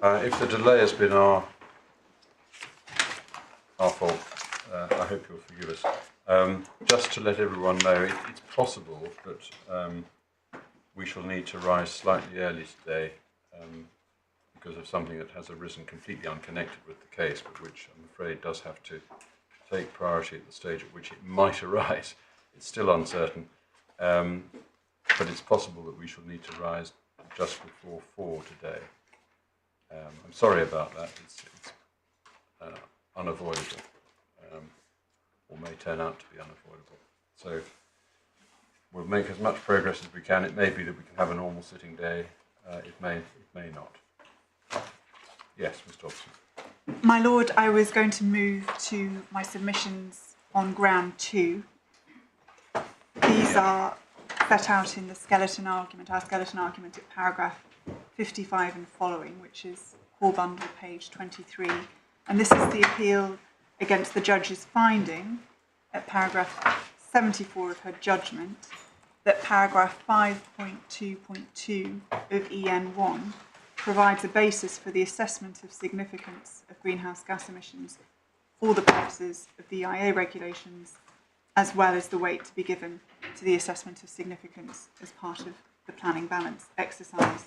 If the delay has been our fault, I hope you'll forgive us. Just to let everyone know, it's possible that we shall need to rise slightly early today because of something that has arisen completely unconnected with the case, but which I'm afraid does have to take priority at the stage at which it might arise. It's still uncertain, but it's possible that we shall need to rise just before 4 today. I'm sorry about that. It's unavoidable, or may turn out to be unavoidable. So we'll make as much progress as we can. It may be that we can have a normal sitting day. It may not. Yes, Ms. Dobson. My Lord, I was going to move to my submissions on ground 2. These are set out in the skeleton argument, our skeleton argument at paragraph 55 and following, which is Core Bundle, page 23. And this is the appeal against the judge's finding at paragraph 74 of her judgment that paragraph 5.2.2 of EN1 provides a basis for the assessment of significance of greenhouse gas emissions for the purposes of the EIA regulations, as well as the weight to be given to the assessment of significance as part of the planning balance exercise.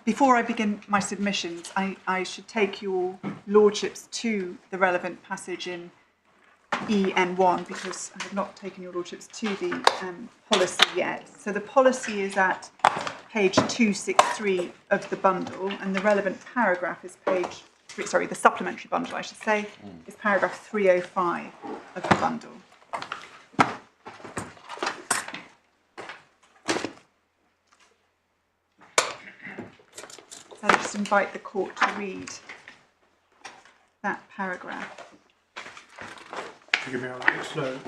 Before I begin my submissions, I should take your lordships to the relevant passage in EN1 because I have not taken your lordships to the policy yet. So the policy is at page 263 of the bundle, and the relevant paragraph is the supplementary bundle, I should say, is paragraph 305 of the bundle. So I just invite the court to read that paragraph. Forgive me, I'm a bit slow.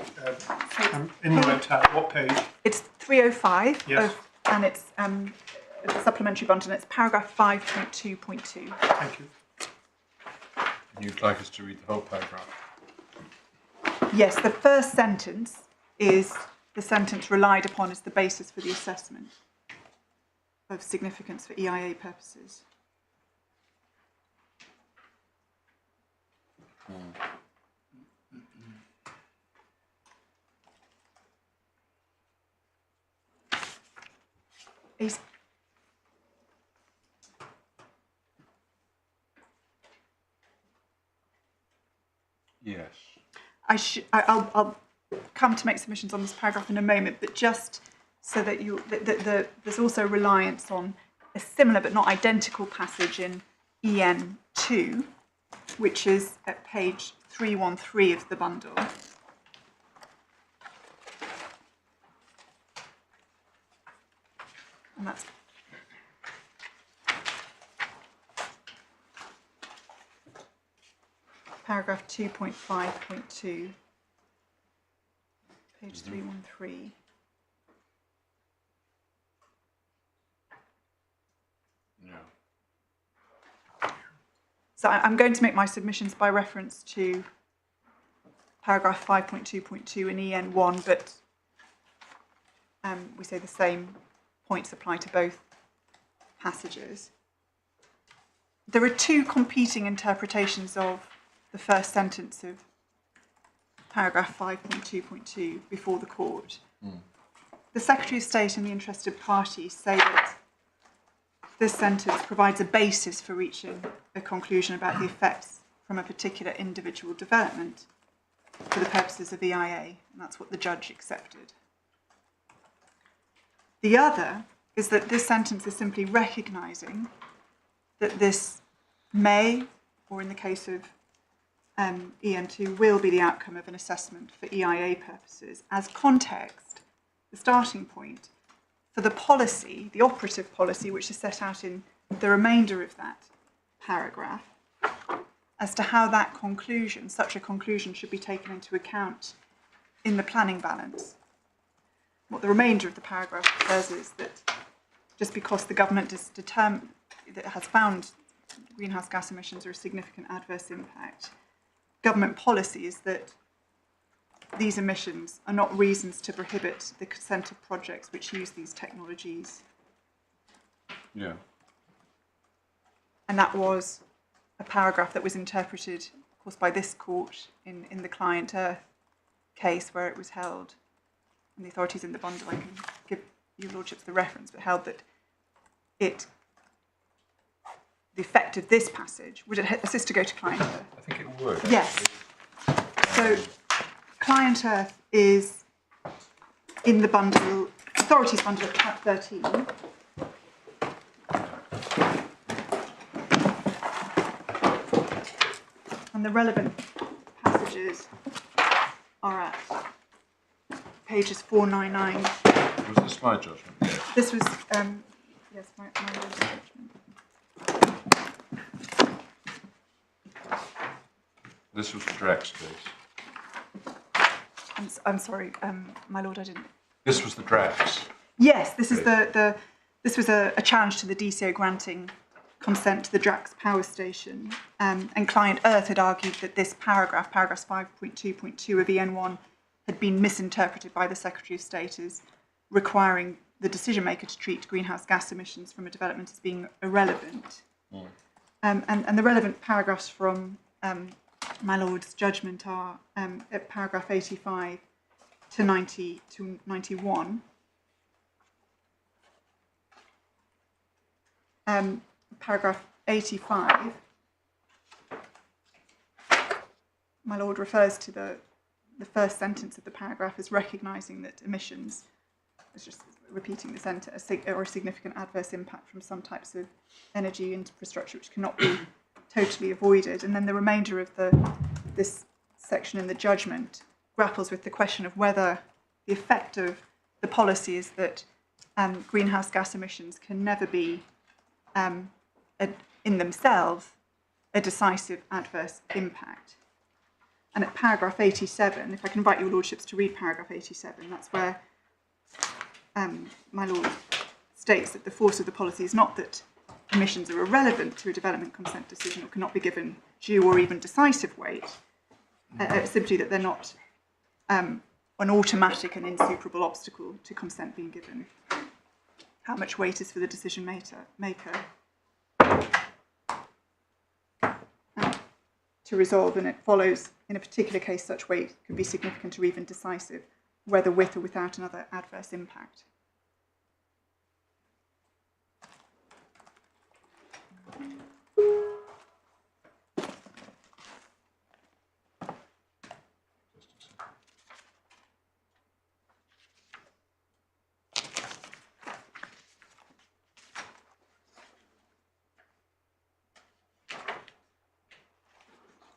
I'm in the red tab. What page? It's 305, yes. And it's the supplementary bundle, and it's paragraph 5.2.2. Thank you. You'd like us to read the whole paragraph? Yes, the first sentence is the sentence relied upon as the basis for the assessment of significance for EIA purposes. Yes. I'll come to make submissions on this paragraph in a moment, but just so that there's also reliance on a similar but not identical passage in EN2, which is at page 313 of the bundle. And that's paragraph 2.5.2, page 313. Yeah. So I'm going to make my submissions by reference to paragraph 5.2.2 in EN1, but we say the same points apply to both passages. There are two competing interpretations of the first sentence of paragraph 5.2.2 before the court. The Secretary of State and the interested parties say that this sentence provides a basis for reaching a conclusion about the effects from a particular individual development for the purposes of EIA, and that's what the judge accepted. The other is that this sentence is simply recognising that this may, or in the case of EN2, will be the outcome of an assessment for EIA purposes as context, the starting point for the policy, the operative policy, which is set out in the remainder of that paragraph, as to how that conclusion, such a conclusion, should be taken into account in the planning balance. What the remainder of the paragraph says is that just because the government has found greenhouse gas emissions are a significant adverse impact, government policy is that these emissions are not reasons to prohibit the consent of projects which use these technologies. Yeah. And that was a paragraph that was interpreted, of course, by this court in the client case where it was held, and the authorities in the bundle, I can give your lordships the reference, but held that the effect of this passage, would it assist to go to client earth? I think it would. Yes. So client earth is in the bundle, authorities bundle at tab 13. And the relevant passages are at pages 499. Was this my judgment? Yes. This was, yes, my judgment. This was the Drax case. I'm sorry, my lord, I didn't. This was the Drax. Yes, this is this was a challenge to the DCO granting consent to the Drax power station, and Client Earth had argued that this paragraphs 5.2.2 of EN1 had been misinterpreted by the Secretary of State as requiring the decision maker to treat greenhouse gas emissions from a development as being irrelevant. And the relevant paragraphs from my lord's judgment are at paragraph 85 to 90 to 91. Paragraph 85, my lord refers to the first sentence of the paragraph as recognising that emissions, it's just repeating the sentence, or a significant adverse impact from some types of energy infrastructure which cannot be totally avoided. And then the remainder of this section in the judgment grapples with the question of whether the effect of the policy is that greenhouse gas emissions can never be in themselves a decisive adverse impact. And at paragraph 87, if I can invite your lordships to read paragraph 87, that's where my lord states that the force of the policy is not that emissions are irrelevant to a development consent decision or cannot be given due or even decisive weight, simply that they're not an automatic and insuperable obstacle to consent being given. How much weight is for the decision maker to resolve, and it follows in a particular case such weight can be significant or even decisive, whether with or without another adverse impact.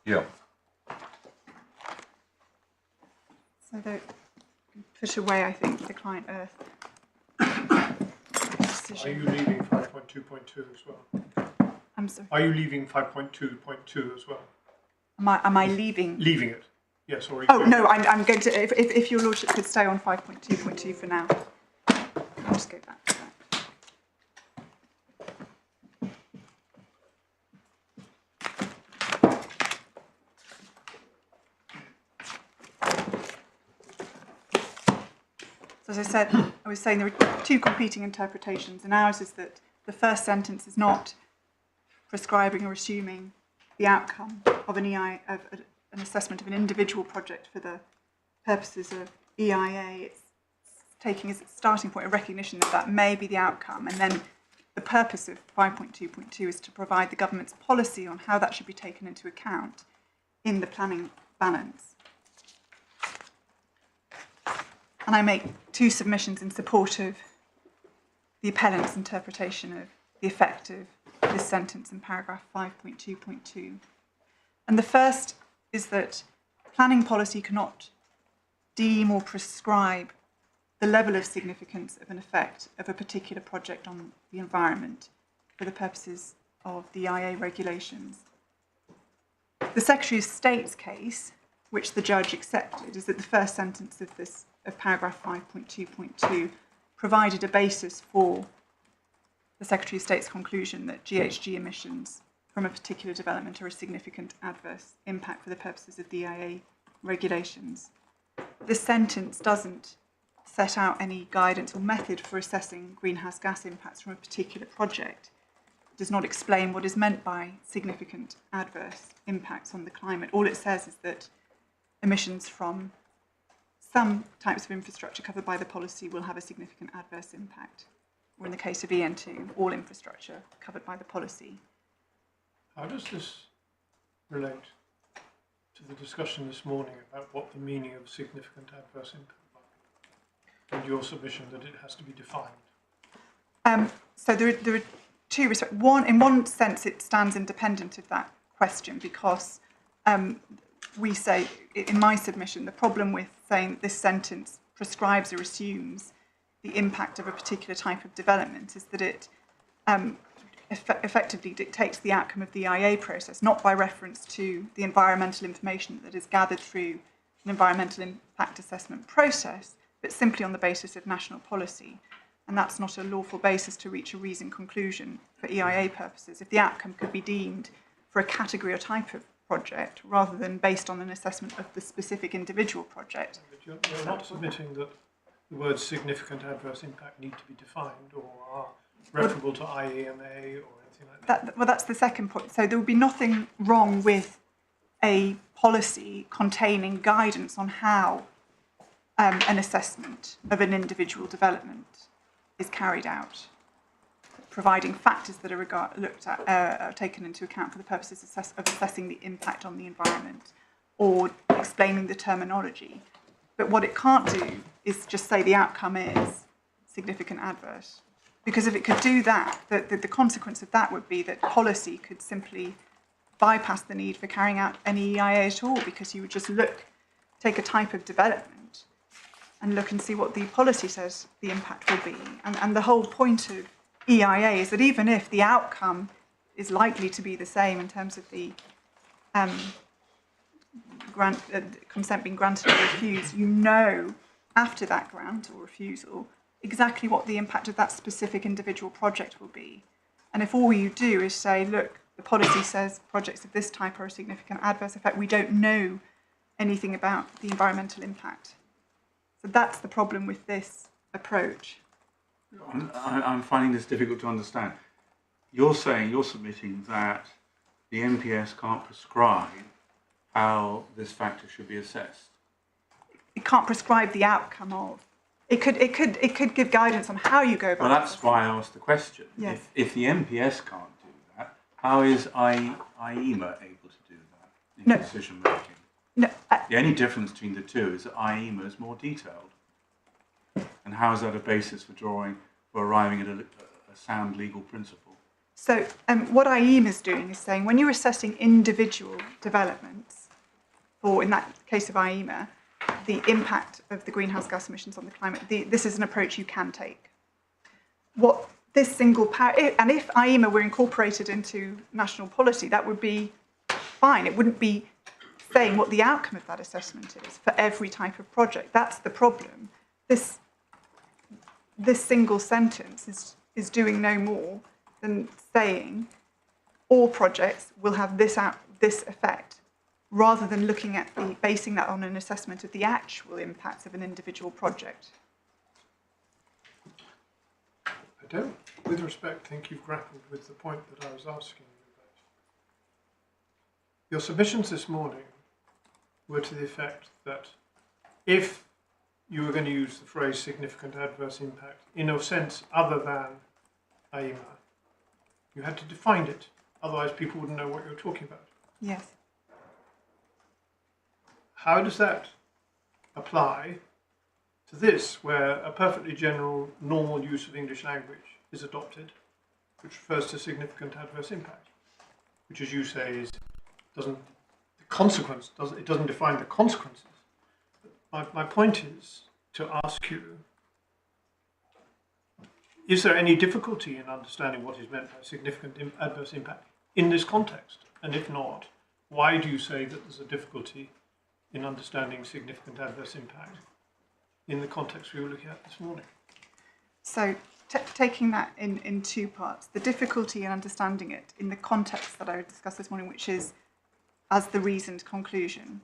Yeah. So they put away, I think, the Client Earth decision. Are you leaving 5.2.2 as well? I'm sorry. Are you leaving 5.2.2 as well? Am I leaving? Leaving it, yes. Or Oh no, I'm going to. If your lordship could stay on 5.2.2 for now, I'll just go back to that. As I said, I was saying there are two competing interpretations, and ours is that the first sentence is not prescribing or assuming the outcome of an assessment of an individual project for the purposes of EIA. It's taking as its starting point a recognition that that may be the outcome, and then the purpose of 5.2.2 is to provide the government's policy on how that should be taken into account in the planning balance. And I make two submissions in support of the appellant's interpretation of the effect of this sentence in paragraph 5.2.2. And the first is that planning policy cannot deem or prescribe the level of significance of an effect of a particular project on the environment for the purposes of the IA regulations. The Secretary of State's case, which the judge accepted, is that the first sentence of paragraph 5.2.2 provided a basis for the Secretary of State's conclusion that GHG emissions from a particular development are a significant adverse impact for the purposes of the EIA regulations. This sentence doesn't set out any guidance or method for assessing greenhouse gas impacts from a particular project. does not explain what is meant by significant adverse impacts on the climate. All it says is that emissions from some types of infrastructure covered by the policy will have a significant adverse impact. Or in the case of EN2, all infrastructure covered by the policy. How does this relate to the discussion this morning about what the meaning of significant adverse impact might be, and your submission that it has to be defined? So there are two respects. One, in one sense, it stands independent of that question because we say, in my submission, the problem with saying that this sentence prescribes or assumes the impact of a particular type of development is that it effectively dictates the outcome of the EIA process, not by reference to the environmental information that is gathered through an environmental impact assessment process, but simply on the basis of national policy. And that's not a lawful basis to reach a reasoned conclusion for EIA purposes. If the outcome could be deemed for a category or type of project, rather than based on an assessment of the specific individual project. But you're not submitting that the words significant adverse impact need to be defined or are referable to IEMA or anything like that? Well, that's the second point. So there would be nothing wrong with a policy containing guidance on how an assessment of an individual development is carried out, providing factors that are looked at, are taken into account for the purposes of assessing the impact on the environment or explaining the terminology. But what it can't do is just say the outcome is significant adverse. Because if it could do that, the consequence of that would be that policy could simply bypass the need for carrying out any EIA at all, because you would just take a type of development and look and see what the policy says the impact will be. And the whole point of EIA is that even if the outcome is likely to be the same in terms of the consent being granted or refused, you know after that grant or refusal exactly what the impact of that specific individual project will be. And if all you do is say, look, the policy says projects of this type are a significant adverse effect, we don't know anything about the environmental impact. So that's the problem with this approach. I'm finding this difficult to understand. You're submitting that the MPS can't prescribe how this factor should be assessed. It can't prescribe the outcome of. It could give guidance on how you go about it. Well, that's why I asked the question. Yes. If the MPS can't do that, how is IEMA able to do that in decision making? No, The only difference between the two is that IEMA is more detailed. And how is that a basis for arriving at a sound legal principle? So what IEMA is doing is saying when you're assessing individual developments, or in that case of IEMA, the impact of the greenhouse gas emissions on the climate, this is an approach you can take. What this single and if IEMA were incorporated into national policy, that would be fine. It wouldn't be saying what the outcome of that assessment is for every type of project. That's the problem. This single sentence is doing no more than saying all projects will have this effect, rather than looking at basing that on an assessment of the actual impacts of an individual project. I don't, with respect, think you've grappled with the point that I was asking you about. Your submissions this morning were to the effect that if you were going to use the phrase significant adverse impact in a sense other than IEMA, you had to define it, otherwise people wouldn't know what you're talking about. Yes. How does that apply to this, where a perfectly general, normal use of English language is adopted, which refers to significant adverse impact, which, as you say, doesn't define the consequences. My point is to ask you, is there any difficulty in understanding what is meant by significant adverse impact in this context? And if not, why do you say that there's a difficulty in understanding significant adverse impact in the context we were looking at this morning? So taking that in two parts, the difficulty in understanding it in the context that I discussed this morning, which is as the reasoned conclusion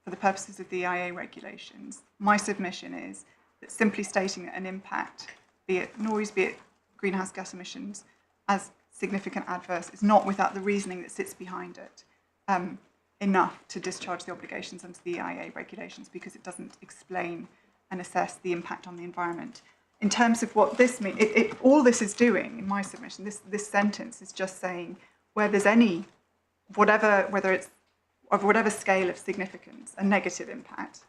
for the purposes of the EIA regulations, my submission is that simply stating that an impact, be it noise, be it greenhouse gas emissions, as significant adverse is not, without the reasoning that sits behind it, enough to discharge the obligations under the EIA regulations, because it doesn't explain and assess the impact on the environment. In terms of what this means, all this is doing, in my submission, this sentence is just saying where there's any, whether it's of whatever scale of significance, a negative impact,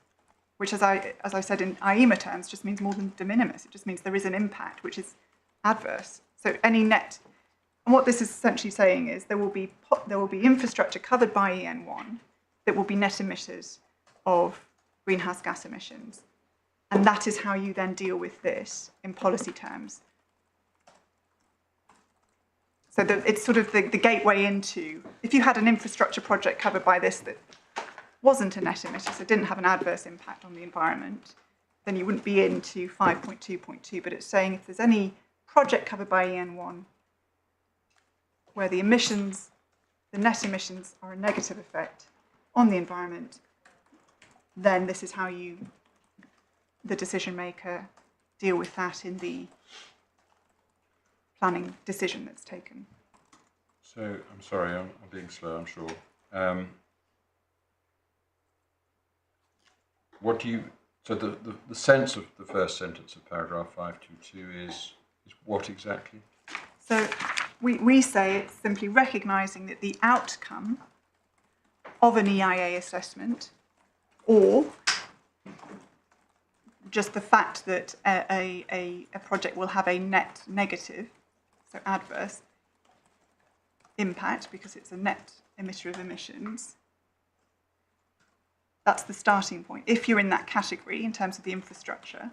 which, as I said in IEMA terms, just means more than de minimis. It just means there is an impact which is adverse. So any net, and what this is essentially saying is there will be infrastructure covered by EN1 that will be net emitters of greenhouse gas emissions, and that is how you then deal with this in policy terms. So it's sort of the gateway into, if you had an infrastructure project covered by this that wasn't a net emitter, so didn't have an adverse impact on the environment, then you wouldn't be into 5.2.2, but it's saying if there's any project covered by EN1 where the emissions, the net emissions are a negative effect on the environment, then this is how you, the decision maker, deal with that in the planning decision that's taken. So, I'm sorry, I'm being slow, I'm sure. What do you, so the sense of the first sentence of paragraph 522 is what exactly? So we say it's simply recognising that the outcome of an EIA assessment, or just the fact that a project will have a net negative, so adverse impact because it's a net emitter of emissions, that's the starting point. If you're in that category in terms of the infrastructure,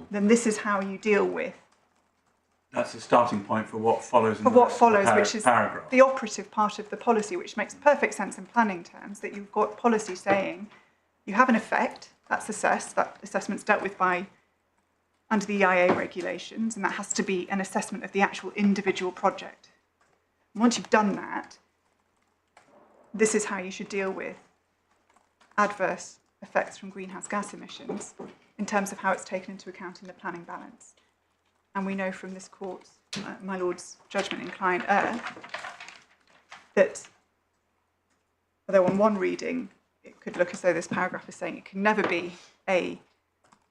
then this is how you deal with. That's the starting point for what follows in which is paragraph. the operative part of the policy, which makes perfect sense in planning terms, that you've got policy saying you have an effect, that's assessed, that assessment's dealt with by under the EIA regulations, and that has to be an assessment of the actual individual project. And once you've done that, this is how you should deal with adverse effects from greenhouse gas emissions in terms of how it's taken into account in the planning balance. And we know from this court's, my Lord's judgment in Client Earth, that although on one reading it could look as though this paragraph is saying it can never be a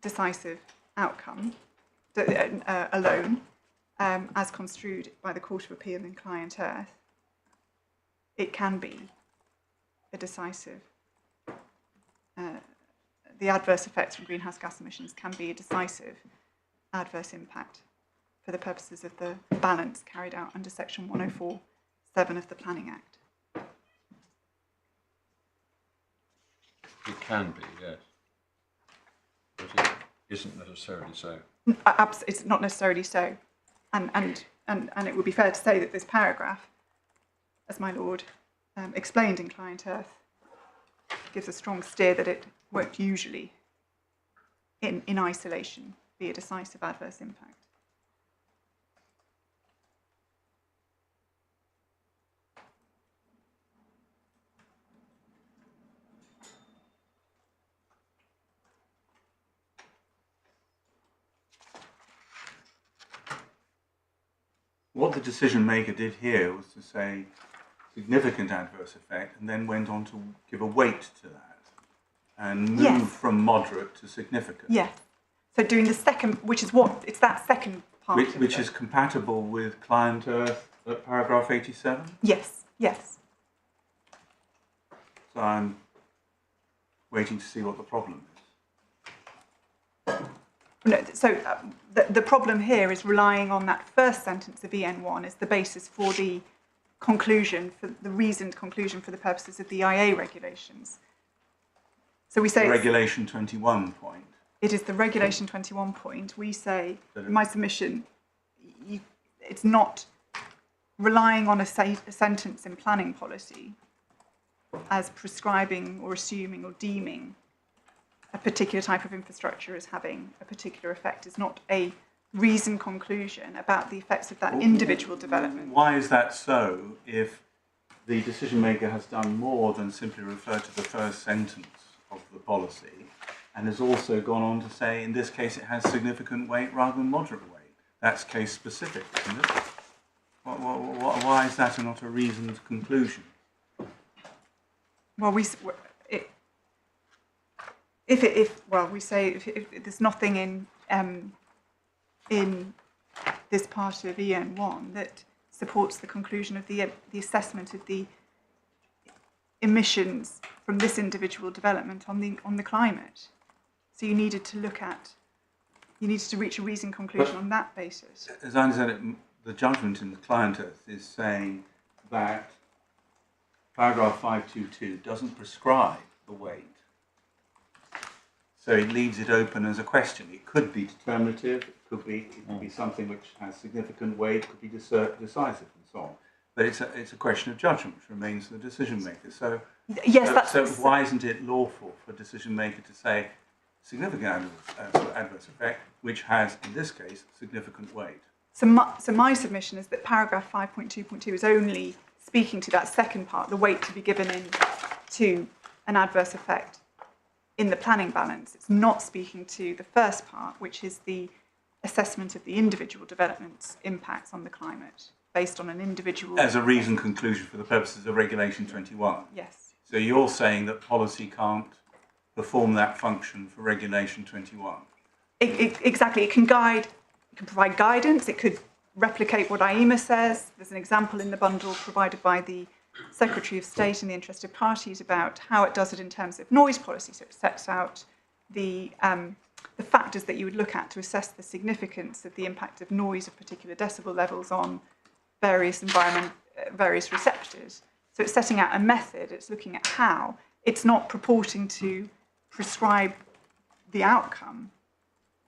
decisive outcome alone, as construed by the Court of Appeal in Client Earth, it can be a decisive, the adverse effects from greenhouse gas emissions can be a decisive adverse impact for the purposes of the balance carried out under section 104(7) of the Planning Act. It can be, yes. But it isn't necessarily so. It's not necessarily so. And it would be fair to say that this paragraph, as my Lord explained in Client Earth, gives a strong steer that it won't usually, in isolation, be a decisive adverse impact. What the decision maker did here was to say significant adverse effect, and then went on to give a weight to that and move from moderate to significant. Yes. So doing the second, which is what, it's that second part. Which is compatible with Client Earth at paragraph 87? Yes, yes. So I'm waiting to see what the problem is. No, so the problem here is relying on that first sentence of EN1 as the basis for the conclusion, for the reasoned conclusion for the purposes of the IA regulations. So we say the Regulation 21 point. It is the Regulation 21 point. We say, in my submission, it's not relying on a sentence in planning policy as prescribing or assuming or deeming a particular type of infrastructure as having a particular effect. It's not a reasoned conclusion about the effects of that individual development. Why is that so if the decision maker has done more than simply refer to the first sentence of the policy and has also gone on to say, in this case, it has significant weight rather than moderate weight? That's case specific, isn't it? Why is that not a reasoned conclusion? Well, we say if there's nothing in this part of EN1 that supports the conclusion of the assessment of the emissions from this individual development on the climate. So you needed to reach a reasoned conclusion on that basis. As I understand it, the judgment in the client earth is saying that paragraph 522 doesn't prescribe the weight. So it leaves it open as a question. It could be determinative, it could be something which has significant weight, it could be decisive and so on. But it's a question of judgment which remains for the decision maker. So, yes, so why isn't it lawful for a decision maker to say significant adverse effect, which has, in this case, significant weight? So my submission is that paragraph 5.2.2 is only speaking to that second part, the weight to be given to an adverse effect in the planning balance. It's not speaking to the first part, which is the assessment of the individual development's impacts on the climate based on an individual... As a reasoned conclusion for the purposes of Regulation 21? Yes. So you're saying that policy can't perform that function for Regulation 21? Exactly. It can provide guidance, it could replicate what IEMA says. There's an example in the bundle provided by the Secretary of State and the interested parties about how it does it in terms of noise policy. So it sets out the factors that you would look at to assess the significance of the impact of noise of particular decibel levels on various various receptors. So it's setting out a method, it's looking at how. It's not purporting to prescribe the outcome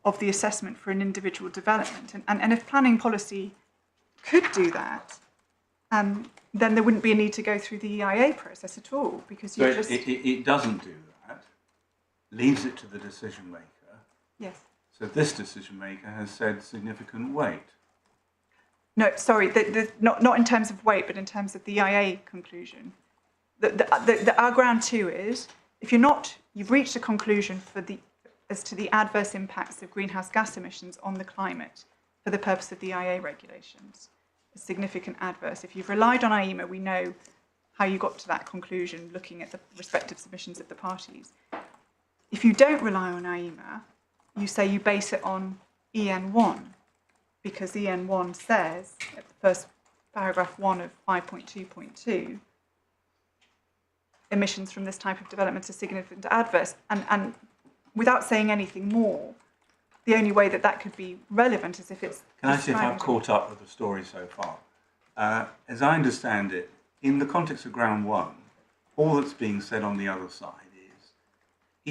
of the assessment for an individual development. And if planning policy could do that, then there wouldn't be a need to go through the EIA process at all, because you just... It doesn't do that, leaves it to the decision maker. Yes. So this decision maker has said significant weight. No, sorry, not in terms of weight, but in terms of the EIA conclusion. Our ground two is, if you've reached a conclusion as to the adverse impacts of greenhouse gas emissions on the climate for the purpose of the EIA regulations, a significant adverse. If you've relied on IEMA, we know how you got to that conclusion looking at the respective submissions of the parties. If you don't rely on IEMA, you say you base it on EN1, because EN1 says, at the first paragraph 1 of 5.2.2, emissions from this type of development are significant adverse. And without saying anything more, the only way that could be relevant is if it's... Can I see if I've caught up with the story so far? As I understand it, in the context of ground one, all that's being said on the other side is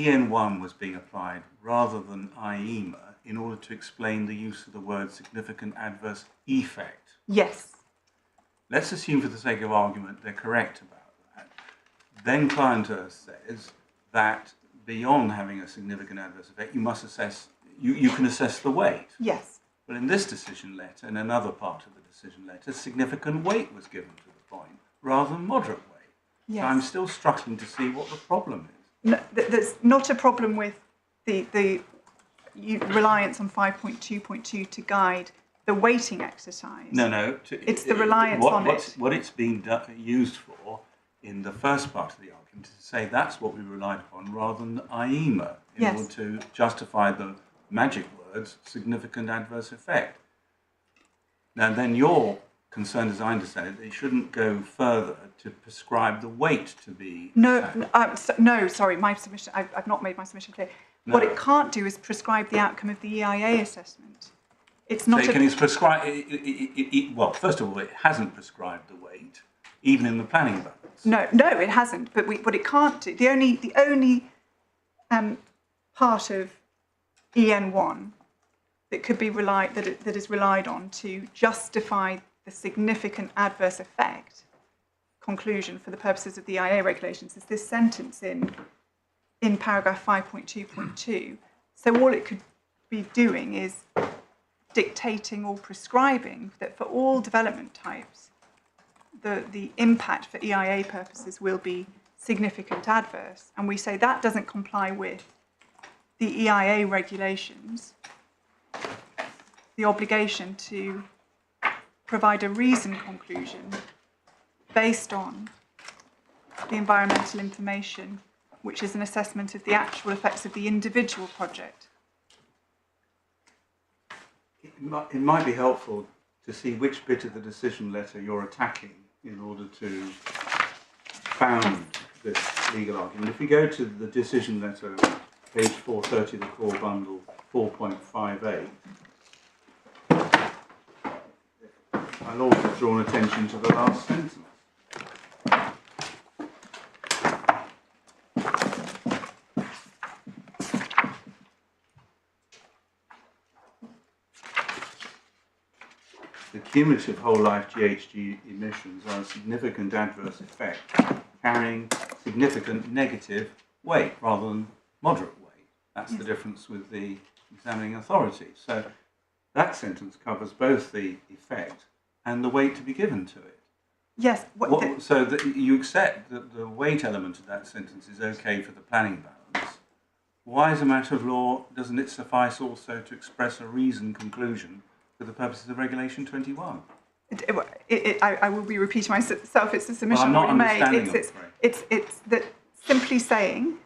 EN1 was being applied rather than IEMA in order to explain the use of the word significant adverse effect. Yes. Let's assume for the sake of argument they're correct about that. Then Client Earth says that beyond having a significant adverse effect, you must assess, you can assess the weight. Yes. But in this decision letter, and another part of the decision letter, significant weight was given to the point rather than moderate weight. Yes. So I'm still struggling to see what the problem is. No, there's not a problem with the reliance on 5.2.2 to guide the weighting exercise. No. It's the reliance on it. What it's being used for in the first part of the argument is to say that's what we relied upon rather than IEMA in order to justify the magic words significant adverse effect. Now then you're concerned, as I understand it, that it shouldn't go further to prescribe the weight to be... No, sorry, my submission, I've not made my submission clear. No. What it can't do is prescribe the outcome of the EIA assessment. It's not... So it prescribe... well, first of all, it hasn't prescribed the weight, even in the planning balance. No, it hasn't. But what it can't do, the only part of EN1 that could be that is relied on to justify the significant adverse effect conclusion for the purposes of the EIA regulations is this sentence in paragraph 5.2.2. So all it could be doing is dictating or prescribing that for all development types, the impact for EIA purposes will be significant adverse. And we say that doesn't comply with the EIA regulations, the obligation to provide a reasoned conclusion based on the environmental information, which is an assessment of the actual effects of the individual project. It might be helpful to see which bit of the decision letter you're attacking in order to found this legal argument. If we go to the decision letter, page 430 of the core bundle, 4.58, I'll also draw attention to the last sentence. The cumulative whole life GHG emissions are a significant adverse effect, carrying significant negative weight rather than moderate weight. That's the difference with the examining authority. So that sentence covers both the effect and the weight to be given to it. Yes. So that you accept that the weight element of that sentence is okay for the planning balance. Why, as a matter of law, doesn't it suffice also to express a reasoned conclusion for the purposes of Regulation 21? I will be repeating myself. It's a submission well, I'm not already made. understanding It's that simply saying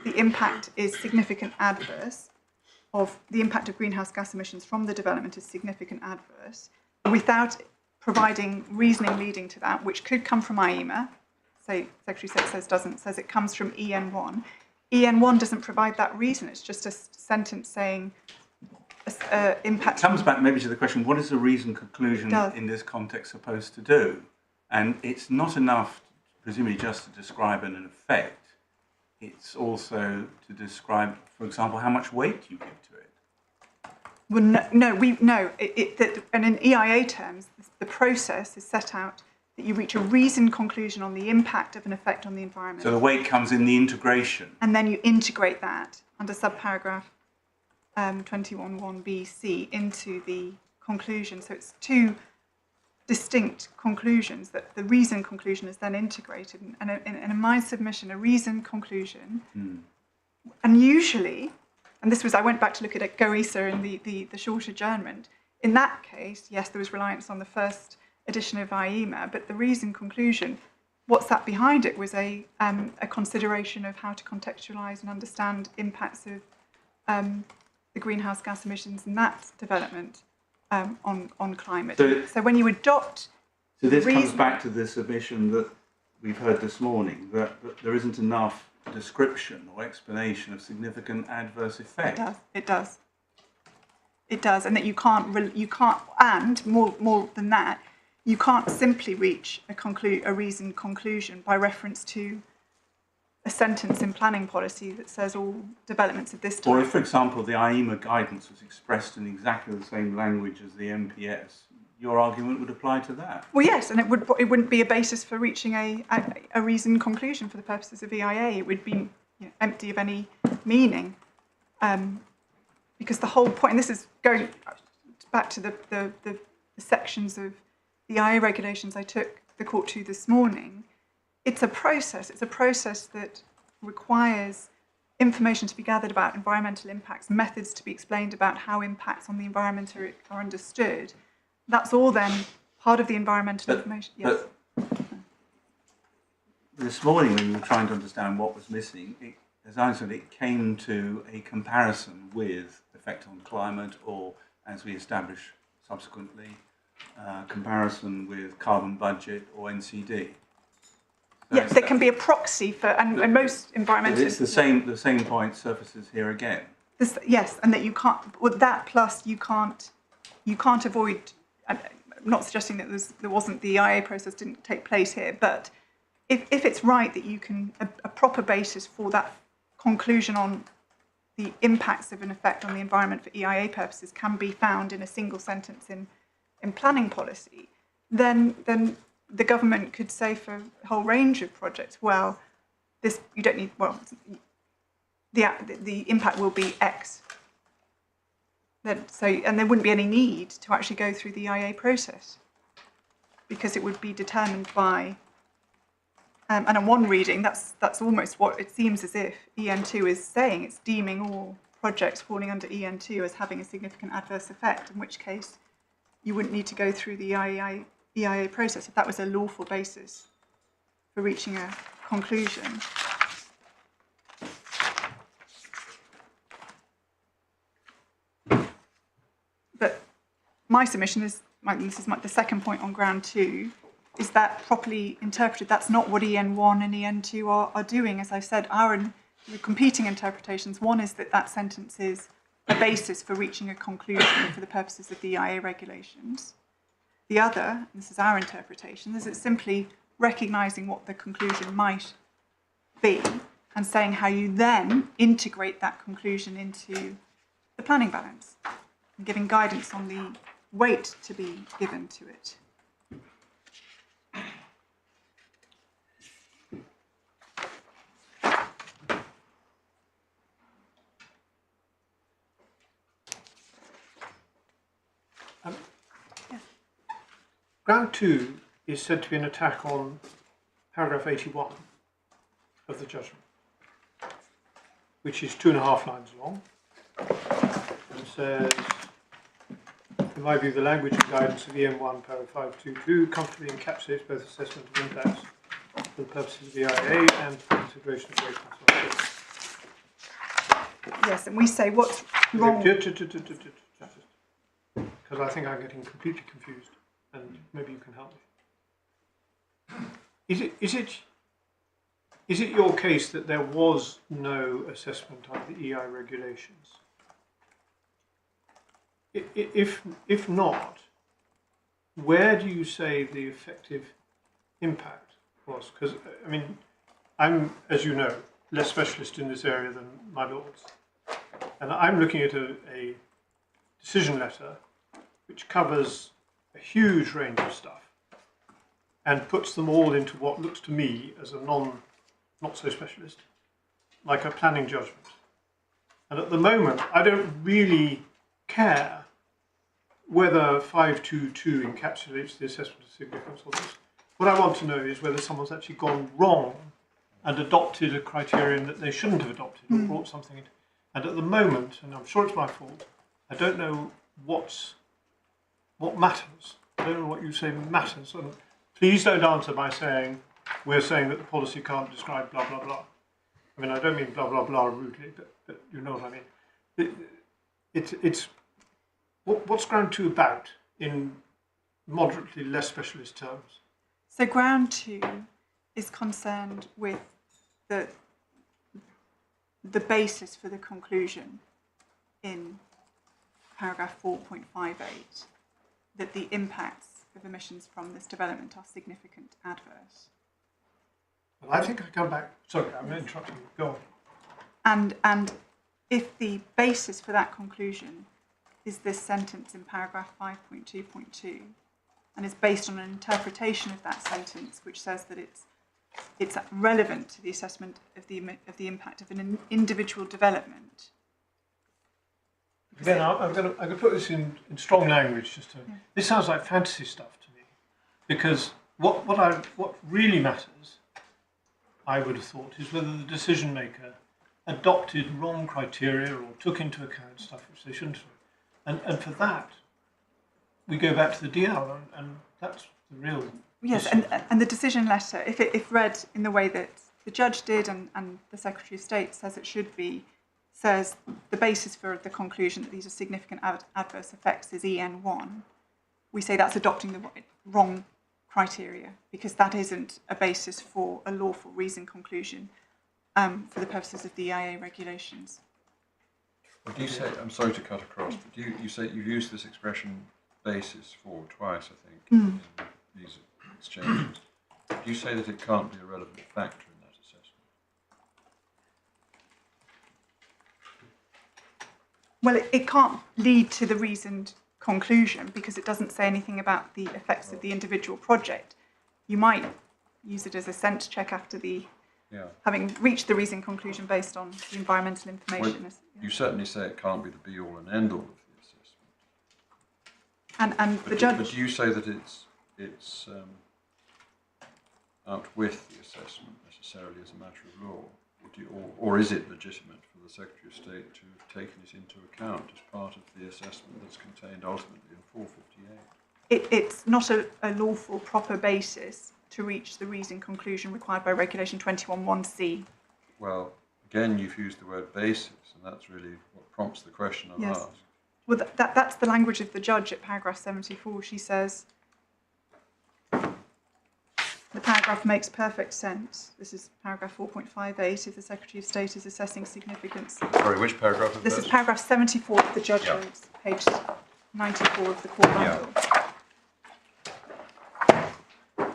the impact is significant adverse of the impact of greenhouse gas emissions from the development is significant adverse without providing reasoning leading to that, which could come from IEMA. Say Secretary 6 says doesn't, says it comes from EN1. EN1 doesn't provide that reason. It's just a sentence saying impact. It comes back maybe to the question, what is a reasoned conclusion in this context supposed to do? And it's not enough, presumably, just to describe an effect. It's also to describe, for example, how much weight you give to it. Well, and in EIA terms, the process is set out that you reach a reasoned conclusion on the impact of an effect on the environment. So the weight comes in the integration. And then you integrate that under subparagraph 21(1)(b)(c) into the conclusion. So it's two distinct conclusions that the reasoned conclusion is then integrated. And in my submission, a reasoned conclusion, and usually, and this was, I went back to look at GOESA in the short adjournment. In that case, yes, there was reliance on the first edition of IEMA, but the reasoned conclusion, what sat behind it was a consideration of how to contextualise and understand impacts of the greenhouse gas emissions in that development on climate. So when you adopt... So this comes back to the submission that we've heard this morning, that there isn't enough description or explanation of significant adverse effect. It does, and that you can't, and more than that, you can't simply reach a reasoned conclusion by reference to a sentence in planning policy that says all developments of this type. Or if, for example, the IEMA guidance was expressed in exactly the same language as the MPS, your argument would apply to that. Well, yes, and it wouldn't be a basis for reaching a reasoned conclusion for the purposes of EIA. It would be empty of any meaning, because the whole point, and this is going back to the sections of the EIA regulations I took the court to this morning. It's a process. It's a process that requires information to be gathered about environmental impacts, methods to be explained about how impacts on the environment are understood. That's all then part of the environmental information. Yes. This morning, when we were trying to understand what was missing, as I said, it came to a comparison with effect on climate, or as we established subsequently, comparison with carbon budget or NCD. Yes, there can be a proxy for, and most environmental... It's the same point surfaces here again. Yes, and that you can't, with that plus you can't avoid, I'm not suggesting that there wasn't, the IA process didn't take place here, but if it's right that you can, a proper basis for that conclusion on the impacts of an effect on the environment for EIA purposes can be found in a single sentence in planning policy, then the government could say for a whole range of projects, well, this you don't need, well, the impact will be X. And there wouldn't be any need to actually go through the EIA process, because it would be determined by, and on one reading, that's almost what it seems as if EN2 is saying. It's deeming all projects falling under EN2 as having a significant adverse effect, in which case you wouldn't need to go through the EIA process if that was a lawful basis for reaching a conclusion. But my submission is, this is the second point on ground 2, is that properly interpreted, that's not what EN1 and EN2 are doing. As I've said, our competing interpretations, one is that sentence is a basis for reaching a conclusion for the purposes of the EIA regulations. The other, and this is our interpretation, is it's simply recognising what the conclusion might be and saying how you then integrate that conclusion into the planning balance and giving guidance on the weight to be given to it. Ground 2 is said to be an attack on paragraph 81 of the judgment, which is 2.5 lines long. And says, in my view, the language and guidance of EM1 paragraph 522 comfortably encapsulates both assessment of impacts for the purposes of the EIA and for consideration of weight consultation. Yes, and we say what's wrong. Because I think I'm getting completely confused, and maybe you can help me. Is it your case that there was no assessment of the EI regulations? If not, where do you say the effective impact was? Because, I mean, I'm, as you know, less specialist in this area than my lords. And I'm looking at a decision letter which covers a huge range of stuff and puts them all into what looks to me as a not so specialist, like a planning judgment. And at the moment, I don't really care whether 522 encapsulates the assessment of significance or this. What I want to know is whether someone's actually gone wrong and adopted a criterion that they shouldn't have adopted or brought something in. And at the moment, and I'm sure it's my fault, I don't know what matters. I don't know what you say matters. And please don't answer by saying, we're saying that the policy can't describe blah, blah, blah. I mean, I don't mean blah, blah, blah rudely, but you know what I mean. What's ground 2 about in moderately less specialist terms? So ground 2 is concerned with the basis for the conclusion in paragraph 4.58, that the impacts of emissions from this development are significant adverse. Well, I think I come back. Sorry, I'm interrupting you. Go on. And if the basis for that conclusion is this sentence in paragraph 5.2.2 and is based on an interpretation of that sentence which says that it's relevant to the assessment of the impact of an individual development. Again, I'm going to put this in strong language. This sounds like fantasy stuff to me, because what really matters, I would have thought, is whether the decision maker adopted wrong criteria or took into account stuff which they shouldn't have. And for that, we go back to the DL, and that's the real. Yes, and the decision letter, if read in the way that the judge did and the Secretary of State says it should be, says the basis for the conclusion that these are significant adverse effects is EN1, we say that's adopting the wrong criteria, because that isn't a basis for a lawful reasoned conclusion for the purposes of the EIA regulations. Well, do you say, I'm sorry to cut across, but you say you've used this expression basis for twice, I think, in these exchanges. Do you say that it can't be a relevant factor in that assessment? Well, it can't lead to the reasoned conclusion because it doesn't say anything about the effects of the individual project. You might use it as a sense check after having reached the reasoned conclusion based on the environmental information. Well, you certainly say it can't be the be-all and end-all of the assessment. And the judge. But do you say that it's out with the assessment necessarily as a matter of law, or is it legitimate from for the Secretary of State to have taken it into account as part of the assessment that's contained ultimately in 458. It's not a lawful, proper basis to reach the reasoned conclusion required by Regulation 21(1)(c). Well, again, you've used the word basis, and that's really what prompts the question I've asked. Well, that's the language of the judge at paragraph 74. She says, the paragraph makes perfect sense. This is paragraph 4.58. If the Secretary of State is assessing significance. Sorry, which paragraph is this? This is paragraph 74 of the judgment, page 94 of the court bundle.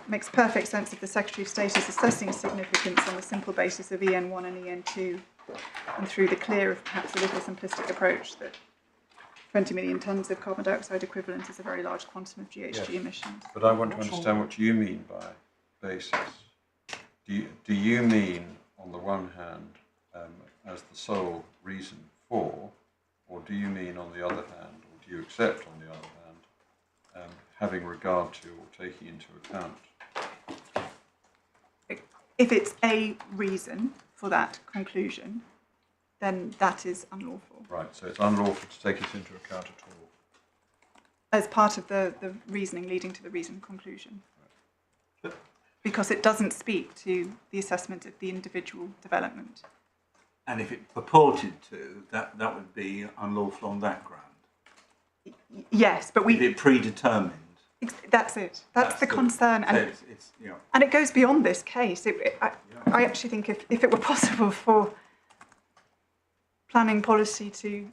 Makes perfect sense if the Secretary of State is assessing significance on the simple basis of EN1 and EN2, and through the clear, if perhaps a little simplistic approach that 20 million tonnes of carbon dioxide equivalent is a very large quantum of GHG emissions. But I want to understand what you mean by basis. Do you mean, on the one hand, as the sole reason for, or do you mean, on the other hand, or do you accept, on the other hand, having regard to or taking into account? If it's a reason for that conclusion, then that is unlawful. Right, so it's unlawful to take it into account at all. As part of the reasoning leading to the reasoned conclusion. Right. Because it doesn't speak to the assessment of the individual development. And if it purported to, that would be unlawful on that ground. Yes, but if it predetermined. That's it. That's the concern. And, and it goes beyond this case. I actually think if it were possible for planning policy to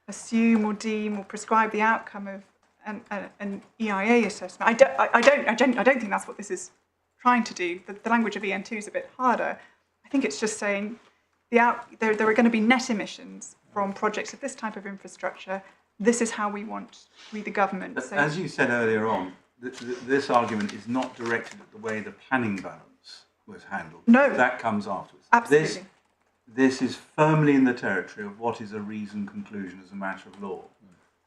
assume or deem or prescribe the outcome of an EIA assessment, I don't think that's what this is trying to do. The language of EN2 is a bit harder. I think it's just saying there are going to be net emissions from projects of this type of infrastructure. This is how we the government. But as you said earlier on, this argument is not directed at the way the planning balance was handled. No. That comes afterwards. Absolutely. This is firmly in the territory of what is a reasoned conclusion as a matter of law.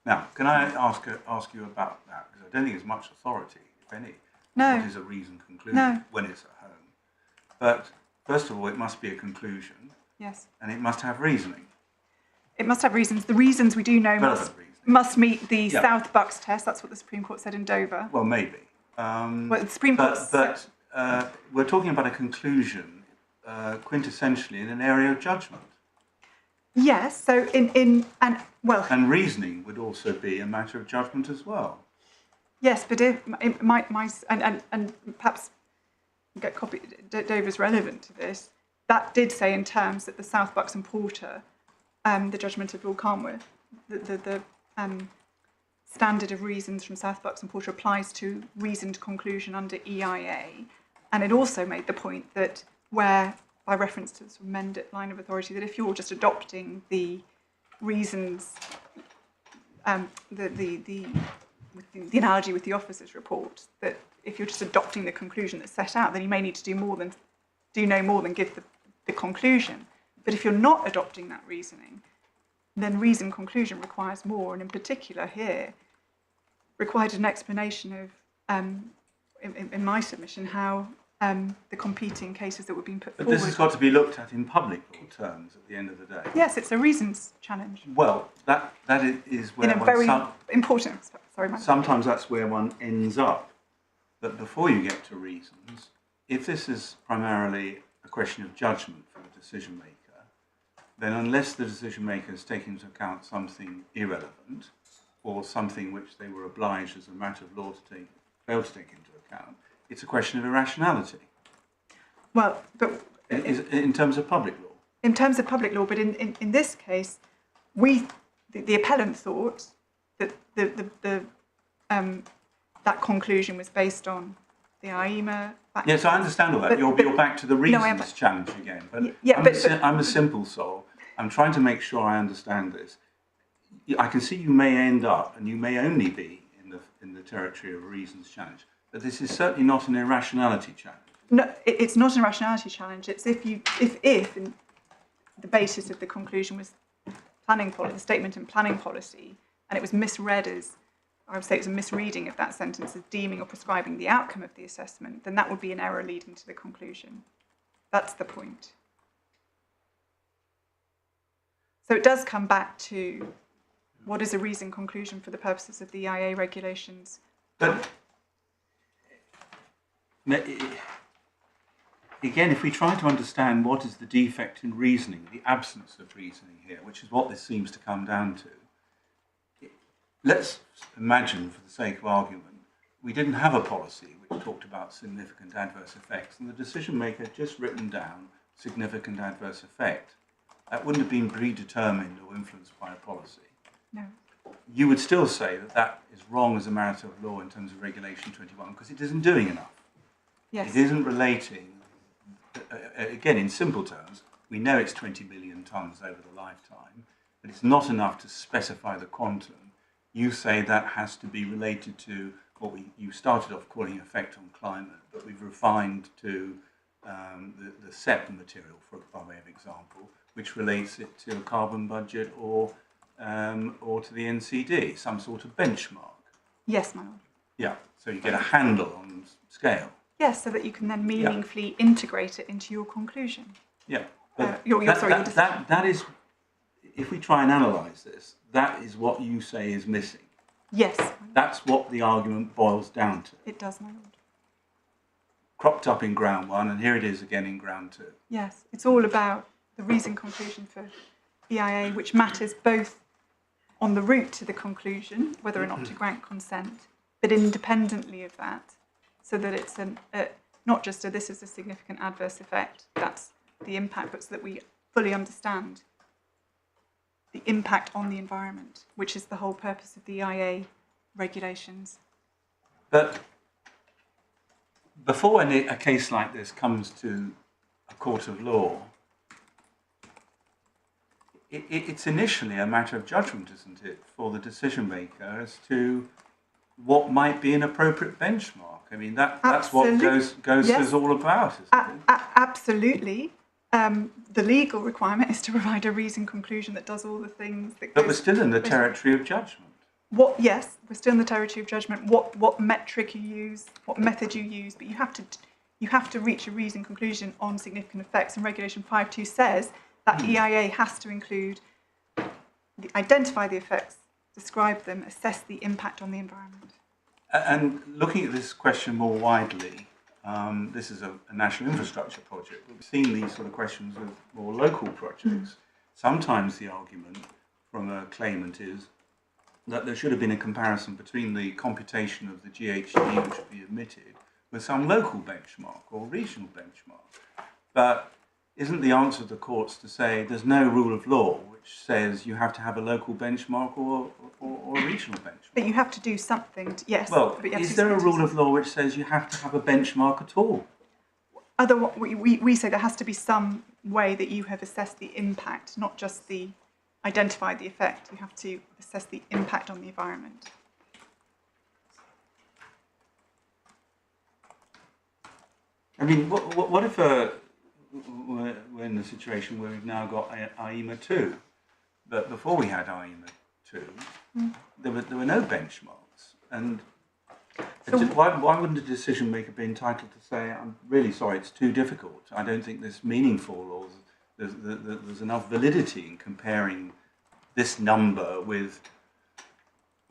Now, can I ask you about that? Because I don't think there's much authority, if any, no. what is a reasoned conclusion when it's at home. But first of all, it must be a conclusion. Yes. And it must have reasoning. It must have reasons. The reasons we do know must meet the South Bucks test. That's what the Supreme Court said in Dover. Well, maybe. Well, the Supreme Court but we're talking about a conclusion quintessentially in an area of judgment. Yes. So and reasoning would also be a matter of judgment as well. Yes, but if and perhaps get copied. Dover's relevant to this. That did say in terms that the South Bucks and Porter, the judgment of Lord Carnworth, the standard of reasons from South Bucks and Porter applies to reasoned conclusion under EIA, and it also made the point that where, by reference to the sort of Mendit line of authority, that if you're just adopting the reasons, the analogy with the officer's report, that if you're just adopting the conclusion that's set out, then you may need to do no more than give the conclusion. But if you're not adopting that reasoning, then reasoned conclusion requires more, and in particular here, required an explanation of, in my submission, how the competing cases that were being put forward. But this has got to be looked at in public law terms at the end of the day. Yes, it's a reasons challenge. Well, that is where in a very important. Sorry, Mike. Sometimes that's where one ends up. But before you get to reasons, if this is primarily a question of judgment for the decision maker, then unless the decision maker has taken into account something irrelevant or something which they were obliged as a matter of law to fail to take into account, it's a question of irrationality. Well, but in terms of public law. In terms of public law, but in this case, the appellant thought that that conclusion was based on the AIMA. Yes, I understand all that. You're back to the reasons challenge again. But I'm a simple soul. I'm trying to make sure I understand this. I can see you may end up, and you may only be in the territory of a reasons challenge, but this is certainly not an irrationality challenge. No, it's not an irrationality challenge. It's if in the basis of the conclusion was planning policy, the statement in planning policy, and it was misread as, I would say it was a misreading of that sentence as deeming or prescribing the outcome of the assessment, then that would be an error leading to the conclusion. That's the point. So it does come back to what is a reasoned conclusion for the purposes of the EIA regulations. But again, if we try to understand what is the defect in reasoning, the absence of reasoning here, which is what this seems to come down to, let's imagine, for the sake of argument, we didn't have a policy which talked about significant adverse effects, and the decision maker had just written down significant adverse effect. That wouldn't have been predetermined or influenced by a policy. No. You would still say that that is wrong as a matter of law in terms of Regulation 21 because it isn't doing enough. Yes. It isn't relating, again, in simple terms, we know it's 20 million tonnes over the lifetime, but it's not enough to specify the quantum. You say that has to be related to what you started off calling effect on climate, but we've refined to the SEP material, by way of example, which relates it to a carbon budget or to the NCD, some sort of benchmark. Yes, my lord. Yeah, so you get a handle on scale. Yes, so that you can then meaningfully integrate it into your conclusion. Yeah, but that is, if we try and analyse this, that is what you say is missing. Yes. That's what the argument boils down to. It does, my lord. Cropped up in ground one, and here it is again in ground two. Yes, it's all about the reasoned conclusion for EIA, which matters both on the route to the conclusion, whether or not to grant consent, but independently of that, so that it's not just this is a significant adverse effect, that's the impact, but so that we fully understand the impact on the environment, which is the whole purpose of the EIA regulations. But before a case like this comes to a court of law, it's initially a matter of judgment, isn't it, for the decision maker as to what might be an appropriate benchmark. I mean, that's what GOSA is all about, isn't it? Absolutely. The legal requirement is to provide a reasoned conclusion that does all the things that. But we're still in the territory of judgment. Yes, we're still in the territory of judgment. What metric you use, what method you use, but you have to reach a reasoned conclusion on significant effects. And Regulation 5.2 says that EIA has to include, identify the effects, describe them, assess the impact on the environment. And looking at this question more widely, this is a national infrastructure project. We've seen these sort of questions with more local projects. Sometimes the argument from a claimant is that there should have been a comparison between the computation of the GHG which would be admitted with some local benchmark or regional benchmark. But isn't the answer of the courts to say there's no rule of law which says you have to have a local benchmark or a regional benchmark? But you have to do something, yes. Well, is there a rule of law which says you have to have a benchmark at all? We say there has to be some way that you have assessed the impact, not just identify the effect. You have to assess the impact on the environment. I mean, what if we're in a situation where we've now got IEMA 2, but before we had IEMA 2, there were no benchmarks, and so why wouldn't a decision maker be entitled to say, I'm really sorry, it's too difficult, I don't think this meaningful, or there's enough validity in comparing this number with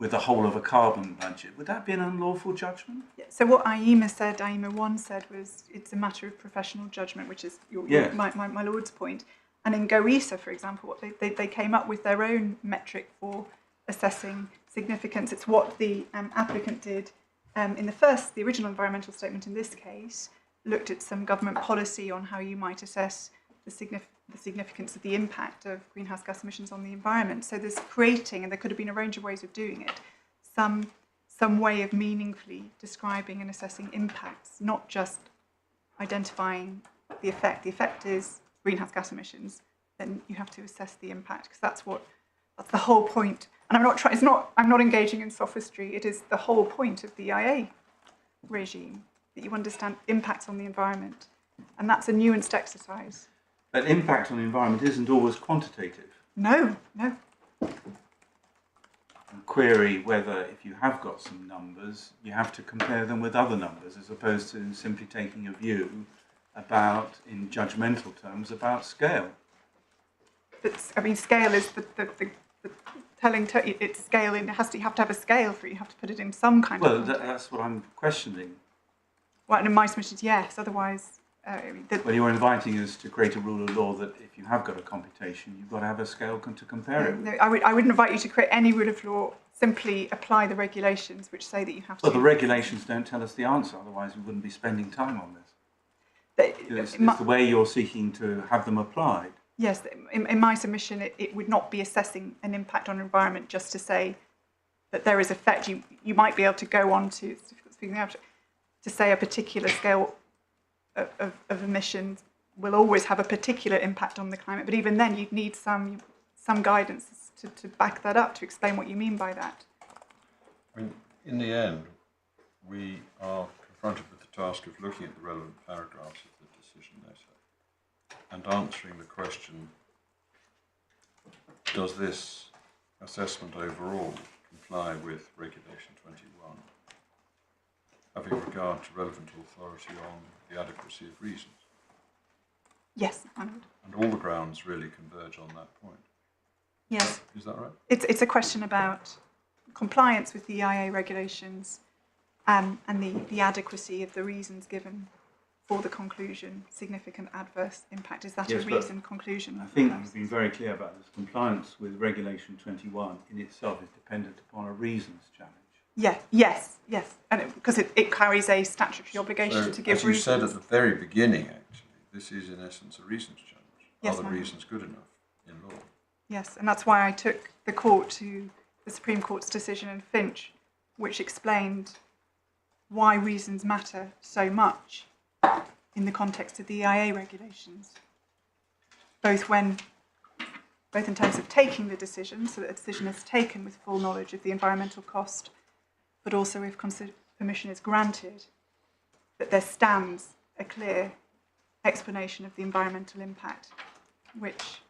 the whole of a carbon budget? Would that be an unlawful judgment? Yeah, so what IEMA 1 said was it's a matter of professional judgment, which is my Lord's point. And in GOESA, for example, they came up with their own metric for assessing significance. It's what the applicant did in the original environmental statement in this case, looked at some government policy on how you might assess the significance of the impact of greenhouse gas emissions on the environment. So there's creating, and there could have been a range of ways of doing it, some way of meaningfully describing and assessing impacts, not just identifying the effect. The effect is greenhouse gas emissions. Then you have to assess the impact, because that's the whole point. And I'm not engaging in sophistry. It is the whole point of the EIA regime, that you understand impacts on the environment, and that's a nuanced exercise. But impact on the environment isn't always quantitative. No. And query whether, if you have got some numbers, you have to compare them with other numbers, as opposed to simply taking a view about, in judgmental terms, about scale. I mean, scale is the telling. It's scale. And you have to have a scale for it. You have to put it in some kind of. Well, that's what I'm questioning. Well, and in my submission is yes. Otherwise, well, you're inviting us to create a rule of law that if you have got a computation, you've got to have a scale to compare it with. No, I wouldn't invite you to create any rule of law. Simply apply the regulations which say that you have to. Well, the regulations don't tell us the answer. Otherwise, we wouldn't be spending time on this. It's the way you're seeking to have them applied. Yes, in my submission, it would not be assessing an impact on environment just to say that there is effect. You might be able to go on to, speaking out, to say a particular scale of emissions will always have a particular impact on the climate, but even then you'd need some guidance to back that up, to explain what you mean by that. I mean, in the end, we are confronted with the task of looking at the relevant paragraphs of the decision, they say, and answering the question, does this assessment overall comply with Regulation 21, having regard to relevant authority on the adequacy of reasons? Yes, I would. And all the grounds really converge on that point. Yes. Is that right? It's a question about compliance with the EIA regulations and the adequacy of the reasons given for the conclusion, significant adverse impact. Is that a reasoned conclusion? I think you've been very clear about this. Compliance with Regulation 21 in itself is dependent upon a reasons challenge. Yeah, yes, and because it carries a statutory obligation to give reasons. As you said at the very beginning, actually, this is in essence a reasons challenge. Yes, Are the reasons good enough in law? Yes, and that's why I took the court to the Supreme Court's decision in Finch, which explained why reasons matter so much in the context of the EIA regulations, both in terms of taking the decision, so that a decision is taken with full knowledge of the environmental cost, but also if permission is granted, that there stands a clear explanation of the environmental impact, which,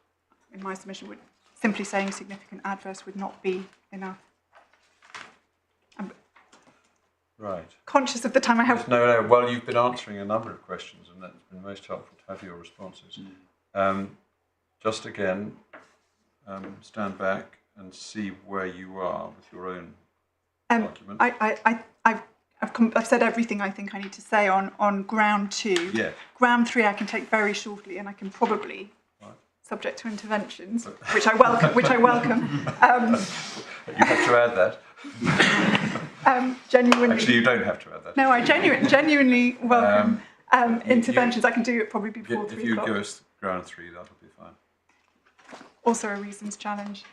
in my submission, would simply saying significant adverse would not be enough. I'm right. Conscious of the time I have. No. Well, you've been answering a number of questions, and that's been most helpful to have your responses. Just again, stand back and see where you are with your own argument. I've said everything I think I need to say on ground 2. Yes. Ground 3 I can take very shortly, and I can probably, subject to interventions, which I welcome. You have to add that. Genuinely. Actually, you don't have to add that. No, I genuinely welcome interventions. I can do it probably before 3 o'clock. If you give us ground 3, that'll be fine. Also a reasons challenge.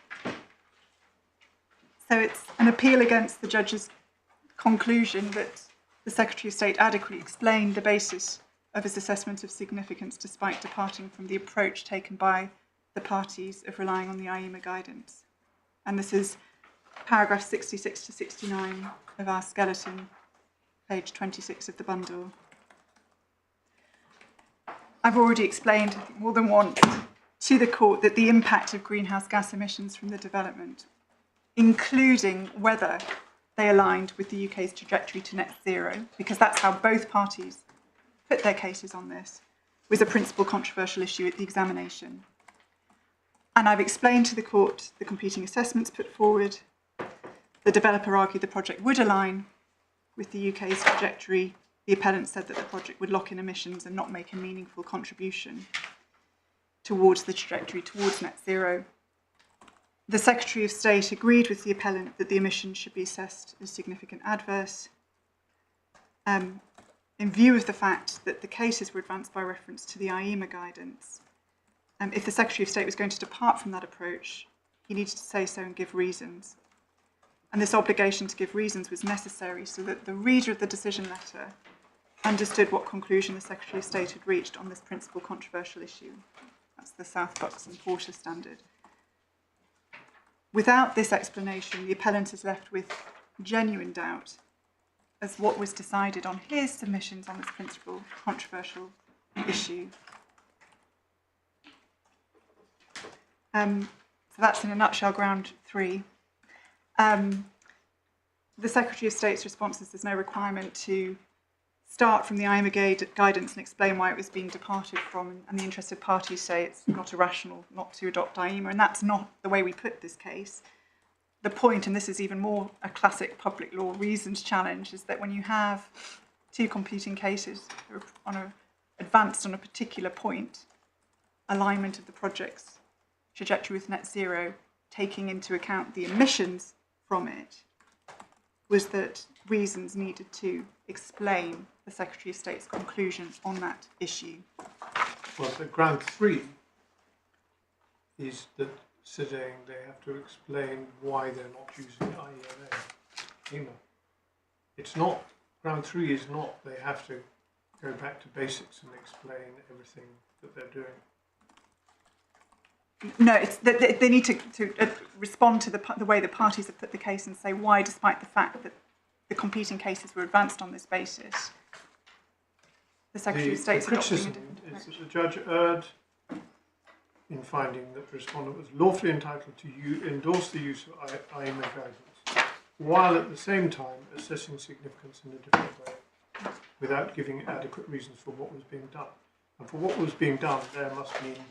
So it's an appeal against the judge's conclusion that the Secretary of State adequately explained the basis of his assessment of significance despite departing from the approach taken by the parties of relying on the IEMA guidance. And this is paragraph 66 to 69 of our skeleton, page 26 of the bundle. I've already explained more than once to the court that the impact of greenhouse gas emissions from the development, including whether they aligned with the UK's trajectory to net zero, because that's how both parties put their cases on this, was a principal controversial issue at the examination. And I've explained to the court the competing assessments put forward. The developer argued the project would align with the UK's trajectory. The appellant said that the project would lock in emissions and not make a meaningful contribution towards the trajectory towards net zero. The Secretary of State agreed with the appellant that the emissions should be assessed as significant adverse. In view of the fact that the cases were advanced by reference to the IEMA guidance, if the Secretary of State was going to depart from that approach, he needed to say so and give reasons. And this obligation to give reasons was necessary so that the reader of the decision letter understood what conclusion the Secretary of State had reached on this principal controversial issue. That's the South Bucks and Porter standard. Without this explanation, the appellant is left with genuine doubt as what was decided on his submissions on this principal controversial issue. So that's in a nutshell ground 3. The Secretary of State's response is there's no requirement to start from the IMA guidance and explain why it was being departed from, and the interested parties say it's not irrational not to adopt IEMA, and that's not the way we put this case. The point, and this is even more a classic public law reasons challenge, is that when you have two competing cases advanced on a particular point, alignment of the project's trajectory with net zero, taking into account the emissions from it, was that reasons needed to explain the Secretary of State's conclusion on that issue. Well, the ground 3 is that saying they have to explain why they're not using IEMA. It's not, ground 3 is not they have to go back to basics and explain everything that they're doing. No, it's that they need to respond to the way the parties have put the case and say why, despite the fact that the competing cases were advanced on this basis, the Secretary of State's adopting a different approach. Is that the judge erred in finding that the respondent was lawfully entitled to endorse the use of IEMA guidance, while at the same time assessing significance in a different way, without giving adequate reasons for what was being done. And for what was being done, there must mean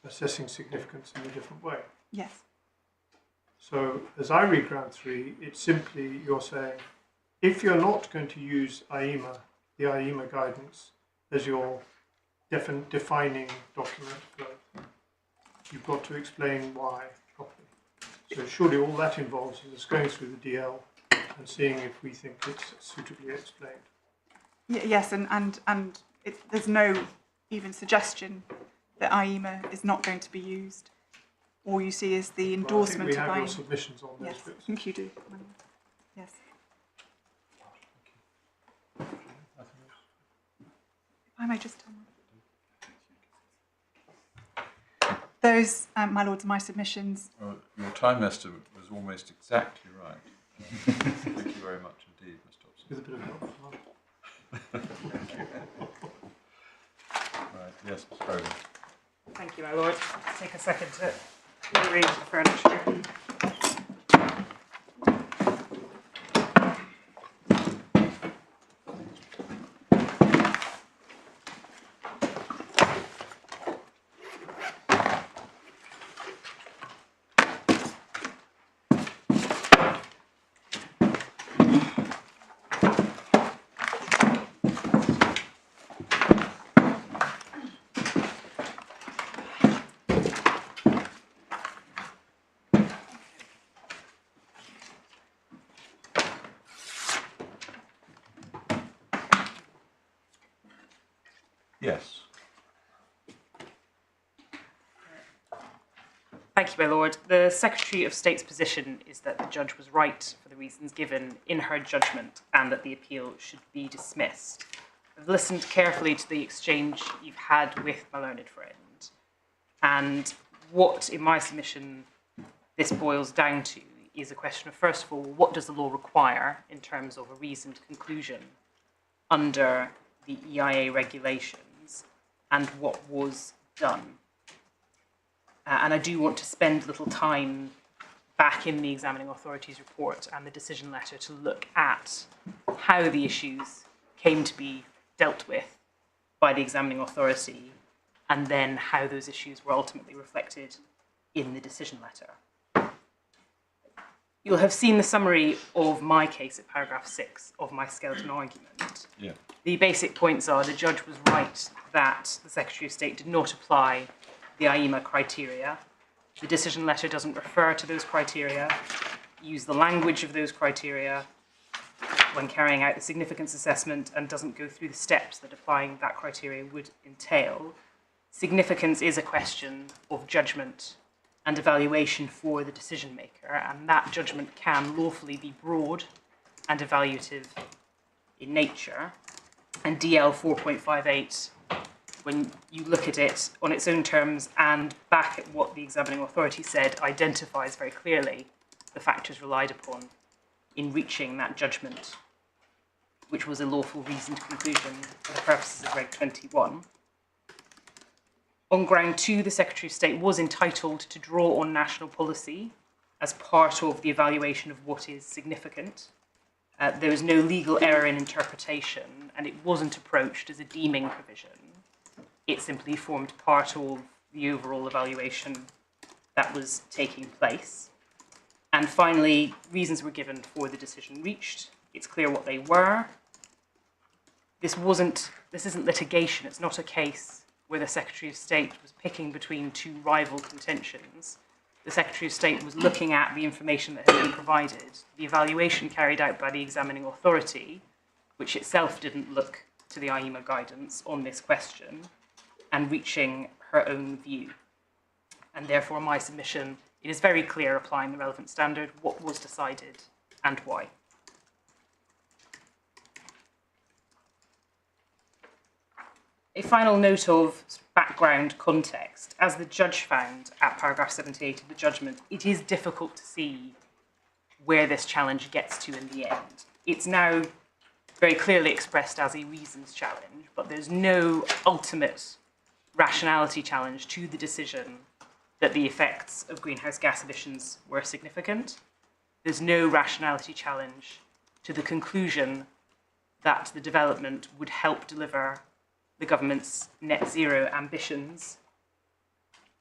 assessing significance in a different way. Yes. So, as I read ground 3, it's simply you're saying, if you're not going to use IEMA, the IEMA guidance, as your defining document, you've got to explain why properly. So surely all that involves is us going through the DL and seeing if we think it's suitably explained. Yes, and there's no even suggestion that IEMA is not going to be used. All you see is the endorsement of IEMA. I think we have your submissions on those bits. I think you do. Yes. If I may just tell you. Those, my lords, are my submissions. Well, your time estimate was almost exactly right. Thank you very much indeed, Ms. Dobson. With a bit of help. Thank you. Right, yes, Ms. Bowden. Thank you, my lord. Take a second to rearrange the furniture. Yes. Thank you, my lord. The Secretary of State's position is that the judge was right for the reasons given in her judgment and that the appeal should be dismissed. I've listened carefully to the exchange you've had with my learned friend, and what, in my submission, this boils down to is a question of, first of all, what does the law require in terms of a reasoned conclusion under the EIA regulations, and what was done. And I do want to spend a little time back in the examining authority's report and the decision letter to look at how the issues came to be dealt with by the examining authority, and then how those issues were ultimately reflected in the decision letter. You'll have seen the summary of my case at paragraph 6 of my skeleton argument. Yeah. The basic points are the judge was right that the Secretary of State did not apply the IEMA criteria. The decision letter doesn't refer to those criteria, use the language of those criteria when carrying out the significance assessment, and doesn't go through the steps that applying that criteria would entail. Significance is a question of judgment and evaluation for the decision maker, and that judgment can lawfully be broad and evaluative in nature. And DL 4.58, when you look at it on its own terms and back at what the examining authority said, identifies very clearly the factors relied upon in reaching that judgment, which was a lawful reasoned conclusion for the purposes of Reg 21. On ground 2, the Secretary of State was entitled to draw on national policy as part of the evaluation of what is significant. There was no legal error in interpretation, and it wasn't approached as a deeming provision. It simply formed part of the overall evaluation that was taking place. And finally, reasons were given for the decision reached. It's clear what they were. This isn't litigation. It's not a case where the Secretary of State was picking between two rival contentions. The Secretary of State was looking at the information that had been provided, the evaluation carried out by the examining authority, which itself didn't look to the IEMA guidance on this question, and reaching her own view. And therefore, my submission, it is very clear, applying the relevant standard, what was decided and why. A final note of background context. As the judge found at paragraph 78 of the judgment, it is difficult to see where this challenge gets to in the end. It's now very clearly expressed as a reasons challenge, but there's no ultimate rationality challenge to the decision that the effects of greenhouse gas emissions were significant. There's no rationality challenge to the conclusion that the development would help deliver the government's net zero ambitions.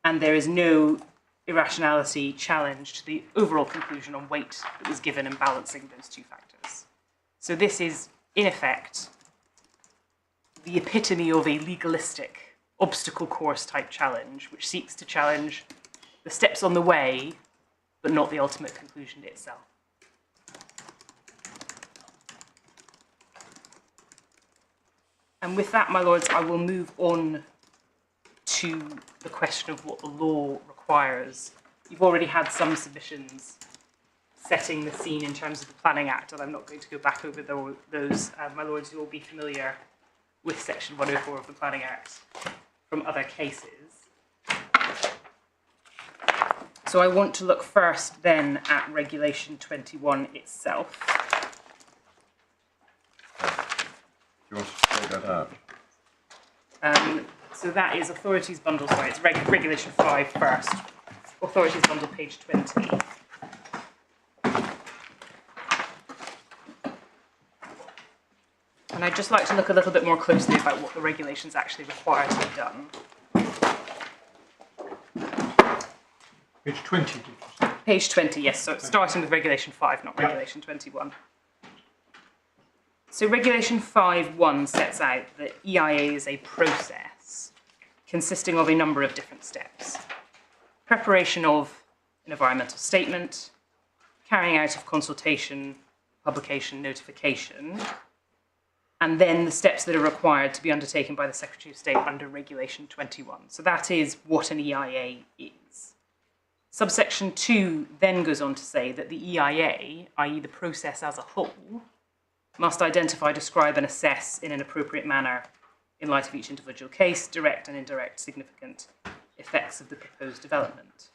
And there is no irrationality challenge to the overall conclusion on weight that was given in balancing those two factors. So this is, in effect, the epitome of a legalistic obstacle course type challenge, which seeks to challenge the steps on the way, but not the ultimate conclusion itself. And with that, my lords, I will move on to the question of what the law requires. You've already had some submissions setting the scene in terms of the Planning Act, and I'm not going to go back over those. My lords, you will be familiar with section 104 of the Planning Act from other cases. So I want to look first then at Regulation 21 itself. Do you want to take that out? So that is Authorities Bundle, sorry, it's Regulation 5 first. Authorities Bundle, page 20. And I'd just like to look a little bit more closely about what the regulations actually require to be done. Page 20, did you say? Page 20, yes, so it's starting with Regulation 5, not Regulation 21. So Regulation 5.1 sets out that EIA is a process consisting of a number of different steps. Preparation of an environmental statement, carrying out of consultation, publication, notification, and then the steps that are required to be undertaken by the Secretary of State under Regulation 21. So that is what an EIA is. Subsection 2 then goes on to say that the EIA, i.e. the process as a whole, must identify, describe and assess in an appropriate manner, in light of each individual case, direct and indirect significant effects of the proposed development.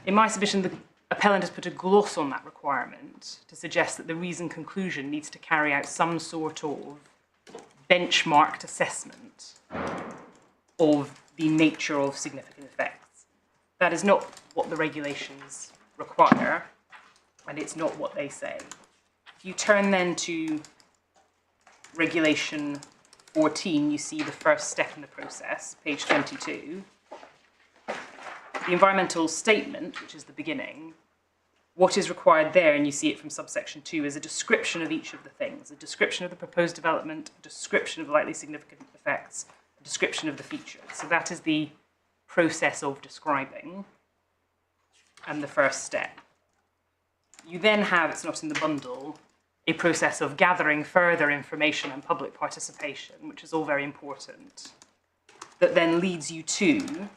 In my submission, the appellant has put a gloss on that requirement to suggest that the reasoned conclusion needs to carry out some sort of benchmarked assessment of the nature of significant effects. That is not what the regulations require, and it's not what they say. If you turn then to Regulation 14, you see the first step in the process, page 22. The environmental statement, which is the beginning, what is required there, and you see it from subsection 2, is a description of each of the things, a description of the proposed development, a description of likely significant effects, a description of the features. So that is the process of describing, and the first step. You then have, it's not in the bundle, a process of gathering further information and public participation, which is all very important, that then leads you to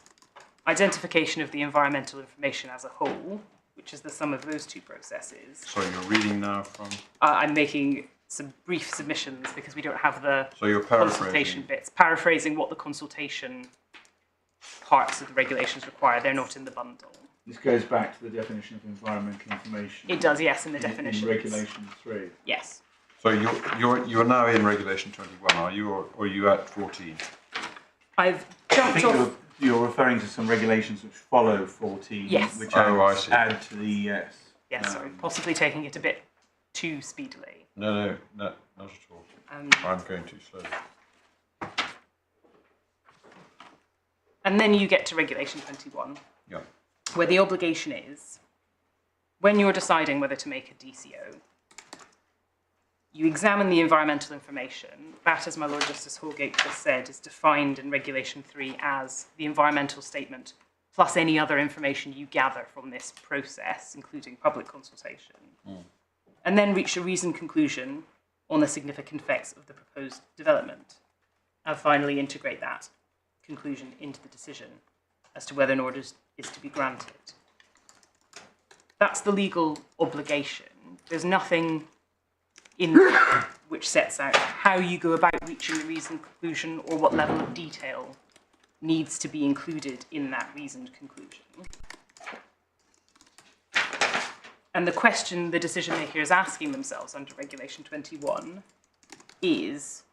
identification of the environmental information as a whole, which is the sum of those two processes. So you're reading now from... I'm making some brief submissions because we don't have the So you're consultation bits. Paraphrasing what the consultation parts of the regulations require. They're not in the bundle. This goes back to the definition of environmental information. It does, yes, in the definitions. In Regulation 3. Yes. So you're now in Regulation 21, are you, or are you at 14? I've I jumped think off. you're referring to some regulations which follow 14, Yes. which Oh, I see. add to the ES. Yes, sorry, possibly taking it a bit too speedily. No, not at all. I'm going too slow. And then you get to Regulation 21, Yeah. where the obligation is, when you're deciding whether to make a DCO, you examine the environmental information. That, as my Lord Justice Holgate just said, is defined in Regulation 3 as the environmental statement plus any other information you gather from this process, including public consultation, and then reach a reasoned conclusion on the significant effects of the proposed development, and finally integrate that conclusion into the decision as to whether an order is to be granted. That's the legal obligation. There's nothing in which sets out how you go about reaching the reasoned conclusion or what level of detail needs to be included in that reasoned conclusion. And the question the decision maker is asking themselves under Regulation 21 is,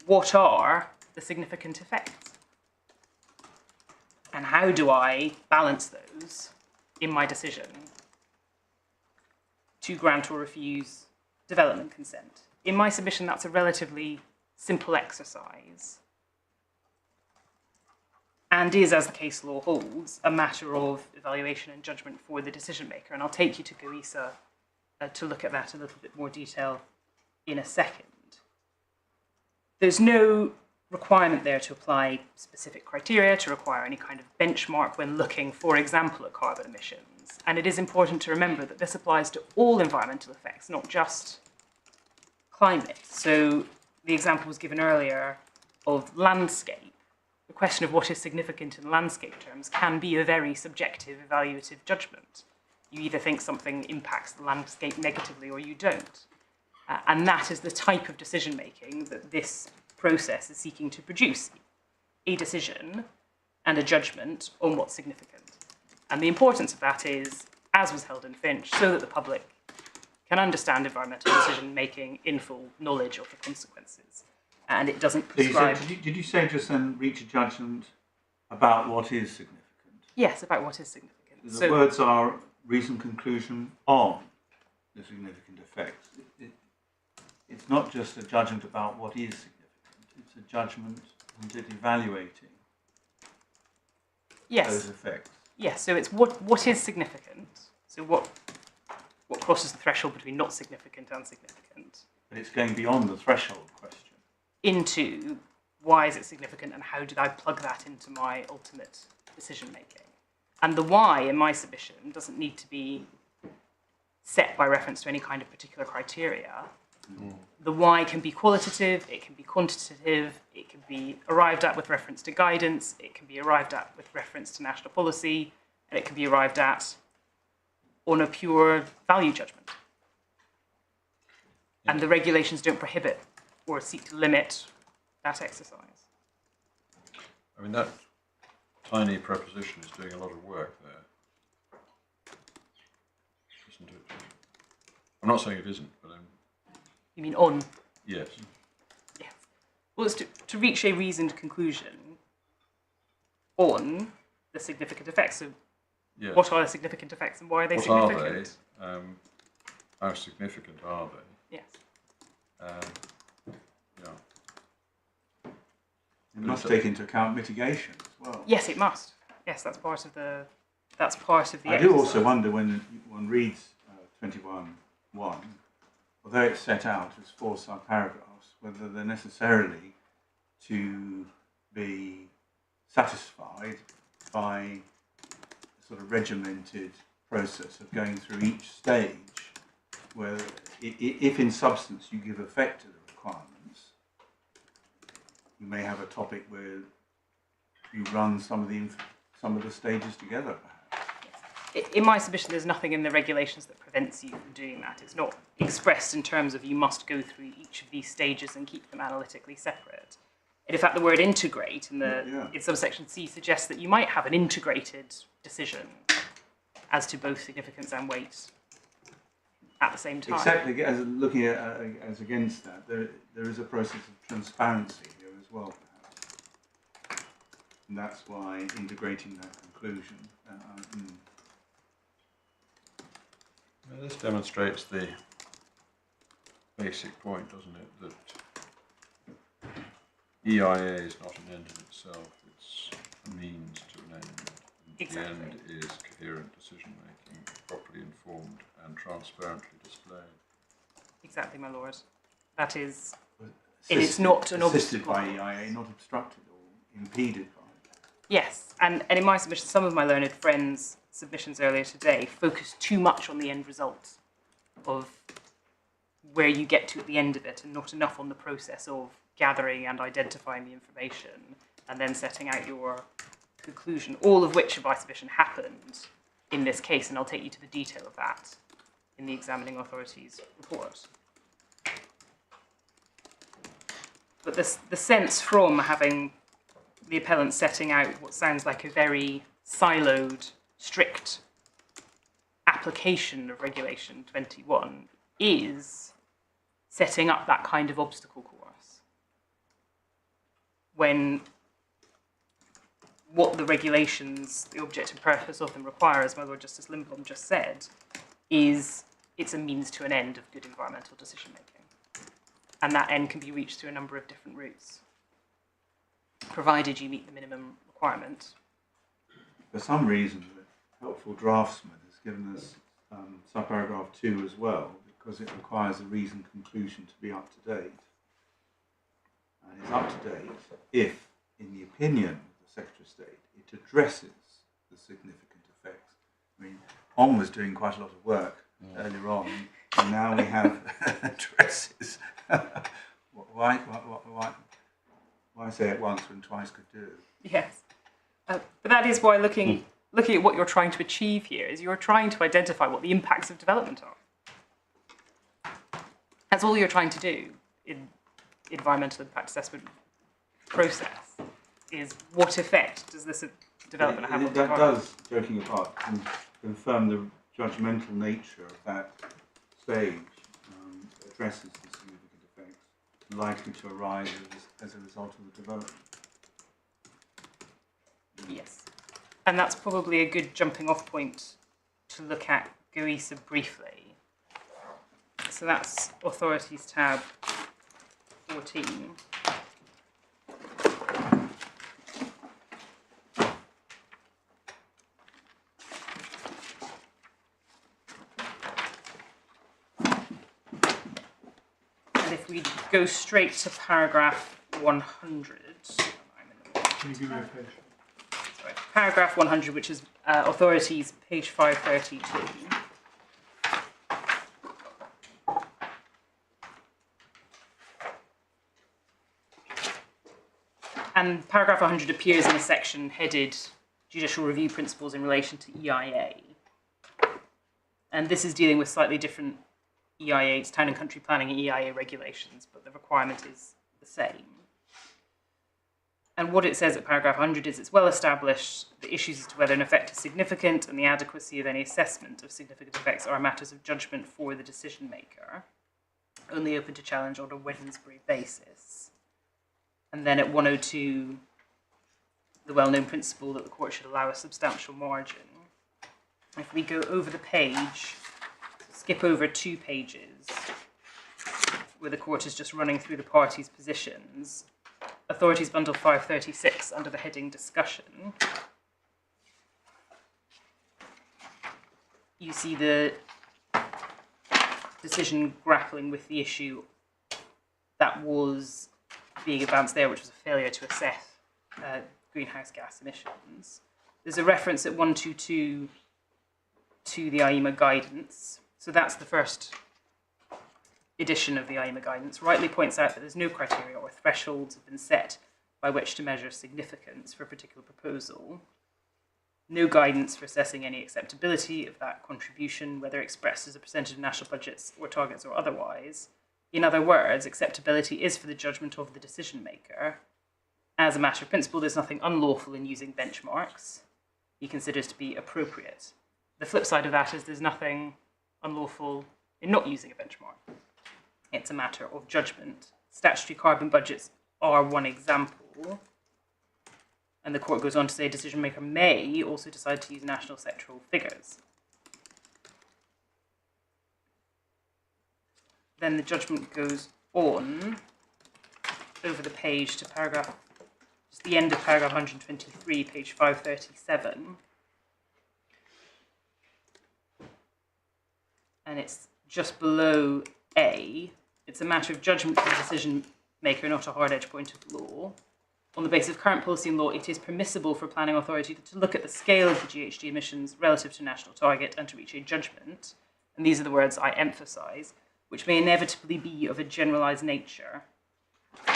what are the significant effects? And how do I balance those in my decision to grant or refuse development consent? In my submission, that's a relatively simple exercise, and is, as the case law holds, a matter of evaluation and judgment for the decision maker. And I'll take you to GOISA to look at that in a little bit more detail in a second. There's no requirement there to apply specific criteria, to require any kind of benchmark when looking, for example, at carbon emissions. And it is important to remember that this applies to all environmental effects, not just climate. So the example was given earlier of landscape. The question of what is significant in landscape terms can be a very subjective, evaluative judgment. You either think something impacts the landscape negatively or you don't. And that is the type of decision-making that this process is seeking to produce: a decision and a judgment on what's significant. And the importance of that is, as was held in Finch, so that the public can understand environmental decision-making in full knowledge of the consequences. And it doesn't prescribe... Did you say just then reach a judgment about what is significant? Yes, about what is significant. The words are reasoned conclusion on the significant effects. It's not just a judgment about what is significant, it's a judgment into evaluating those effects. Yes, so it's what is significant, so what crosses the threshold between not significant and significant. But it's going beyond the threshold question. Into why is it significant and how did I plug that into my ultimate decision making. And the why in my submission doesn't need to be set by reference to any kind of particular criteria. The why can be qualitative, it can be quantitative, it can be arrived at with reference to guidance, it can be arrived at with reference to national policy, and it can be arrived at on a pure value judgment. And the regulations don't prohibit or seek to limit that exercise. I mean, that tiny preposition is doing a lot of work there, isn't it? I'm not saying it isn't, but You mean on? yes. Yes. Well, it's to reach a reasoned conclusion on the significant effects. So Yes. what are the significant effects and why are they What significant? are they? How significant are they? Yes. Yeah. It must take into account mitigation as well. Yes, it must. Yes, that's part of the. That's part of the. I do also wonder when one reads 21.1, although it's set out as 4 sub-paragraphs, whether they're necessarily to be satisfied by a sort of regimented process of going through each stage, where if in substance you give effect to the requirements, you may have a topic where you run some of the stages together, perhaps. In my submission, there's nothing in the regulations that prevents you from doing that. It's not expressed in terms of you must go through each of these stages and keep them analytically separate. And in fact, the word integrate in subsection C suggests that you might have an integrated decision as to both significance and weight at the same time. Except as looking at as against that, there is a process of transparency here as well, perhaps. And that's why integrating that conclusion. This demonstrates the basic point, doesn't it, that EIA is not an end in itself, it's a means to an end. And Exactly. the end is coherent decision making, properly informed and transparently displayed. Exactly, my lord. That is, Assisted, it is not an assisted obstacle. by EIA, not obstructed or impeded by it. Yes, and in my submission, some of my learned friends' submissions earlier today focused too much on the end result of where you get to at the end of it, and not enough on the process of gathering and identifying the information and then setting out your conclusion, all of which, by submission, happened in this case, and I'll take you to the detail of that in the examining authority's report. But the sense from having the appellant setting out what sounds like a very siloed, strict application of Regulation 21 is setting up that kind of obstacle course. When what the regulations, the object and purpose of them require, as my Lord Justice Lindblom just said, is it's a means to an end of good environmental decision making. And that end can be reached through a number of different routes, provided you meet the minimum requirement. For some reason, the helpful draftsman has given us subparagraph 2 as well, because it requires a reasoned conclusion to be up to date. And it's up to date if, in the opinion of the Secretary of State, it addresses the significant effects. I mean, On was doing quite a lot of work earlier on, and now we have addresses. Why say it once when twice could do? Yes. But that is why looking at what you're trying to achieve here is you're trying to identify what the impacts of development are. That's all you're trying to do in environmental impact assessment process, is what effect does this development have on the That environment? does, joking apart, confirm the judgmental nature of that stage, addresses the significant effects likely to arise as a result of the development. Yes. And that's probably a good jumping off point to look at GOESA briefly. So that's Authorities tab 14. And if we go straight to paragraph 100, Can you give me a page? sorry, paragraph 100, which is Authorities, page 532. And paragraph 100 appears in a section headed Judicial Review Principles in relation to EIA. And this is dealing with slightly different EIA, it's Town and Country Planning and EIA regulations, but the requirement is the same. And what it says at paragraph 100 is it's well established the issues as to whether an effect is significant and the adequacy of any assessment of significant effects are matters of judgment for the decision maker, only open to challenge on a Wednesbury basis. And then at 102, the well-known principle that the court should allow a substantial margin. If we go over the page, skip over 2 pages, where the court is just running through the parties' positions, Authorities Bundle 536 under the heading Discussion, you see the decision grappling with the issue that was being advanced there, which was a failure to assess greenhouse gas emissions. There's a reference at 122 to the IEMA guidance. So that's the first edition of the IEMA guidance. Rightly points out that there's no criteria or thresholds have been set by which to measure significance for a particular proposal. No guidance for assessing any acceptability of that contribution, whether expressed as a percentage of national budgets or targets or otherwise. In other words, acceptability is for the judgment of the decision maker. As a matter of principle, there's nothing unlawful in using benchmarks he considers to be appropriate. The flip side of that is there's nothing unlawful in not using a benchmark. It's a matter of judgment. Statutory carbon budgets are one example. And the court goes on to say a decision maker may also decide to use national sectoral figures. then the judgment goes on over the page to paragraph, just the end of paragraph 123, page 537. And it's just below A. It's a matter of judgment for the decision maker, not a hard edge point of law. On the basis of current policy and law, it is permissible for a planning authority to look at the scale of the GHG emissions relative to national target and to reach a judgment, and these are the words I emphasise, which may inevitably be of a generalised nature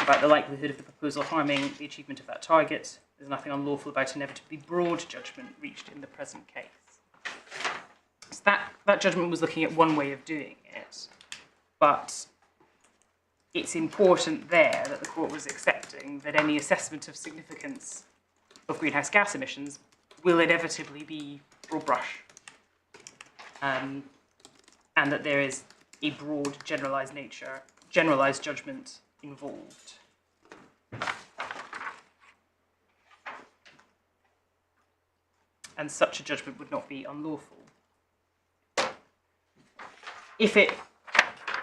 about the likelihood of the proposal harming the achievement of that target. There's nothing unlawful about inevitably broad judgment reached in the present case. So that judgment was looking at one way of doing it, but it's important there that the court was accepting that any assessment of significance of greenhouse gas emissions will inevitably be broad brush, and that there is a broad generalised judgment involved. And such a judgment would not be unlawful. If it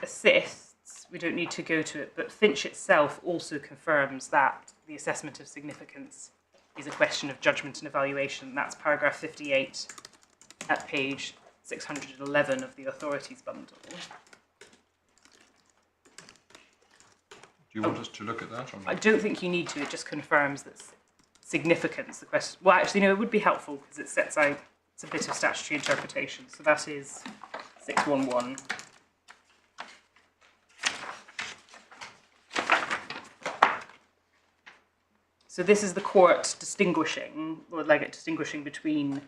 assists, we don't need to go to it, but Finch itself also confirms that the assessment of significance is a question of judgment and evaluation. That's paragraph 58 at page 611 of the authorities bundle. Do you want us to look at that? Or not? I don't think you need to. It just confirms that significance, the question. Well, actually, no, it would be helpful because it sets out, it's a bit of statutory interpretation. So that is 611. So this is the court distinguishing, Lord Legate distinguishing between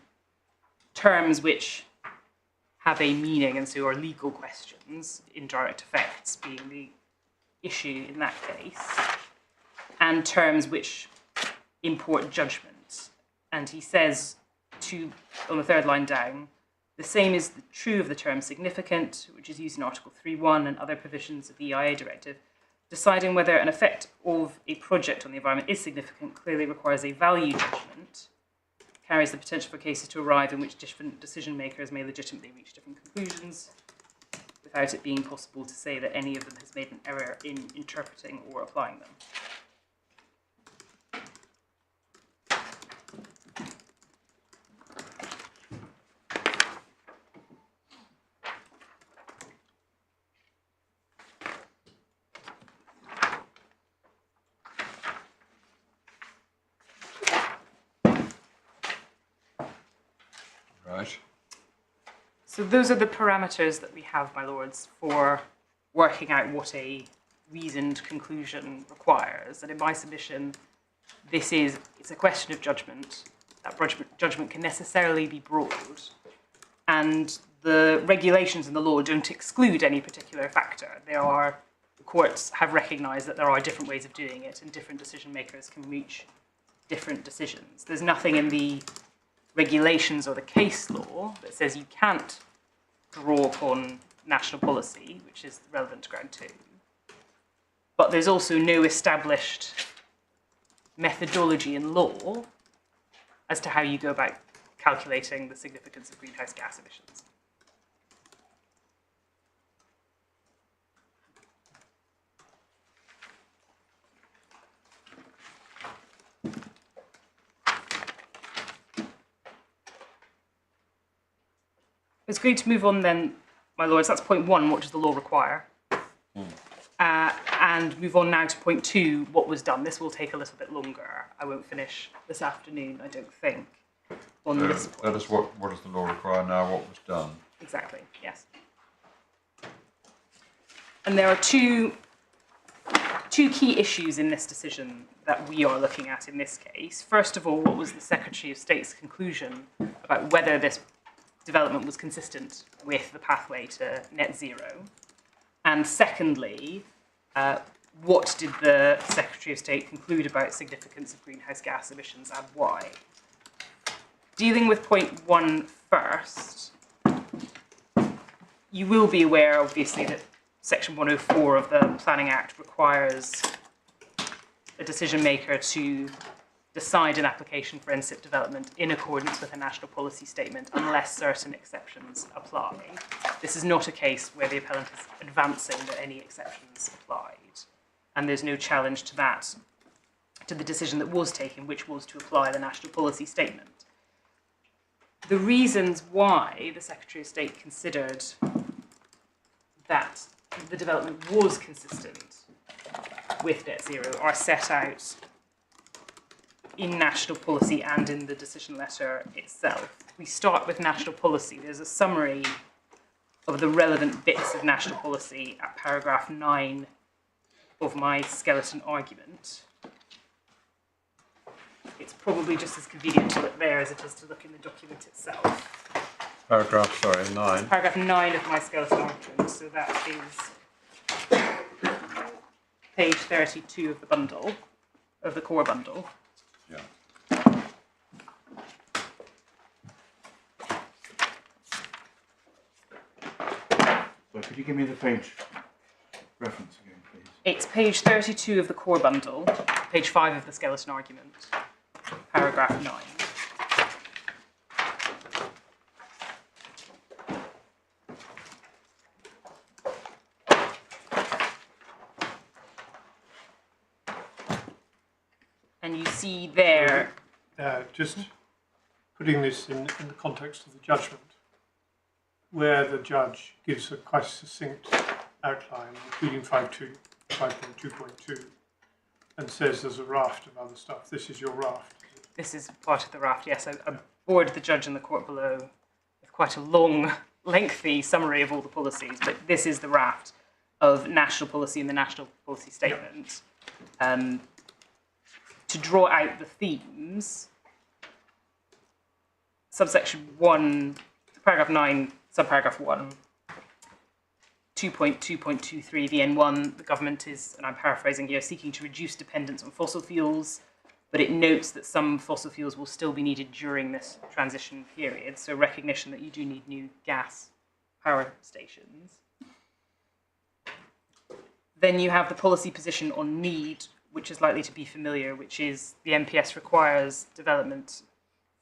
terms which have a meaning and so are legal questions, indirect effects being the issue in that case, and terms which import judgment. And he says, on the third line down, the same is true of the term significant, which is used in Article 3.1 and other provisions of the EIA directive. Deciding whether an effect of a project on the environment is significant clearly requires a value judgment, carries the potential for cases to arrive in which different decision makers may legitimately reach different conclusions, without it being possible to say that any of them has made an error in interpreting or applying them. Right. So those are the parameters that we have, my lords, for working out what a reasoned conclusion requires. And in my submission, it's a question of judgment. That judgment can necessarily be broad. And the regulations in the law don't exclude any particular factor. The courts have recognised that there are different ways of doing it and different decision makers can reach different decisions. There's nothing in the regulations or the case law that says you can't draw upon national policy, which is relevant to ground 2. But there's also no established methodology in law as to how you go about calculating the significance of greenhouse gas emissions. It's going to move on then, my lords. That's point 1, what does the law require? And move on now to point 2, what was done. This will take a little bit longer. I won't finish this afternoon, I don't think, on this point. That is what does the law require now, what was done? Exactly, yes. And there are two key issues in this decision that we are looking at in this case. First of all, what was the Secretary of State's conclusion about whether this development was consistent with the pathway to net zero? And secondly, what did the Secretary of State conclude about significance of greenhouse gas emissions and why? Dealing with point 1 first, you will be aware, obviously, that Section 104 of the Planning Act requires a decision maker to decide an application for NSIP development in accordance with a national policy statement unless certain exceptions apply. This is not a case where the appellant is advancing that any exceptions applied, and there's no challenge to that, to the decision that was taken, which was to apply the national policy statement. The reasons why the Secretary of State considered that the development was consistent with net zero are set out in national policy and in the decision letter itself. We start with national policy. There's a summary of the relevant bits of national policy at paragraph 9 of my skeleton argument. It's probably just as convenient to look there as it is to look in the document itself. Paragraph, sorry, 9. Paragraph 9 of my skeleton argument, so that is page 32 of the bundle, of the core bundle. Yeah. So could you give me the page reference again, please? It's page 32 of the core bundle, page 5 of the skeleton argument, paragraph 9. And you see there... Just putting this in the context of the judgment, where the judge gives a quite succinct outline, including 5.2.2, and says there's a raft of other stuff. This is your raft. This is part of the raft, yes. I bored the judge in the court below with quite a long, lengthy summary of all the policies, but this is the raft of national policy in the national policy statement. Yep. To draw out the themes, subsection 1, paragraph 9, subparagraph 1, 2.2.23 VN1, the government is, and I'm paraphrasing here, seeking to reduce dependence on fossil fuels, but it notes that some fossil fuels will still be needed during this transition period, so recognition that you do need new gas power stations. Then you have the policy position on need, which is likely to be familiar, which is the MPS requires development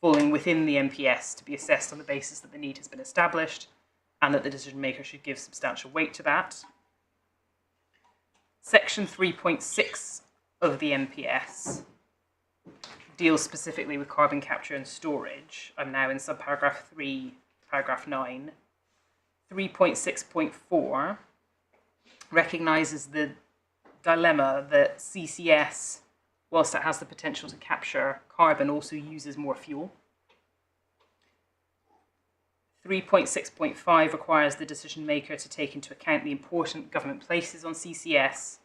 falling within the MPS to be assessed on the basis that the need has been established and that the decision maker should give substantial weight to that. Section 3.6 of the MPS deals specifically with carbon capture and storage. I'm now in subparagraph 3, paragraph 9. 3.6.4 recognises the dilemma that CCS, whilst it has the potential to capture carbon, also uses more fuel. 3.6.5 requires the decision maker to take into account the important government places on CCS.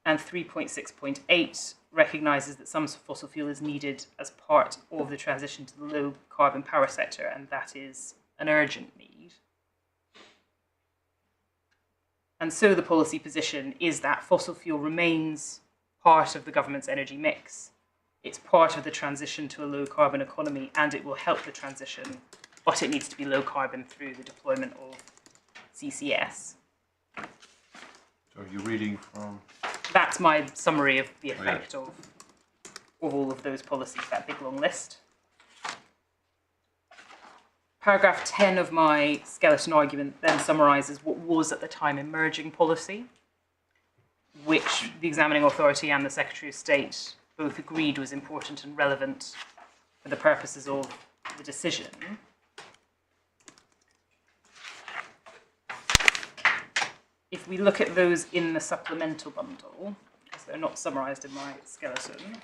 And 3.6.8 recognises that some fossil fuel is needed as part of the transition to the low carbon power sector, and that is an urgent need. And so the policy position is that fossil fuel remains part of the government's energy mix. It's part of the transition to a low carbon economy, and it will help the transition, but it needs to be low carbon through the deployment of CCS. So you're reading from... That's my summary of the effect of all of those policies, that big long list. Paragraph 10 of my skeleton argument then summarises what was at the time emerging policy, which the examining authority and the Secretary of State both agreed was important and relevant for the purposes of the decision. If we look at those in the supplemental bundle, because they're not summarised in my skeleton,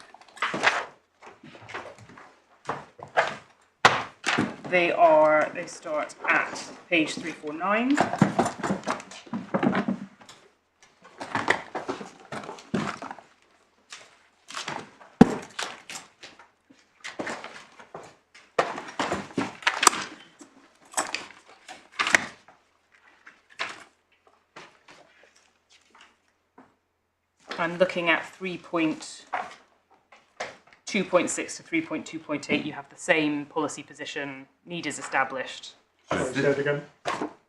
they start at page 349. I'm looking at 3.2.6 to 3.2.8. You have the same policy position. Need is established. Sorry, say it again.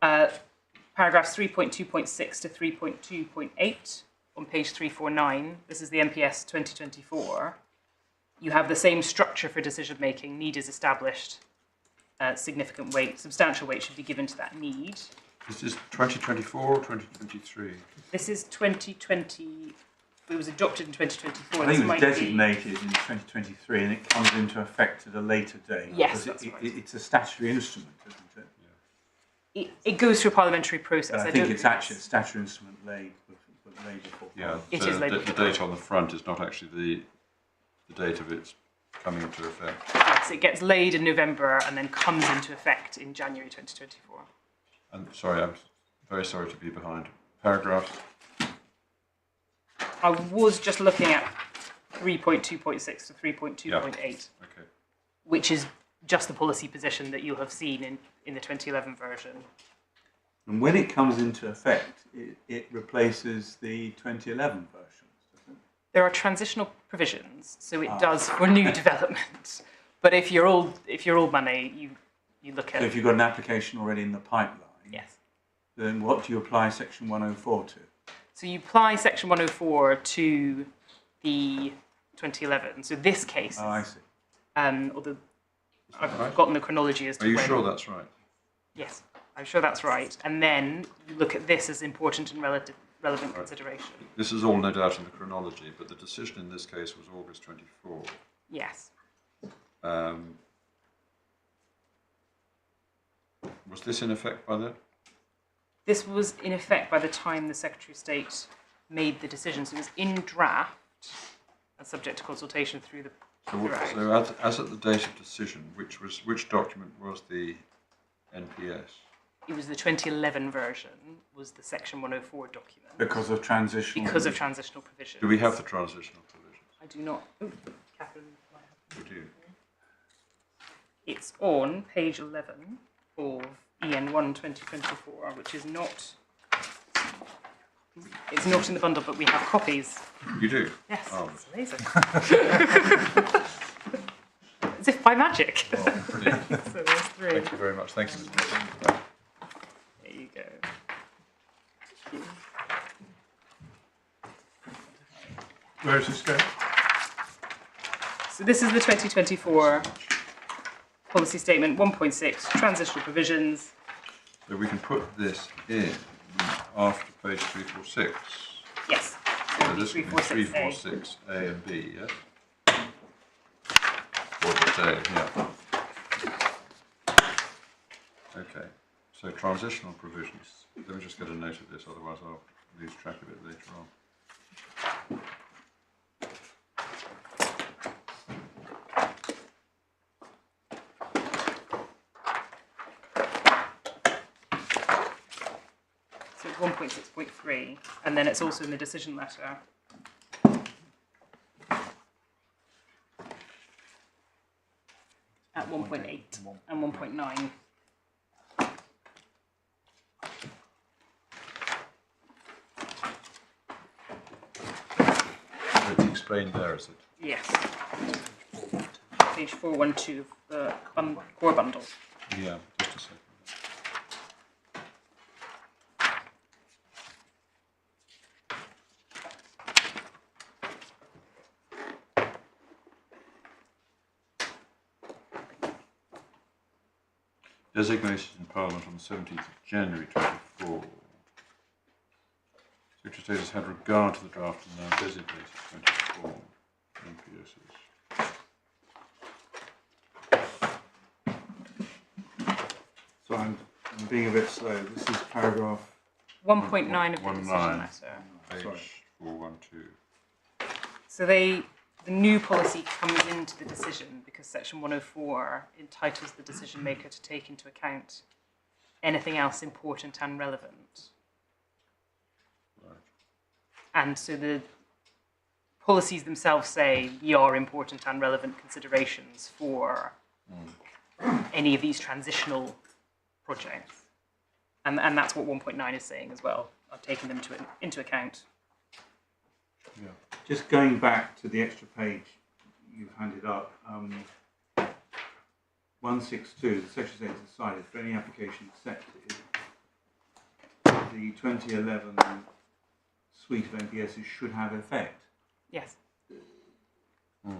Paragraphs 3.2.6 to 3.2.8 on page 349, this is the MPS 2024, you have the same structure for decision making. Need is established, significant weight, substantial weight should be given to that need. Is this 2024 or 2023? This is 2020. It was adopted in 2024. I think it was designated in 2023 and it comes into effect at a later date. Yes, that's right. It's a statutory instrument, isn't it? It goes through a parliamentary process. But I think it's actually a statutory instrument laid before. Yeah, It so is laid the before. date on the front is not actually the date of its coming into effect. Yes, it gets laid in November and then comes into effect in January 2024. And sorry, I'm very sorry to be behind. Paragraphs? I was just looking at 3.2.6 to 3.2.8, Okay. which is just the policy position that you'll have seen in the 2011 version. And when it comes into effect, it replaces the 2011 versions, doesn't it? There are transitional provisions, so it does for new development. But if you're old money, you look at. So if you've got an application already in the pipeline, Yes. then what do you apply Section 104 to? So you apply Section 104 to the 2011. So this case, Oh, I see. although I've forgotten the chronology as to Are you when. sure that's right? Yes, I'm sure that's right. And then you look at this as important and relevant consideration. This is all no doubt in the chronology, but the decision in this case was August 24. Yes. Was this in effect by then? This was in effect by the time the Secretary of State made the decision. So it was in draft and subject to consultation through the. So as at the date of decision, which document was the NPS? It was the 2011 version, was the Section 104 document. Because of transitional. Because of transitional provisions. Do we have the transitional provisions? I do not. Oh, Catherine might have. We do. It's on page 11 of EN1 2024, which is not. It's not in the bundle, but we have copies. You do? Yes, Oh. it's amazing. As if by magic. Oh, brilliant. So there's three. Thank you very much. Thank you, Mr. President, for that. There you go. Where is this going? So this is the 2024 policy statement 1.6, transitional provisions. So we can put this in after page 346. Yes. So this would be 346 A and B, yes? Or just A, yeah. Okay. So transitional provisions. Let me just get a note of this, otherwise I'll lose track of it later on. So it's 1.6.3, and then it's also in the decision letter. At 1.8 and 1.9. It's explained there, is it? Yes. Page 412 of the core bundle. Yeah, just a second. Designated in Parliament on the 17th of January 24. Secretary of State has had regard to the draft and now designated 24 MPSs. So I'm being a bit slow. This is paragraph. 1.9 of the 1.9. decision letter. Page 412. So the new policy comes into the decision because Section 104 entitles the decision maker to take into account anything else important and relevant. Right. And so the policies themselves say ye are important and relevant considerations for any of these transitional projects. And that's what 1.9 is saying as well. I've taken them into account. Yeah. Just going back to the extra page you've handed up, 162, the Secretary of State has decided for any application accepted, the 2011 suite of MPSs should have effect. Yes.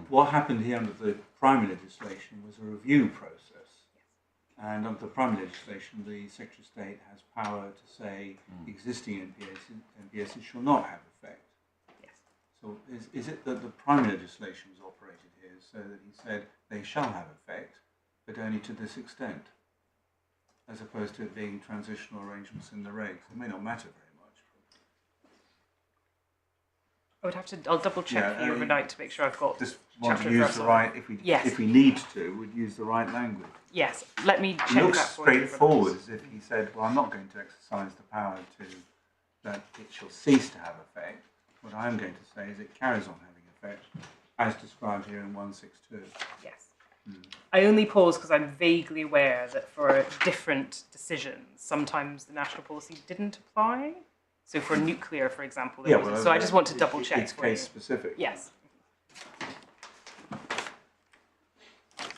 What happened here under the primary legislation was a review process. And under the primary legislation, the Secretary of State has power to say existing MPSs shall not have effect. Yes. So is it that the primary legislation was operated here so that he said they shall have effect, but only to this extent, as opposed to it being transitional arrangements in the regs? It may not matter very much. I would have to. I'll double check for you overnight to make sure I've got. Just want chapter to use verse the on. right, Yes. if we need to, we'd use the right language. Yes. Let me check It looks that for you. straightforward, as if he said, well, I'm not going to exercise the power to that it shall cease to have effect. What I'm going to say is it carries on having effect, as described here in 162. Yes. I only pause because I'm vaguely aware that for different decisions, sometimes the national policy didn't apply. So for nuclear, for example, there wasn't. So I just want to double check. It's case specific. Yes. I'm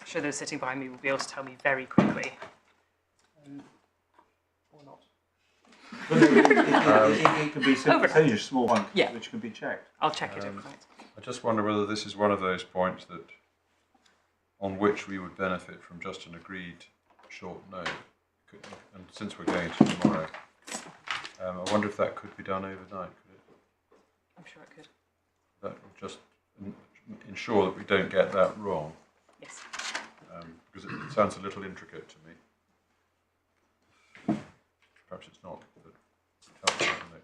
sure those sitting behind me will be able to tell me very quickly. Or not. But it can be simple. It's only a small one, Yeah. which can be checked. I'll check it overnight. I just wonder whether this is one of those points that, on which we would benefit from just an agreed short no. And since we're going to tomorrow, I wonder if that could be done overnight. Could it? I'm sure it could. That would just ensure that we don't get that wrong, Yes. because it sounds a little intricate to me. Perhaps it's not, but it helps, doesn't it?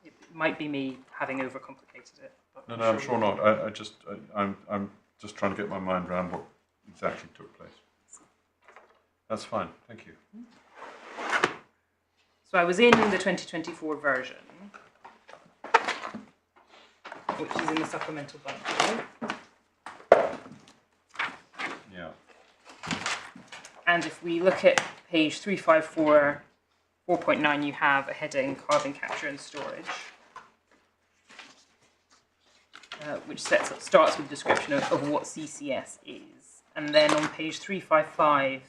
It might be me having overcomplicated it. But No, I'm sure not. I'm just trying to get my mind around what exactly took place. That's fine. Thank you. So I was in the 2024 version, which is in the supplemental bundle. Yeah. And if we look at page 354, 4.9, you have a heading, carbon capture and storage, which starts with a description of what CCS is. And then on page 355,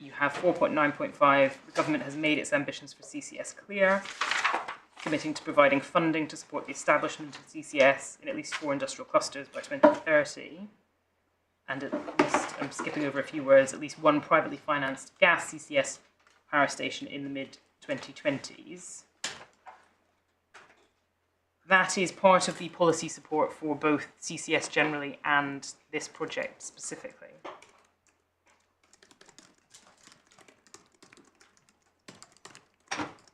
you have 4.9.5, the government has made its ambitions for CCS clear, committing to providing funding to support the establishment of CCS in at least 4 industrial clusters by 2030. And at least, I'm skipping over a few words, at least 1 privately financed gas CCS power station in the mid-2020s. That is part of the policy support for both CCS generally and this project specifically.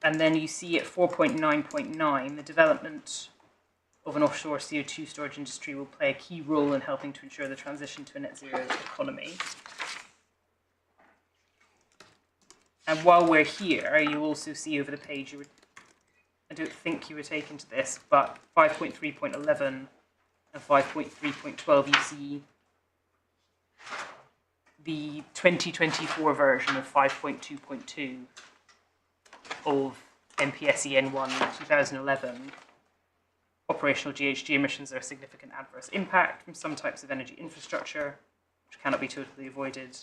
And then you see at 4.9.9, the development of an offshore CO2 storage industry will play a key role in helping to ensure the transition to a net zero economy. And while we're here, you also see over the page, I don't think you were taken to this, but 5.3.11 and 5.3.12, you see the 2024 version of 5.2.2 of MPSEN 1 2011. Operational GHG emissions are a significant adverse impact from some types of energy infrastructure, which cannot be totally avoided.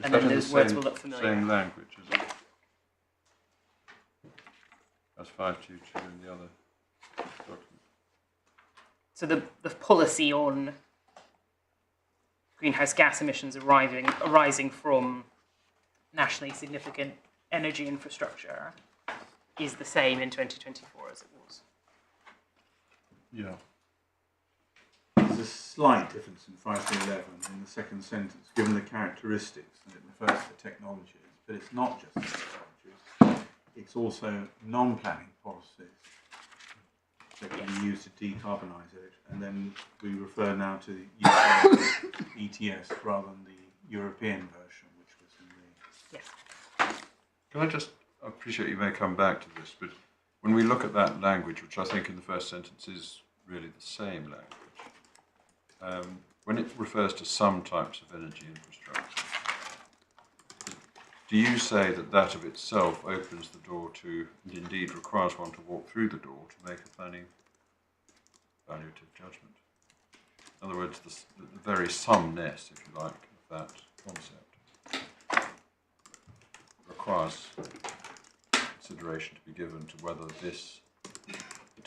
And then those words will look familiar. Same language, is it? That's 522 in the other document. So the policy on greenhouse gas emissions arising from nationally significant energy infrastructure is the same in 2024 as it was. Yeah. There's a slight difference in 5.11 in the second sentence, given the characteristics, and it refers to technologies, but it's not just technologies, it's also non-planning policies that can be used to decarbonise it, and then we refer now to the UK ETS rather than the European version, which was in the... Yes. Can I just, I appreciate you may come back to this, but when we look at that language, which I think in the first sentence is really the same language, when it refers to some types of energy infrastructure, do you say that that of itself opens the door to, and indeed requires one to walk through the door to make a planning evaluative judgment? In other words, the very sumness, if you like, of that concept requires consideration to be given to whether this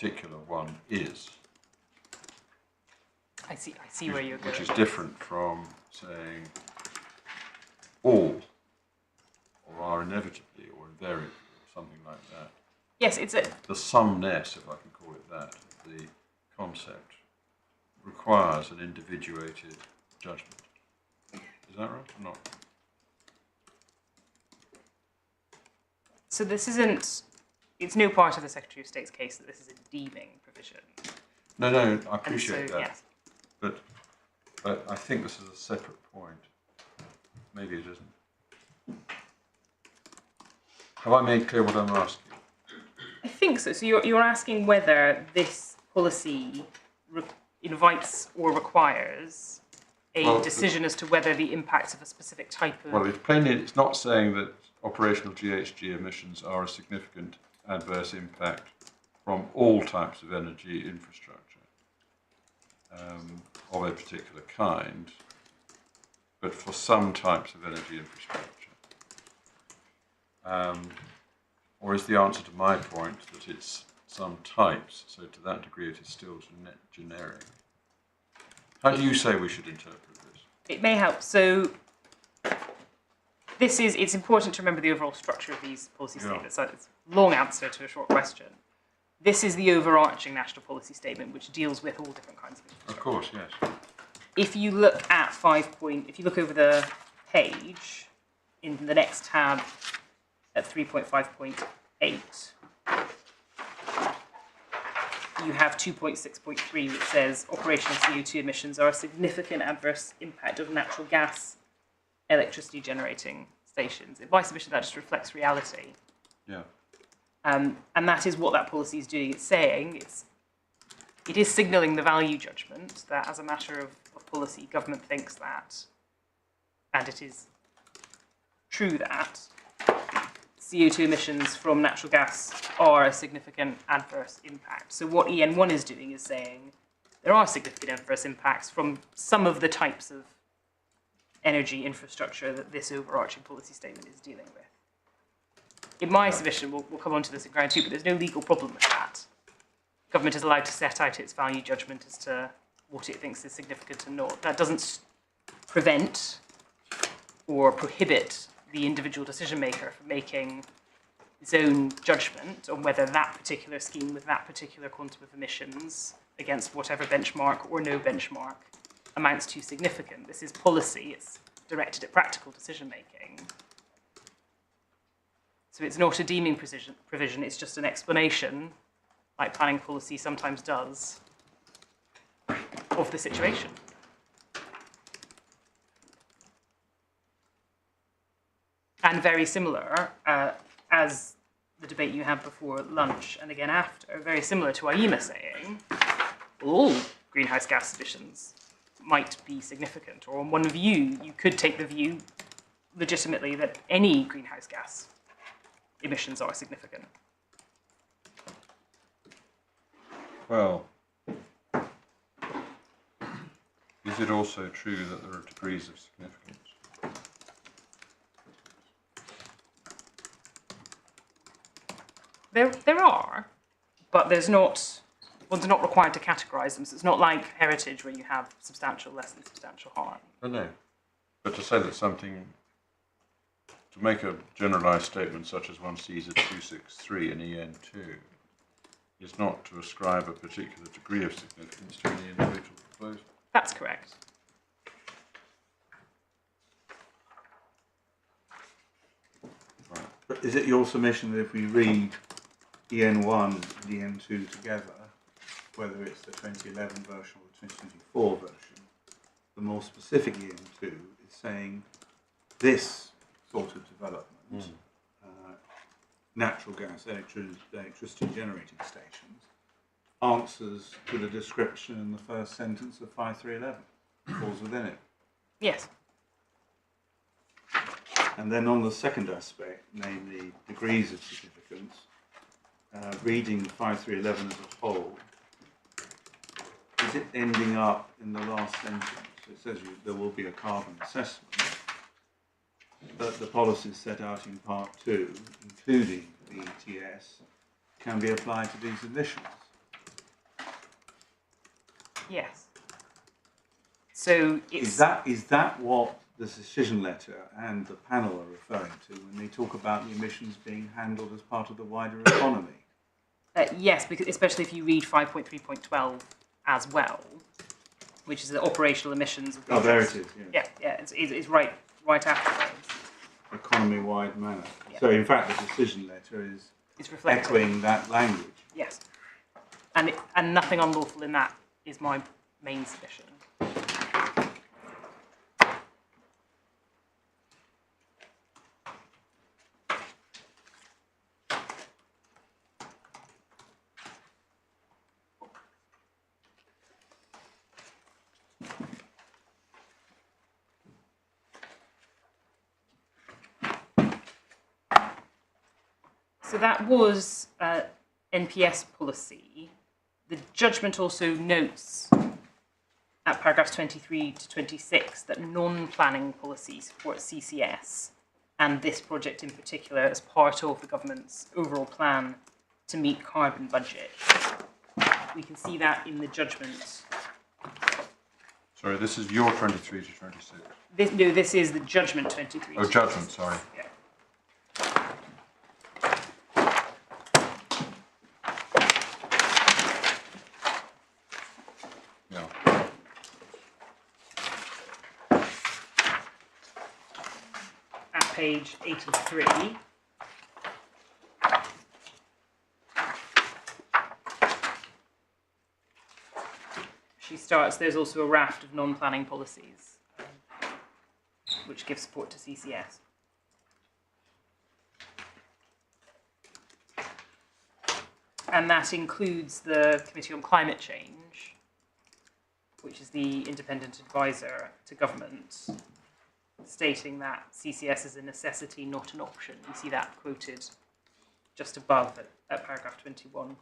particular one is. I see where you're going. Which is different from saying all, or are inevitably, or invariably, or something like that. Yes, it's a... The sumness, if I can call it that, of the concept requires an individuated judgment. Is that right or not? So this isn't... It's no part of the Secretary of State's case that this is a deeming provision. No, I appreciate that. Yes. But I think this is a separate point. Maybe it isn't. Have I made clear what I'm asking? I think so. So you're asking whether this policy invites or requires a decision as to whether the impacts of a specific type of... Well, it's not saying that operational GHG emissions are a significant adverse impact from all types of energy infrastructure of a particular kind, but for some types of energy infrastructure. Or is the answer to my point that it's some types, so to that degree it is still generic? How do you say we should interpret this? It may help. So it's important to remember the overall structure of these policy statements. So it's a long answer to a short question. This is the overarching national policy statement, which deals with all different kinds of infrastructure. Of course, yes. If you look at if you look over the page, in the next tab at 3.5.8, you have 2.6.3, which says operational CO2 emissions are a significant adverse impact of natural gas electricity generating stations. In my submission, that just reflects reality. Yeah. And that is what that policy is doing. It's saying, it is signalling the value judgment that as a matter of policy, government thinks that, and it is true that CO2 emissions from natural gas are a significant adverse impact. So what EN1 is doing is saying there are significant adverse impacts from some of the types of energy infrastructure that this overarching policy statement is dealing with. In my submission, we'll come on to this in ground two, but there's no legal problem with that. Government is allowed to set out its value judgment as to what it thinks is significant and not. That doesn't prevent or prohibit the individual decision maker from making his own judgment on whether that particular scheme with that particular quantum of emissions against whatever benchmark or no benchmark amounts to significant. This is policy, it's directed at practical decision making. So it's not a deeming provision, it's just an explanation, like planning policy sometimes does, of the situation. And very similar, as the debate you had before lunch and again after, very similar to IEMA saying all greenhouse gas emissions might be significant, or on one view, you could take the view legitimately that any greenhouse gas emissions are significant. Well, is it also true that there are degrees of significance? There are, but one's not required to categorise them. So it's not like heritage where you have substantial, less than substantial harm. No. But to say that to make a generalised statement such as one sees at 263 in EN2 is not to ascribe a particular degree of significance to any individual proposal. That's correct. Right. But is it your submission that if we read EN1 and EN2 together, whether it's the 2011 version or the 2024 version, the more specific EN2 is saying this sort of development, natural gas electricity generating stations, answers to the description in the first sentence of 5311, falls within it. Yes. And then on the second aspect, namely degrees of significance, reading 5311 as a whole, is it ending up in the last sentence? It says there will be a carbon assessment, but the policies set out in part 2, including the ETS, can be applied to these emissions. Yes. So it's... Is that what the decision letter and the panel are referring to when they talk about the emissions being handled as part of the wider economy? Yes, because especially if you read 5.3.12 as well, which is the operational emissions. Of the there it is. Yeah, it's right after those. Economy-wide manner. Yeah. So in fact, the decision letter is echoing that language. Yes, and nothing unlawful in that is my main submission. So that was NPS policy. The judgment also notes at paragraphs 23 to 26 that non-planning policy supports CCS and this project in particular as part of the government's overall plan to meet carbon budget. We can see that in the judgment. Sorry, this is your 23 to 26. This is the judgment 23. Oh, judgment, sorry. Yeah. Yeah. At page 83. She starts, there's also a raft of non-planning policies which give support to CCS. And that includes the Committee on Climate Change, which is the independent advisor to government, stating that CCS is a necessity, not an option. You see that quoted just above at paragraph 21.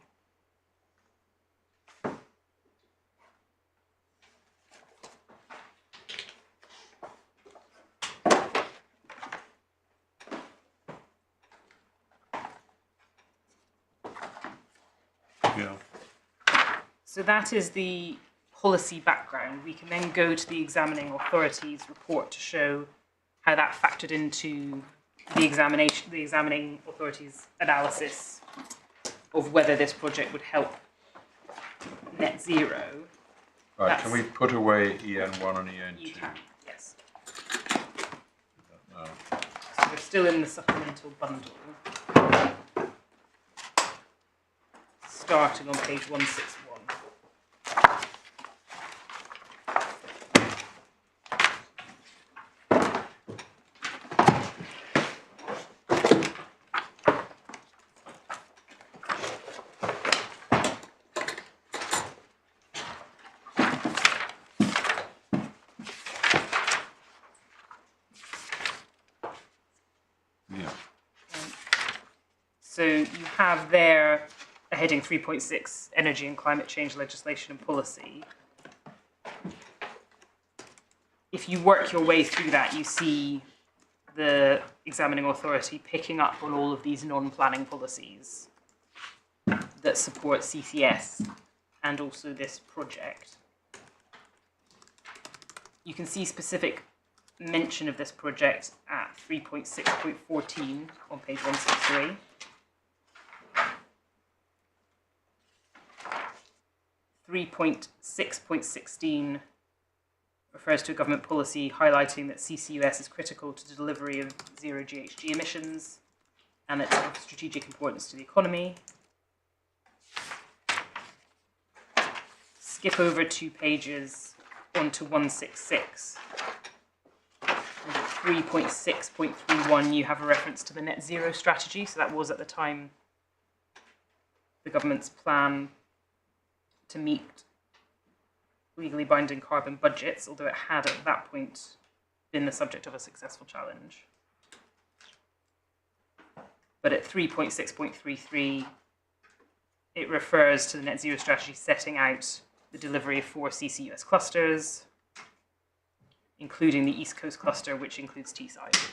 Yeah. So that is the policy background. We can then go to the examining authority's report to show how that factored into the examining authority's analysis of whether this project would help net zero. Right, can we put away EN1 and EN2? You can, yes. No. So we're still in the supplemental bundle. Starting on page 161. Yeah. So you have there a heading 3.6, Energy and Climate Change Legislation and Policy. If you work your way through that, you see the examining authority picking up on all of these non-planning policies that support CCS and also this project. You can see specific mention of this project at 3.6.14 on page 163. 3.6.16 refers to a government policy highlighting that CCUS is critical to the delivery of zero GHG emissions and it's of strategic importance to the economy. Skip over 2 pages onto 166. 3.6.31, you have a reference to the net zero strategy. So that was at the time the government's plan to meet legally binding carbon budgets, although it had at that point been the subject of a successful challenge. But at 3.6.33, it refers to the net zero strategy setting out the delivery of 4 CCUS clusters, including the East Coast cluster, which includes Teesside.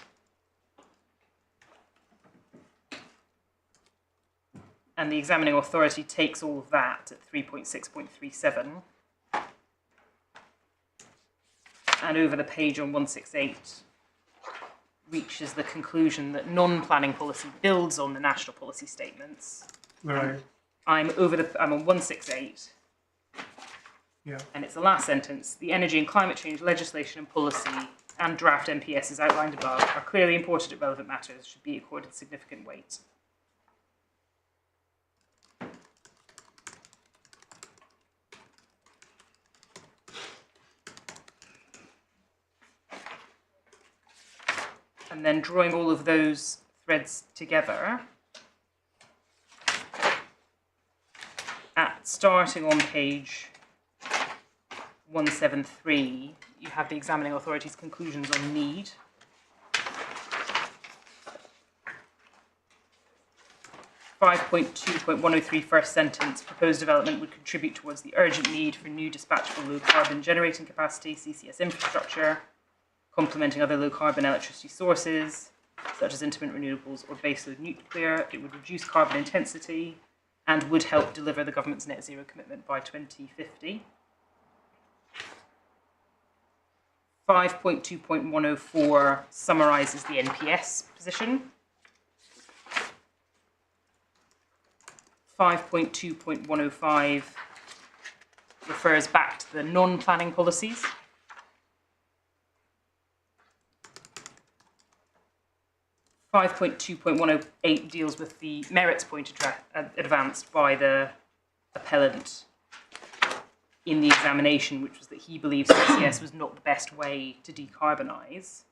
And the examining authority takes all of that at 3.6.37 and over the page on 168 reaches the conclusion that non-planning policy builds on the national policy statements. Right. I'm on 168. Yeah. And it's the last sentence. The energy and climate change legislation and policy and draft MPS as outlined above are clearly important and relevant matters, should be accorded significant weight. And then drawing all of those threads together, starting on page 173, you have the examining authority's conclusions on need. (5.2.103) first sentence, proposed development would contribute towards the urgent need for new dispatchable low carbon generating capacity, CCS infrastructure, complementing other low carbon electricity sources, such as intermittent renewables or baseload nuclear. It would reduce carbon intensity and would help deliver the government's net zero commitment by 2050. 5.2.104 summarises the NPS position. 5.2.105 refers back to the non-planning policies. 5.2.108 deals with the merits point advanced by the appellant in the examination, which was that he believes CCS was not the best way to decarbonise.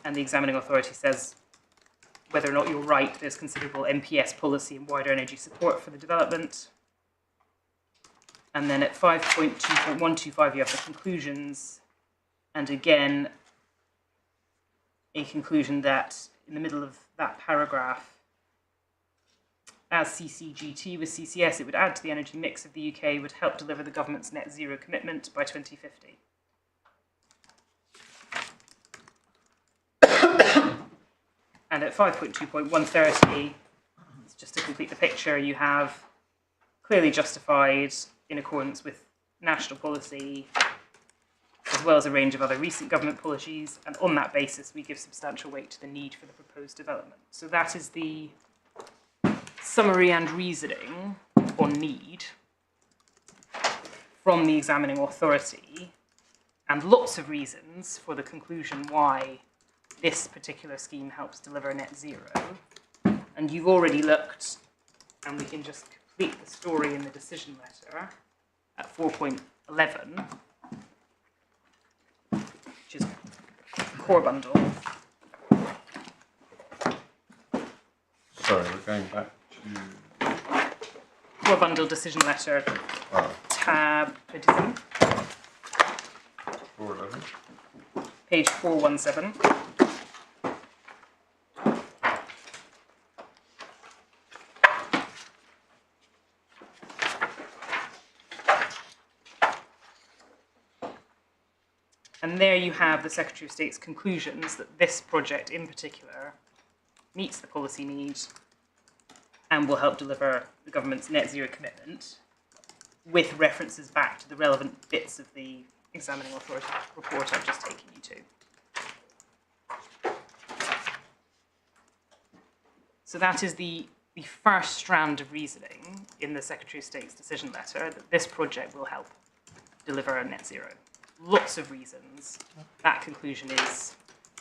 And the examining authority says, whether or not you're right, there's considerable MPS policy and wider energy support for the development. And then at 5.2.125, you have the conclusions. And again, a conclusion that in the middle of that paragraph, as CCGT with CCS, it would add to the energy mix of the UK, would help deliver the government's net zero commitment by 2050. And at 5.2.130, just to complete the picture, you have clearly justified in accordance with national policy, as well as a range of other recent government policies, and on that basis we give substantial weight to the need for the proposed development. So that is the summary and reasoning on need from the examining authority, and lots of reasons for the conclusion why this particular scheme helps deliver net zero. And you've already looked, and we can just complete the story in the decision letter at 4.11, which is core bundle. Sorry, we're going back to... Core bundle decision letter, tab 27. 411. Page 417. And there you have the Secretary of State's conclusions that this project in particular meets the policy needs and will help deliver the government's net zero commitment, with references back to the relevant bits of the examining authority report I've just taken you to. So that is the first strand of reasoning in the Secretary of State's decision letter, that this project will help deliver net zero. Lots of reasons. That conclusion is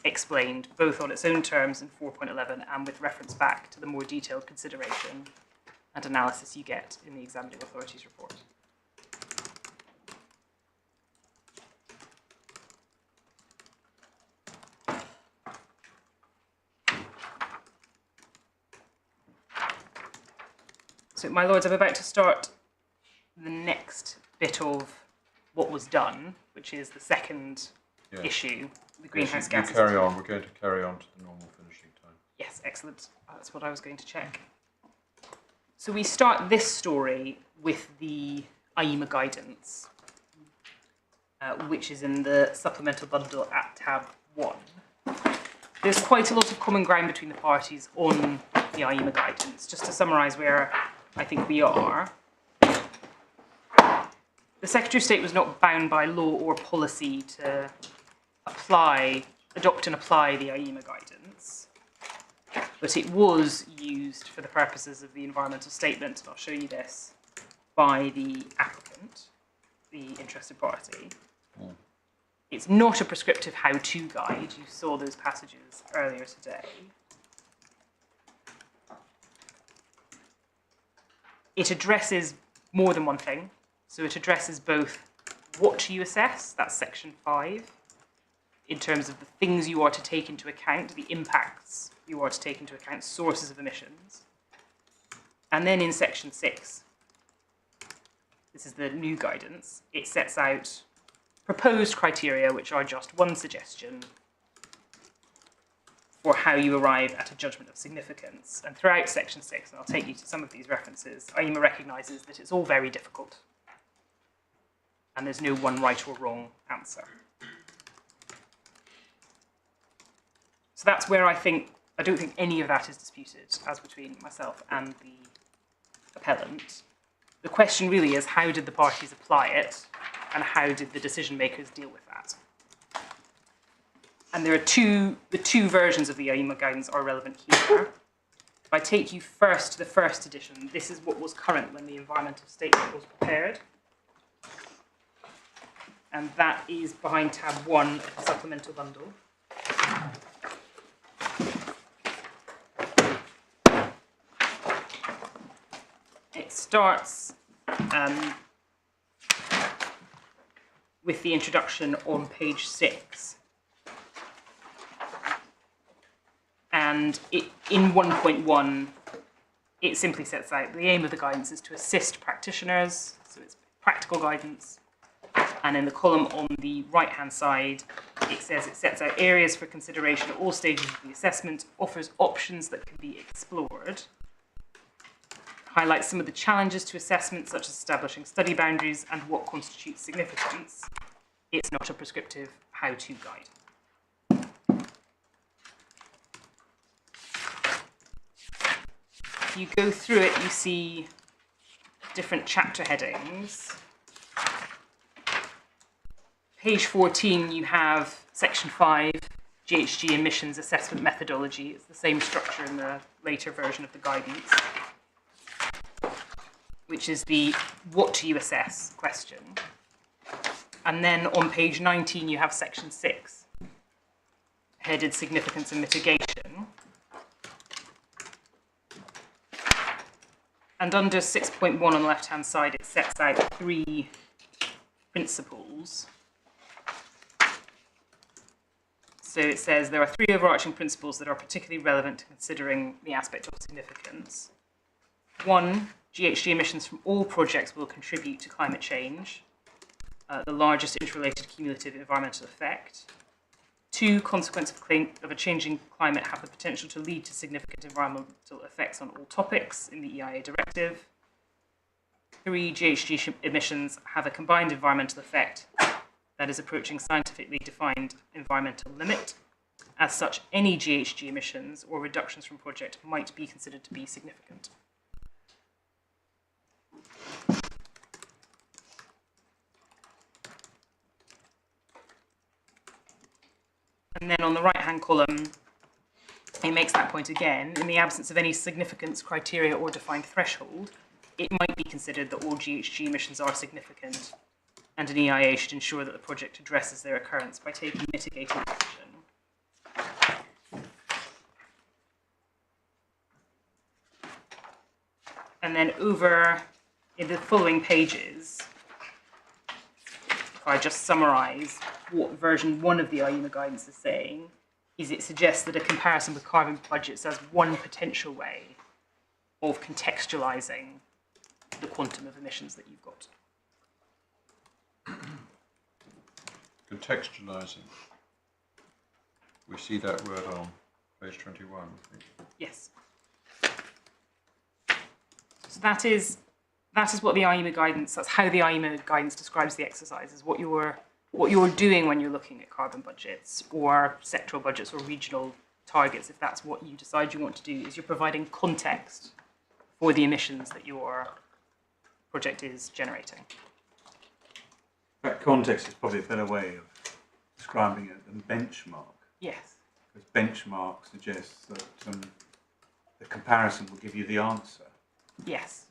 explained both on its own terms in 4.11 and with reference back to the more detailed consideration and analysis you get in the examining authority's report. So, my lords, I'm about to start the next bit of what was done, which is the second issue, the greenhouse gases. Carry on. We're going to carry on to the normal finishing time. Yes, excellent. That's what I was going to check. So we start this story with the IEMA guidance, which is in the supplemental bundle at tab 1. There's quite a lot of common ground between the parties on the IEMA guidance. Just to summarise where I think we are. The the Secretary of State was not bound by law or policy to adopt and apply the IEMA guidance, but it was used for the purposes of the environmental statement, and I'll show you this, by the applicant, the interested party. It's not a prescriptive how-to guide. You saw those passages earlier today. It addresses more than one thing. So it addresses both what you assess, that's section 5, in terms of the things you are to take into account, the impacts you are to take into account, sources of emissions. And then in section 6, this is the new guidance, it sets out proposed criteria, which are just one suggestion for how you arrive at a judgment of significance. And throughout section 6, and I'll take you to some of these references, IEMA recognises that it's all very difficult and there's no one right or wrong answer. So that's where I don't think any of that is disputed, as between myself and the appellant. The question really is, how did the parties apply it, and how did the decision makers deal with that? And there are the two versions of the IEMA guidance are relevant here. If I take you first to the first edition, this is what was current when the environmental statement was prepared. And that is behind tab 1 of the supplemental bundle. It starts with the introduction on page 6. And in 1.1, it simply sets out the aim of the guidance is to assist practitioners, so it's practical guidance. And in the column on the right-hand side, it says it sets out areas for consideration at all stages of the assessment, offers options that can be explored, highlights some of the challenges to assessment, such as establishing study boundaries and what constitutes significance. It's not a prescriptive how-to guide. If you go through it, you see different chapter headings. Page 14, you have section 5, GHG emissions assessment methodology. It's the same structure in the later version of the guidance, which is the what do you assess question. And then on page 19, you have section 6, headed significance and mitigation. And under 6.1 on the left-hand side, it sets out 3 principles. So it says there are 3 overarching principles that are particularly relevant to considering the aspect of significance. 1, GHG emissions from all projects will contribute to climate change, the largest interrelated cumulative environmental effect. 2, consequences of a changing climate have the potential to lead to significant environmental effects on all topics in the EIA directive. 3, GHG emissions have a combined environmental effect that is approaching scientifically defined environmental limit. As such, any GHG emissions or reductions from project might be considered to be significant. And then on the right-hand column, it makes that point again. In the absence of any significance criteria or defined threshold, it might be considered that all GHG emissions are significant, and an EIA should ensure that the project addresses their occurrence by taking mitigating action. And then over in the following pages, if I just summarise what version 1 of the IEMA guidance is saying, is it suggests that a comparison with carbon budgets as one potential way of contextualising the quantum of emissions that you've got. Contextualising. We see that word on page 21, I think. Yes. So that is what the IEMA guidance, that's how the IEMA guidance describes the exercise, is what you're doing when you're looking at carbon budgets or sectoral budgets or regional targets, if that's what you decide you want to do, is you're providing context for the emissions that your project is generating. fact, context is probably a better way of describing it than benchmark. Yes. Because benchmark suggests that the comparison will give you the answer. Yes.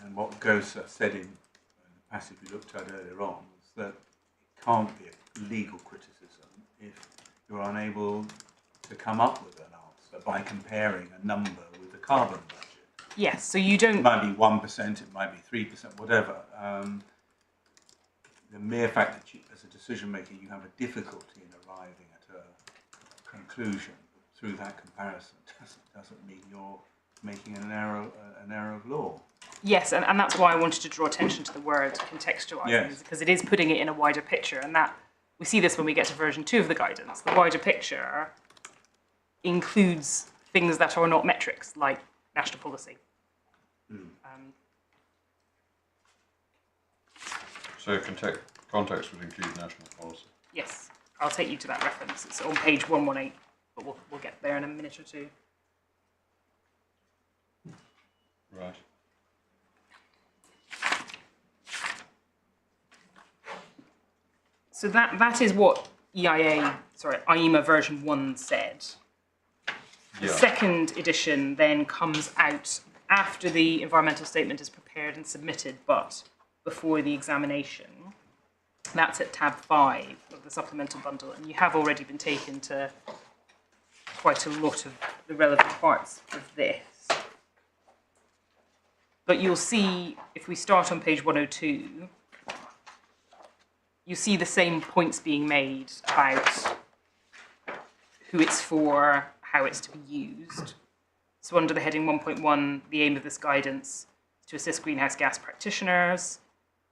And what Gosa said in the passage we looked at earlier on was that it can't be a legal criticism if you're unable to come up with an answer by comparing a number with the carbon budget. Yes, so you don't... It might be 1%, it might be 3%, whatever. The mere fact that you, as a decision maker, you have a difficulty in arriving at a conclusion through that comparison doesn't mean you're making an error of law. Yes, and that's why I wanted to draw attention to the word contextualising, Yes. because it is putting it in a wider picture, and that we see this when we get to version 2 of the guidance. The wider picture includes things that are not metrics, like national policy. So context would include national policy. Yes, I'll take you to that reference. It's on page 118, but we'll get there in a minute or two. Right. So that is what IEMA version 1 said. The Yeah. second edition then comes out after the environmental statement is prepared and submitted, but before the examination. That's at tab 5 of the supplemental bundle, and you have already been taken to quite a lot of the relevant parts of this. But you'll see, if we start on page 102, you see the same points being made about who it's for, how it's to be used. So under the heading 1.1, the aim of this guidance is to assist greenhouse gas practitioners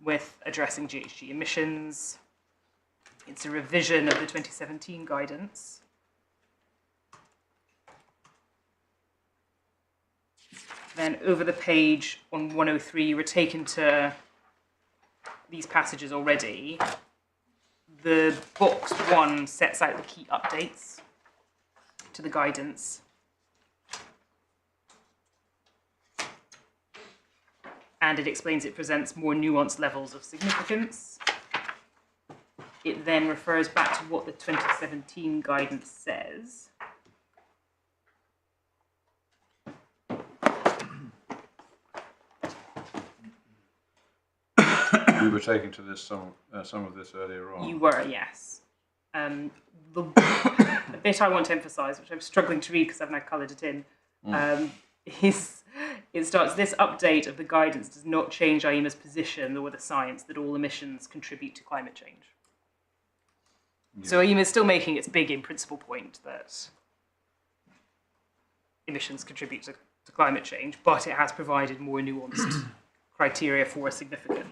with addressing GHG emissions. It's a revision of the 2017 guidance. Then over the page on 103, we're taken to these passages already. The box 1 sets out the key updates to the guidance. And it explains it presents more nuanced levels of significance. It then refers back to what the 2017 guidance says. We were taking to this some of this earlier on. You were, yes. The bit I want to emphasise, which I'm struggling to read because I've now coloured it in, is it starts, this update of the guidance does not change IEMA's position or the science that all emissions contribute to climate change. Yeah. So IEMA is still making its big in principle point that emissions contribute to climate change, but it has provided more nuanced criteria for significance.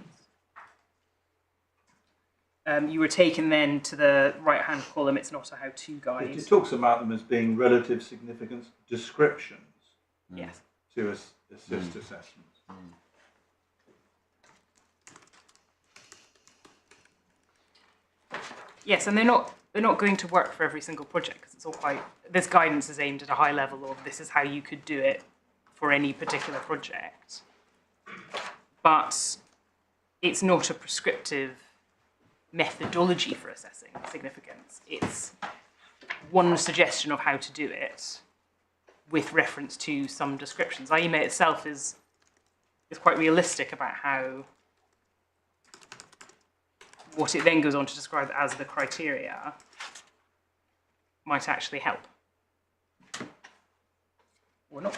You were taken then to the right-hand column. It's not a how-to guide. It talks about them as being relative significance descriptions. Yes. To assist assessments. Yes, and they're not going to work for every single project because it's all quite. This guidance is aimed at a high level of this is how you could do it for any particular project, but it's not a prescriptive methodology for assessing significance. It's one suggestion of how to do it with reference to some descriptions. IEMA itself is quite realistic about how what it then goes on to describe as the criteria might actually help. Or not.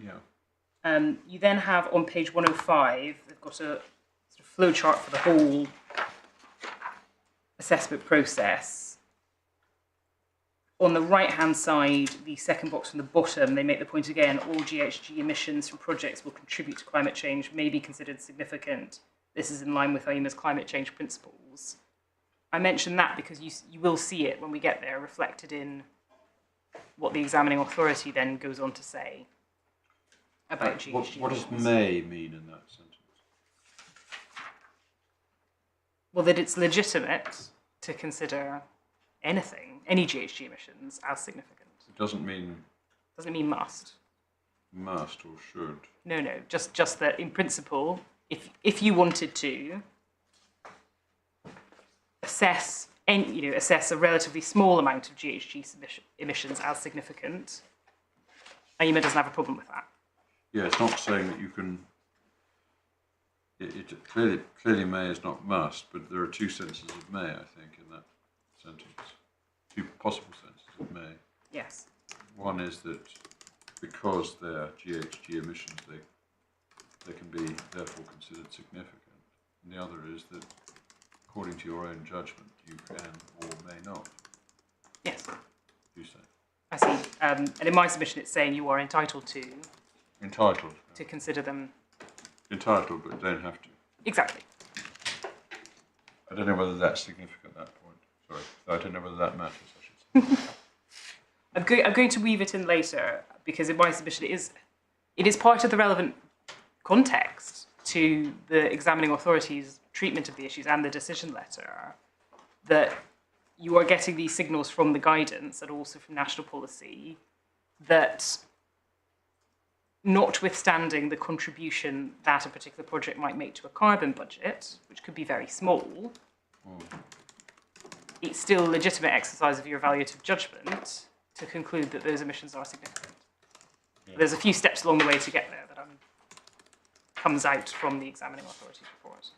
Yeah. You then have on page 105, they've got a sort of flow chart for the whole assessment process. On the right-hand side, the second box from the bottom, they make the point again, all GHG emissions from projects will contribute to climate change, may be considered significant. This is in line with IEMA's climate change principles. I mention that because you will see it when we get there, reflected in what the examining authority then goes on to say about GHG What does emissions. may mean in that sentence? Well, that it's legitimate to consider anything, any GHG emissions, as significant. It doesn't mean Doesn't mean must. Must or should. No, just that in principle, if you wanted to assess a relatively small amount of GHG emissions as significant, AEMA doesn't have a problem with that. Yeah, it's not saying that you can. It clearly may is not must, but there are two senses of may, I think, in that sentence. Two possible senses of may. Yes. One is that because they're GHG emissions, they can be therefore considered significant. And the other is that according to your own judgment, you can or may not. Yes. You say. I see. And in my submission, it's saying you are entitled to consider them. Entitled, but don't have to. Exactly. I don't know whether that's significant at that point. Sorry, I don't know whether that matters. I should say. I'm going to weave it in later because in my submission it is part of the relevant context to the examining authority's treatment of the issues and the decision letter that you are getting these signals from the guidance and also from national policy that, notwithstanding the contribution that a particular project might make to a carbon budget, which could be very small, it's still a legitimate exercise of your evaluative judgment to conclude that those emissions are significant. Yeah. There's a few steps along the way to get there that comes out from the examining authority's report.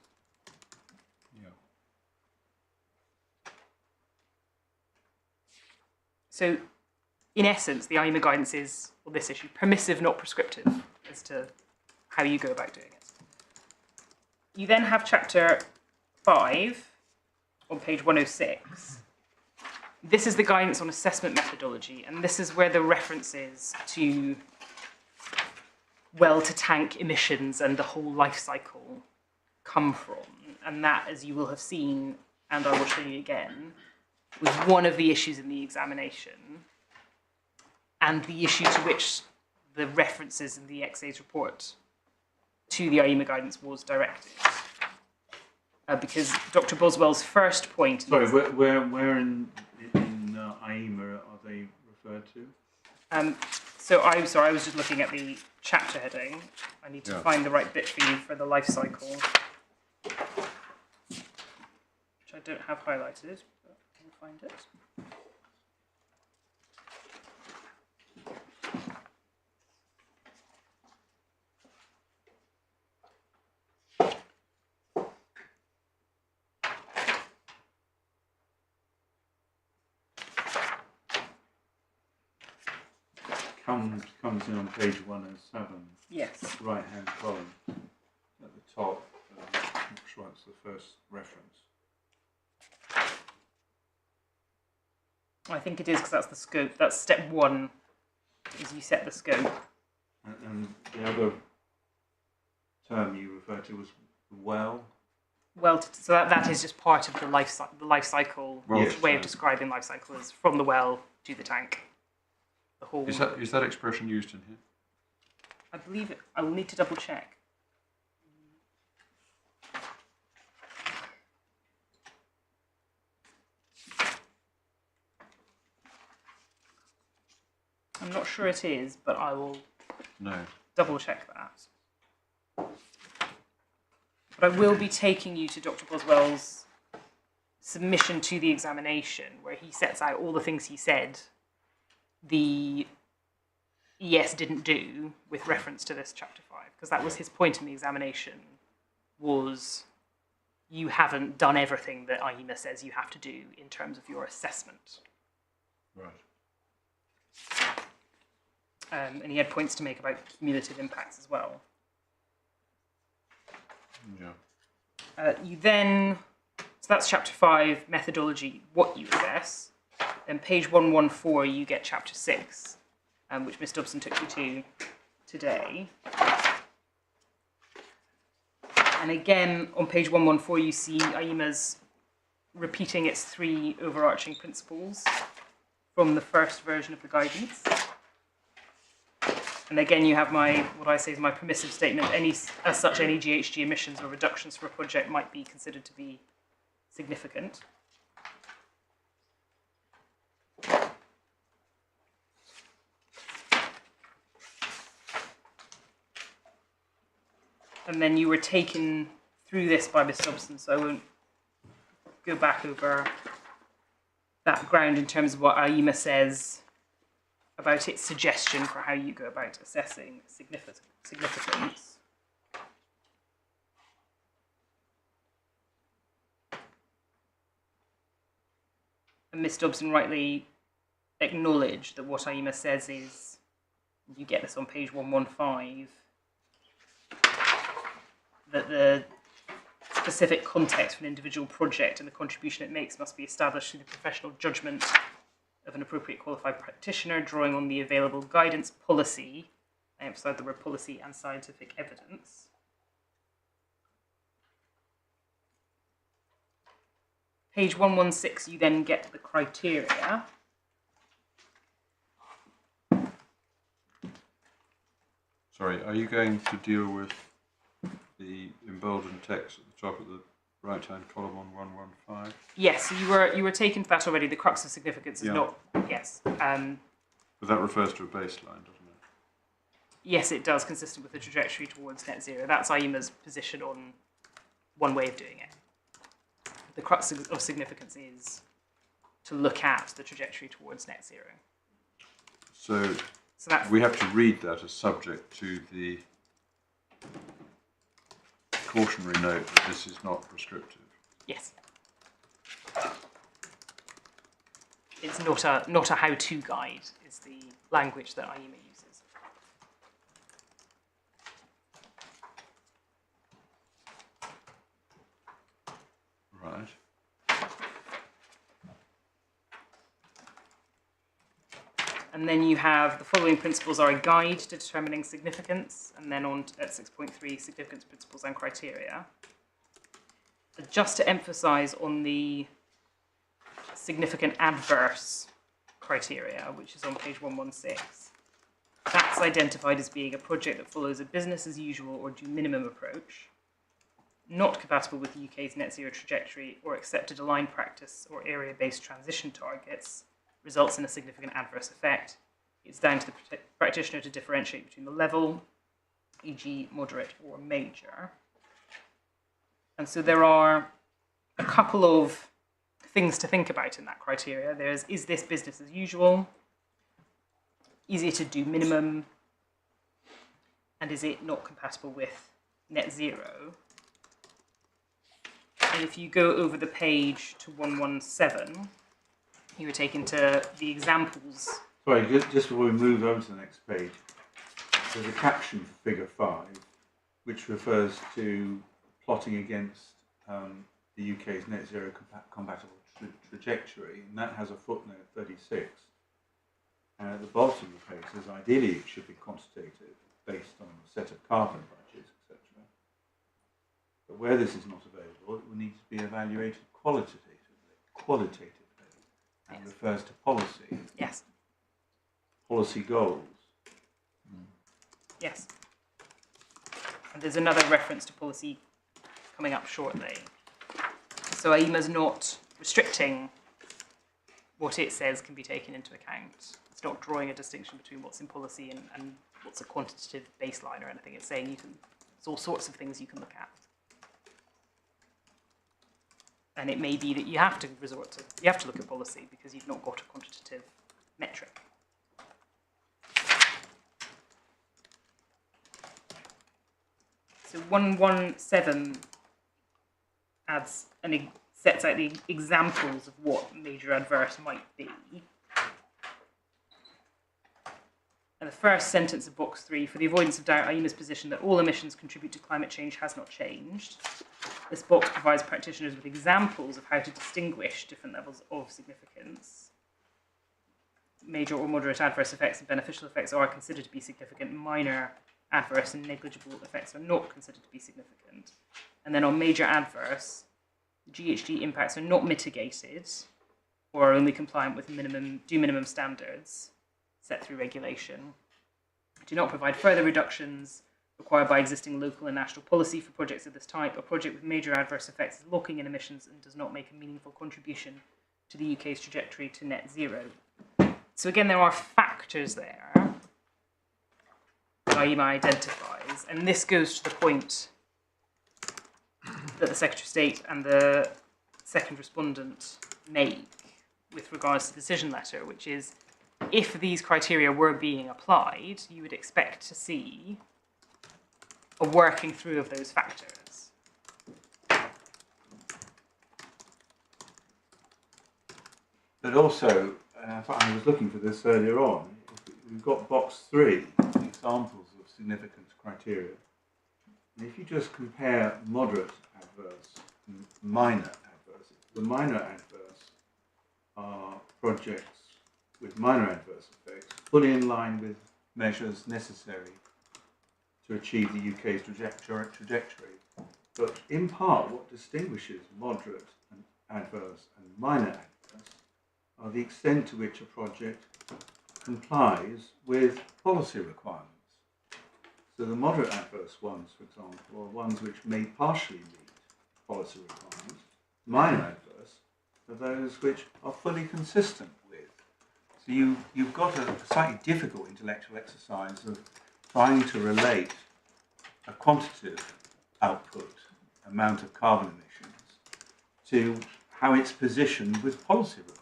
Yeah. So, in essence, the AEMA guidance is, on this issue, permissive, not prescriptive, as to how you go about doing it. You then have chapter 5 on page 106. This is the guidance on assessment methodology, and this is where the references to well-to-tank emissions and the whole life cycle come from. And that, as you will have seen, and I will show you again, was one of the issues in the examination, and the issue to which the references in the XA's report to the AEMA guidance was directed. Because Dr. Boswell's first point... Sorry, where in AEMA are they referred to? So I was just looking at the chapter heading. I need to find the right bit for you for the life cycle, which I don't have highlighted, but I can find it. Comes in on page 107. Yes. Right-hand column at the top. I'm not sure it's the first reference. I think it is because that's the scope. That's step 1, is you set the scope. And the other term you referred to was well. So that is just part of the life cycle way of describing life cycle is from the well to the tank. The whole. Is that expression used in here? I believe it. I will need to double check. I'm not sure it is, but I will double check that. But I will be taking you to Dr. Boswell's submission to the examination, where he sets out all the things he said the ES didn't do with reference to this chapter 5, because that was his point in the examination, was you haven't done everything that AEMA says you have to do in terms of your assessment. Right. And he had points to make about cumulative impacts as well. Yeah. You then, so that's chapter 5, methodology, what you assess. Then page 114, you get chapter 6, which Miss Dobson took you to today. And again, on page 114, you see AEMA's repeating its 3 overarching principles from the first version of the guidance. And again, you have what I say is my permissive statement. As such, any GHG emissions or reductions for a project might be considered to be significant. and then you were taken through this by Ms. Dobson, so I won't go back over that ground in terms of what AIMA says about its suggestion for how you go about assessing significance. And Ms. Dobson rightly acknowledged that what AIMA says is, you get this on page 115, that the specific context for an individual project and the contribution it makes must be established through the professional judgment of an appropriate qualified practitioner, drawing on the available guidance, policy, I emphasise the word policy, and scientific evidence. Page 116, you then get the criteria. Sorry, are you going to deal with the emboldened text at the top of the right-hand column on 115? Yes, you were taken to that already. The crux of significance is not. Yes. But that refers to a baseline, doesn't it? Yes, it does, consistent with the trajectory towards net zero. That's AIMA's position on one way of doing it. The crux of significance is to look at the trajectory towards net zero. So that's, we have to read that as subject to the cautionary note that this is not prescriptive. yes. It's not a how-to guide, is the language that AIMA uses. Right. And then you have the following principles are a guide to determining significance, and then on at 6.3, significance principles and criteria. But just to emphasise on the significant adverse criteria, which is on page 116, that's identified as being a project that follows a business as usual or due minimum approach, not compatible with the UK's net zero trajectory or accepted aligned practice or area-based transition targets, results in a significant adverse effect. It's down to the practitioner to differentiate between the level, e.g. moderate or major. And so there are a couple of things to think about in that criteria. There's, is this business as usual? Easier to do minimum? And is it not compatible with net zero? And if you go over the page to 117, you were taken to the examples. Sorry, just before we move over to the next page, there's a caption for figure 5, which refers to plotting against the UK's net zero compatible trajectory, and that has a footnote 36. And at the bottom of the page says, ideally it should be quantitative, based on a set of carbon budgets, etc. But where this is not available, it will need to be evaluated qualitatively, and Yes. refers to policy. Yes. Policy goals. Yes. And there's another reference to policy coming up shortly. So AIMA's not restricting what it says can be taken into account. It's not drawing a distinction between what's in policy and what's a quantitative baseline or anything. It's saying there's all sorts of things you can look at. And it may be that you have to look at policy because you've not got a quantitative metric. So 117 sets out the examples of what major adverse might be. And the first sentence of box 3, for the avoidance of doubt, AIMA's position that all emissions contribute to climate change has not changed. This box provides practitioners with examples of how to distinguish different levels of significance. Major or moderate adverse effects and beneficial effects are considered to be significant. Minor adverse and negligible effects are not considered to be significant. And then on major adverse, GHG impacts are not mitigated or are only compliant with minimum standards set through regulation. Do not provide further reductions required by existing local and national policy for projects of this type. A project with major adverse effects is locking in emissions and does not make a meaningful contribution to the UK's trajectory to net zero. So again, there are factors there that AIMA identifies, and this goes to the point that the Secretary of State and the second respondent make with regards to the decision letter, which is if these criteria were being applied, you would expect to see a working through of those factors. But also, I was looking for this earlier on, we've got box 3, examples of significance criteria. And if you just compare moderate adverse and minor adverse, the minor adverse are projects with minor adverse effects, fully in line with measures necessary to achieve the UK's trajectory. But in part, what distinguishes moderate and adverse and minor adverse are the extent to which a project complies with policy requirements. So the moderate adverse ones, for example, are ones which may partially meet policy requirements. Minor adverse are those which are fully consistent with. So you've got a slightly difficult intellectual exercise of trying to relate a quantitative output, amount of carbon emissions, to how it's positioned with policy requirements,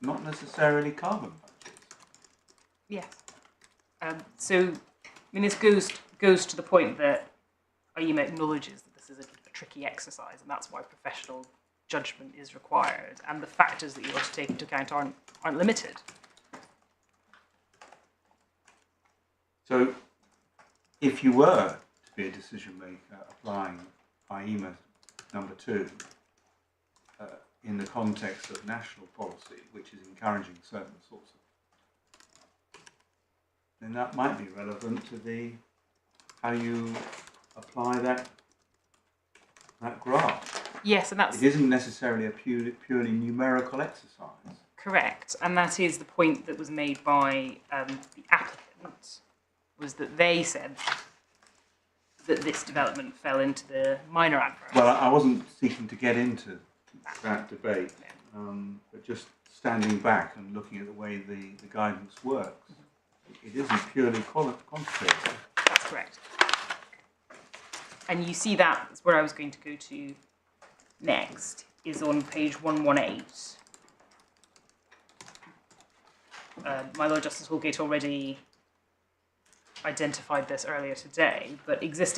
not necessarily carbon budgets. Yes. So, I mean, this goes to the point that IEMA acknowledges that this is a tricky exercise, and that's why professional judgment is required, and the factors that you ought to take into account aren't limited. So, if you were to be a decision maker applying IEMA number 2 in the context of national policy, which is encouraging certain sorts of, then that might be relevant to how you apply that graph. Yes, and that's... It isn't necessarily a purely numerical exercise. Correct, and that is the point that was made by the applicant, was that they said that this development fell into the minor adverse. Well, I wasn't seeking to get into that debate, but just standing back and looking at the way the guidance works, it isn't purely quantitative. That's correct. And you see that's where I was going to go to next, is on page 118. My Lord Justice Holgate already identified this earlier today, but it's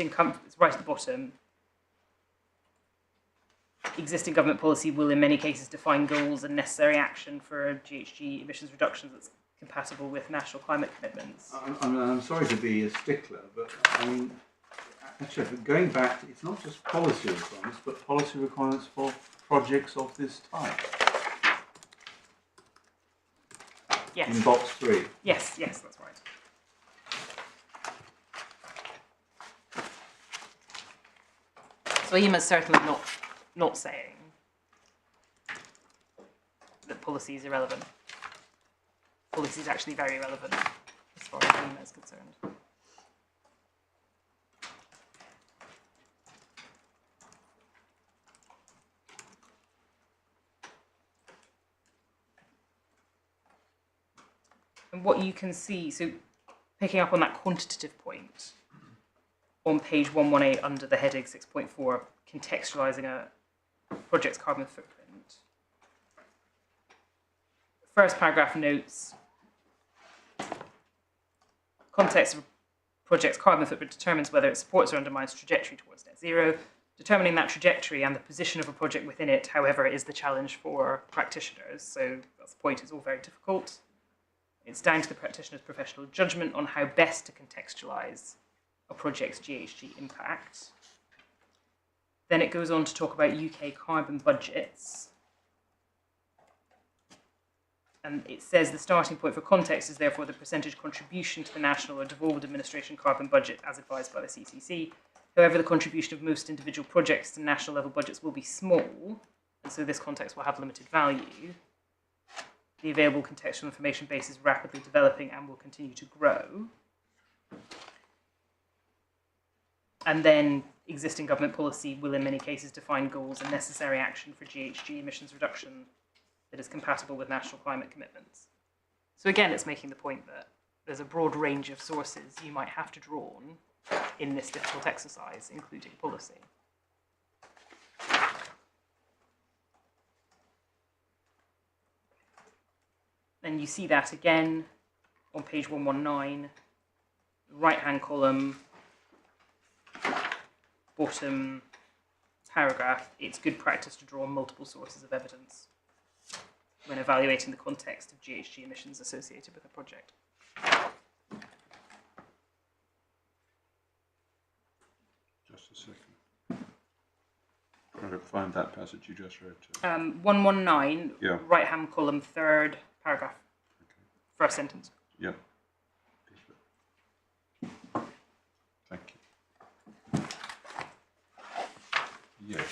right at the bottom. Existing government policy will in many cases define goals and necessary action for GHG emissions reductions that's compatible with national climate commitments. I'm sorry to be a stickler, but I mean, actually, going back, it's not just policy requirements, but policy requirements for projects of this type. Yes. In box 3. Yes, that's right. So IEMA is certainly not saying that policy is irrelevant. Policy is actually very relevant as far as IEMA is concerned. And what you can see, so picking up on that quantitative point, on page 118 under the heading 6.4, contextualising a project's carbon footprint. The first paragraph notes, context of a project's carbon footprint determines whether it supports or undermines trajectory towards net zero. Determining that trajectory and the position of a project within it, however, is the challenge for practitioners. So that's the point, it's all very difficult. It's down to the practitioner's professional judgment on how best to contextualise a project's GHG impact. Then it goes on to talk about UK carbon budgets. And it says the starting point for context is therefore the percentage contribution to the national or devolved administration carbon budget as advised by the CCC. However, the contribution of most individual projects to national level budgets will be small, and so this context will have limited value. The available contextual information base is rapidly developing and will continue to grow. And then existing government policy will in many cases define goals and necessary action for GHG emissions reduction that is compatible with national climate commitments. So again, it's making the point that there's a broad range of sources you might have to draw on in this difficult exercise, including policy. And you see that again on page 119, right-hand column, bottom paragraph. It's good practice to draw on multiple sources of evidence when evaluating the context of GHG emissions associated with a project. Just a second. Trying to find that passage you just read. 119, Yeah. right-hand column, third paragraph, first sentence. Yeah. Thank you. Yes.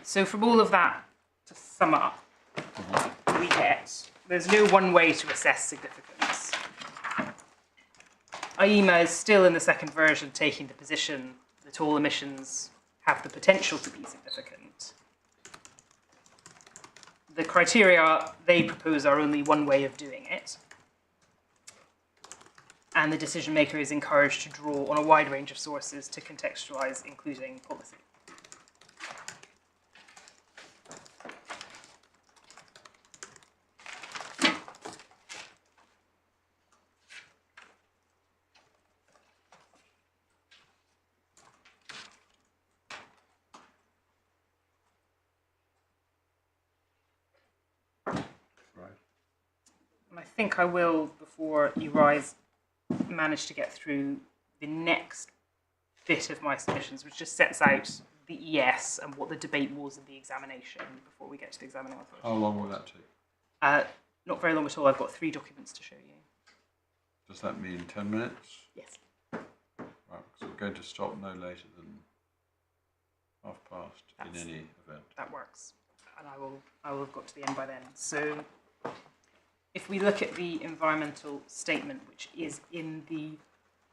So from all of that, to sum up, we get, there's no one way to assess significance. IEMA is still in the second version taking the position that all emissions have the potential to be significant. The criteria they propose are only one way of doing it. And the decision maker is encouraged to draw on a wide range of sources to contextualise, including policy. And I think I will, before you rise, manage to get through the next bit of my submissions, which just sets out the ES and what the debate was in the examination before we get to the examining authority. How long will that take? Not very long at all. I've got 3 documents to show you. Does that mean 10 minutes? Yes. Right, because we're going to stop no later than past in any event. That works. And I will have got to the end by then. So if we look at the environmental statement, which is in the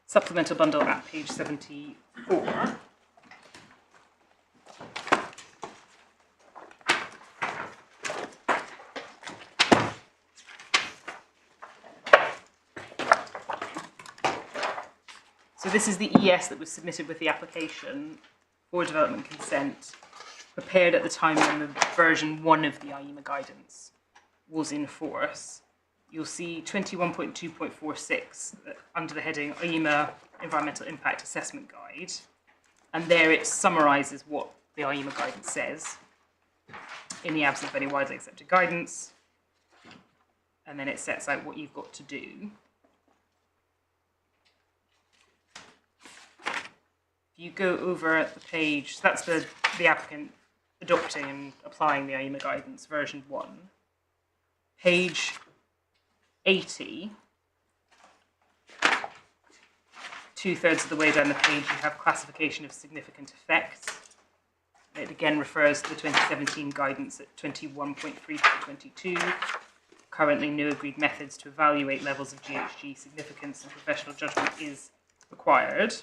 supplemental bundle at page 74, so this is the ES that was submitted with the application for development consent, prepared at the time when the version 1 of the IEMA guidance was in force. You'll see 21.2.46 under the heading IEMA Environmental Impact Assessment Guide. And there it summarises what the IEMA guidance says in the absence of any widely accepted guidance. And then it sets out what you've got to do. If you go over the page, so that's the applicant adopting and applying the IEMA guidance, version 1. Page 80, 2/3 of the way down the page, you have classification of significant effects. It again refers to the 2017 guidance at 21.3.22. Currently, no agreed methods to evaluate levels of GHG significance and professional judgment is required.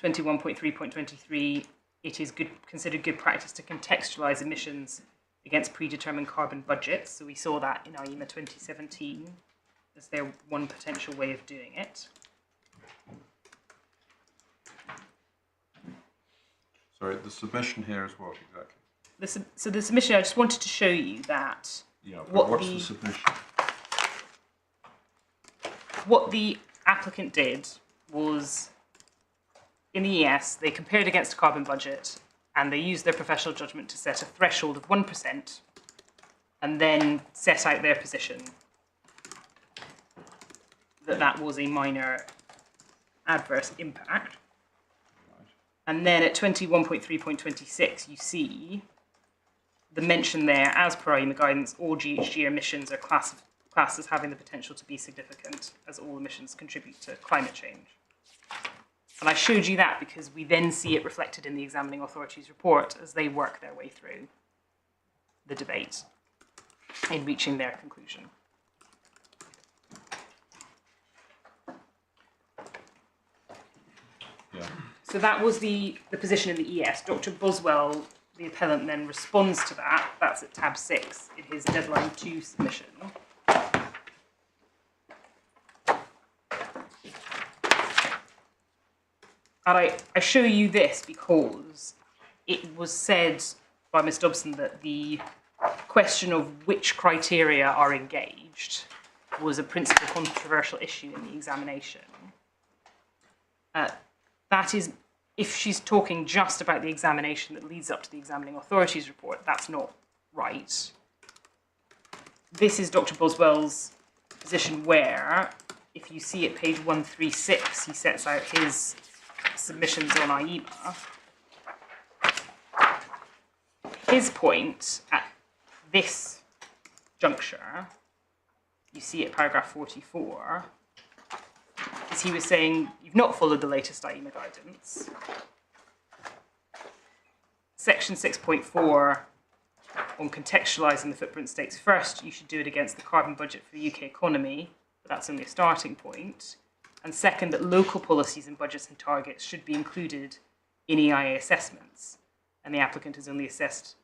21.3.23, it is considered good practice to contextualise emissions against predetermined carbon budgets. So we saw that in IEMA 2017 as their one potential way of doing it. Sorry, the submission here is what exactly? So the submission, I just wanted to show you that. Yeah, but what's the submission? What the applicant did was, in the ES, they compared against a carbon budget and they used their professional judgment to set a threshold of 1% and then set out their position that that was a minor adverse impact. And then at 21.3.26, you see the mention there, as per IEMA guidance, all GHG emissions are classed as having the potential to be significant, as all emissions contribute to climate change. And I showed you that because we then see it reflected in the examining authority's report as they work their way through the debate in reaching their conclusion. Yeah. So that was the position in the ES. Dr. Boswell, the appellant, then responds to that. That's at tab 6 in his deadline 2 submission. And I show you this because it was said by Ms Dobson that the question of which criteria are engaged was a principal controversial issue in the examination. That is, if she's talking just about the examination that leads up to the examining authority's report, that's not right. This is Dr. Boswell's position where, if you see at page 136, he sets out his submissions on IEMA. His point at this juncture, you see at paragraph 44, is he was saying, you've not followed the latest IEMA guidance. Section 6.4 on contextualising the footprint states first, you should do it against the carbon budget for the UK economy, but that's only a starting point. And second, that local policies and budgets and targets should be included in EIA assessments, and the applicant has only assessed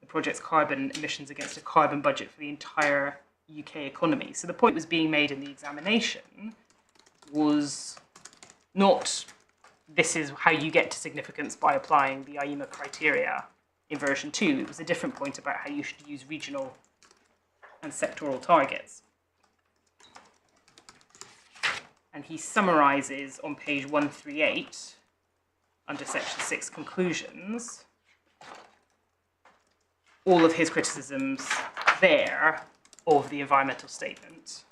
the project's carbon emissions against a carbon budget for the entire UK economy. So the point was being made in the examination was not this is how you get to significance by applying the IEMA criteria in version 2. It was a different point about how you should use regional and sectoral targets. And he summarises on page 138 under section 6 conclusions all of his criticisms there of the environmental statement,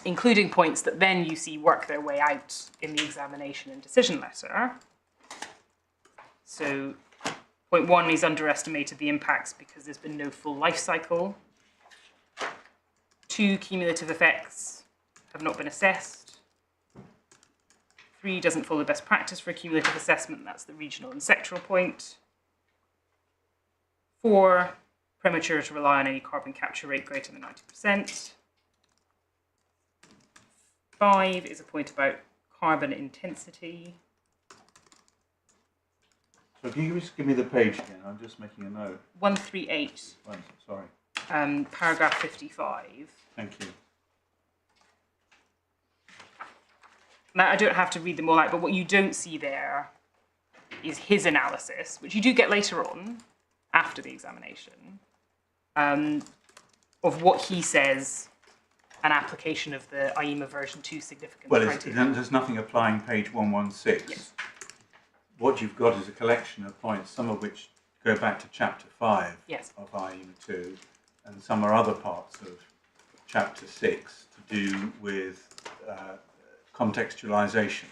including points that then you see work their way out in the examination and decision letter. So point 1, he's underestimated the impacts because there's been no full life cycle. 2, cumulative effects have not been assessed. 3, doesn't follow best practice for a cumulative assessment, that's the regional and sectoral point. 4, premature to rely on any carbon capture rate greater than 90%. 5 is a point about carbon intensity. So can you just give me the page again? I'm just making a note. 138. Right, sorry. Paragraph 55. Thank you. Now, I don't have to read them all out, but what you don't see there is his analysis, which you do get later on, after the examination, of what he says an application of the IEMA version 2 significance criteria. There's nothing applying page 116. Yes. What you've got is a collection of points, some of which go back to chapter 5 Yes. of IEMA 2, and some are other parts of chapter 6 to do with contextualisation.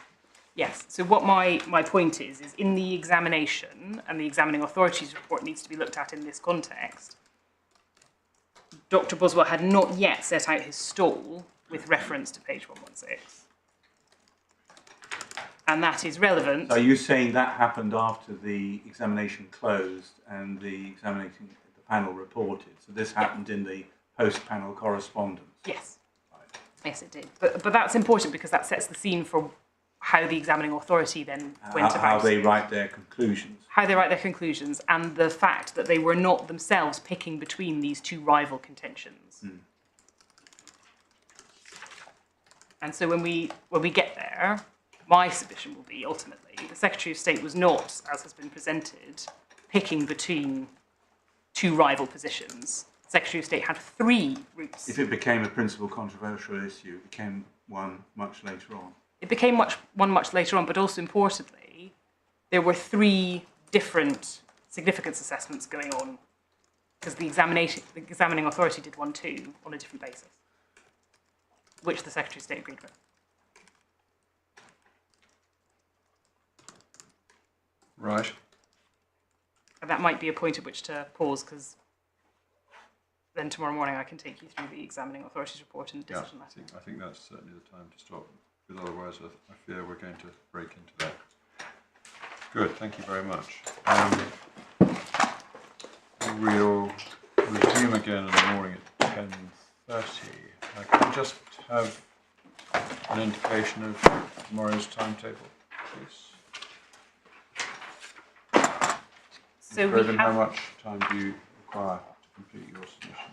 Yes, so what my point is in the examination, and the examining authority's report needs to be looked at in this context, Dr. Boswell had not yet set out his stall with reference to page 116. And that is relevant. So are you saying that happened after the examination closed and the panel reported? So this happened in the post-panel correspondence? Yes. Right. Yes, it did. But that's important because that sets the scene for how the examining authority then went about how they write their conclusions. How they write their conclusions, and the fact that they were not themselves picking between these two rival contentions. Mm. And so when we get there, my submission will be ultimately the Secretary of State was not, as has been presented, picking between two rival positions. The Secretary of State had 3 routes. If it became a principal controversial issue, it became one much later on. It became one much later on, but also importantly, there were 3 different significance assessments going on because the examining authority did one too on a different basis, which the Secretary of State agreed with. Right. And that might be a point at which to pause because then tomorrow morning I can take you through the examining authority's report and the decision letter. I think that's certainly the time to stop, because otherwise I fear we're going to break into that. Good, thank you very much. We'll resume again in the morning at 10:30. Can we just have an indication of tomorrow's timetable, please? So Broden, how much time do you require to complete your submission?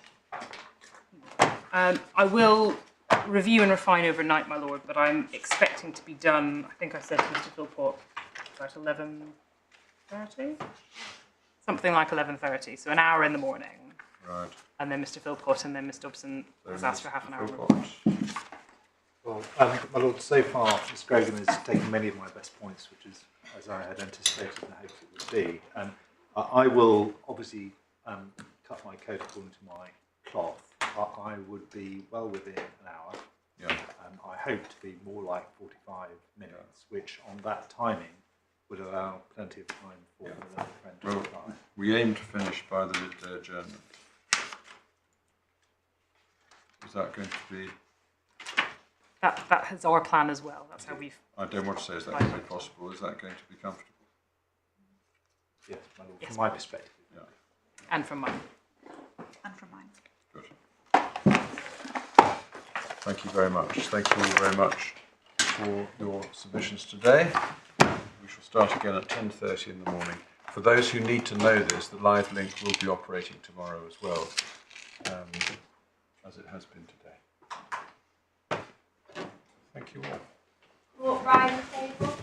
I will review and refine overnight, my lord, but I'm expecting to be done, I think I said to Mr. Philpott, about 11 11:30? Something like 11:30, so an hour in the morning. Right. And then Mr. Philpott and then Miss Dobson has asked for half an hour. Well, my lord, so far Ms Grogan has taken many of my best points, which is as I had anticipated and hoped it would be. I will obviously cut my coat according to my cloth. I would be well within an hour. Yeah. I hope to be more like 45 minutes, which on that timing would allow plenty of time for the friend to reply. We aim to finish by the midday adjournment. Is that going to be? That is our plan as well. That's how we've. I don't want to say is that going to be possible. Is that going to be comfortable? Yes, my lord, Yes, from my perspective. Yeah. And from mine. And from mine. Good. Thank you very much. Thank you all very much for your submissions today. We shall start again at 10:30 in the morning. For those who need to know this, the live link will be operating tomorrow as well, as it has been today. Thank you all. What, right in the table?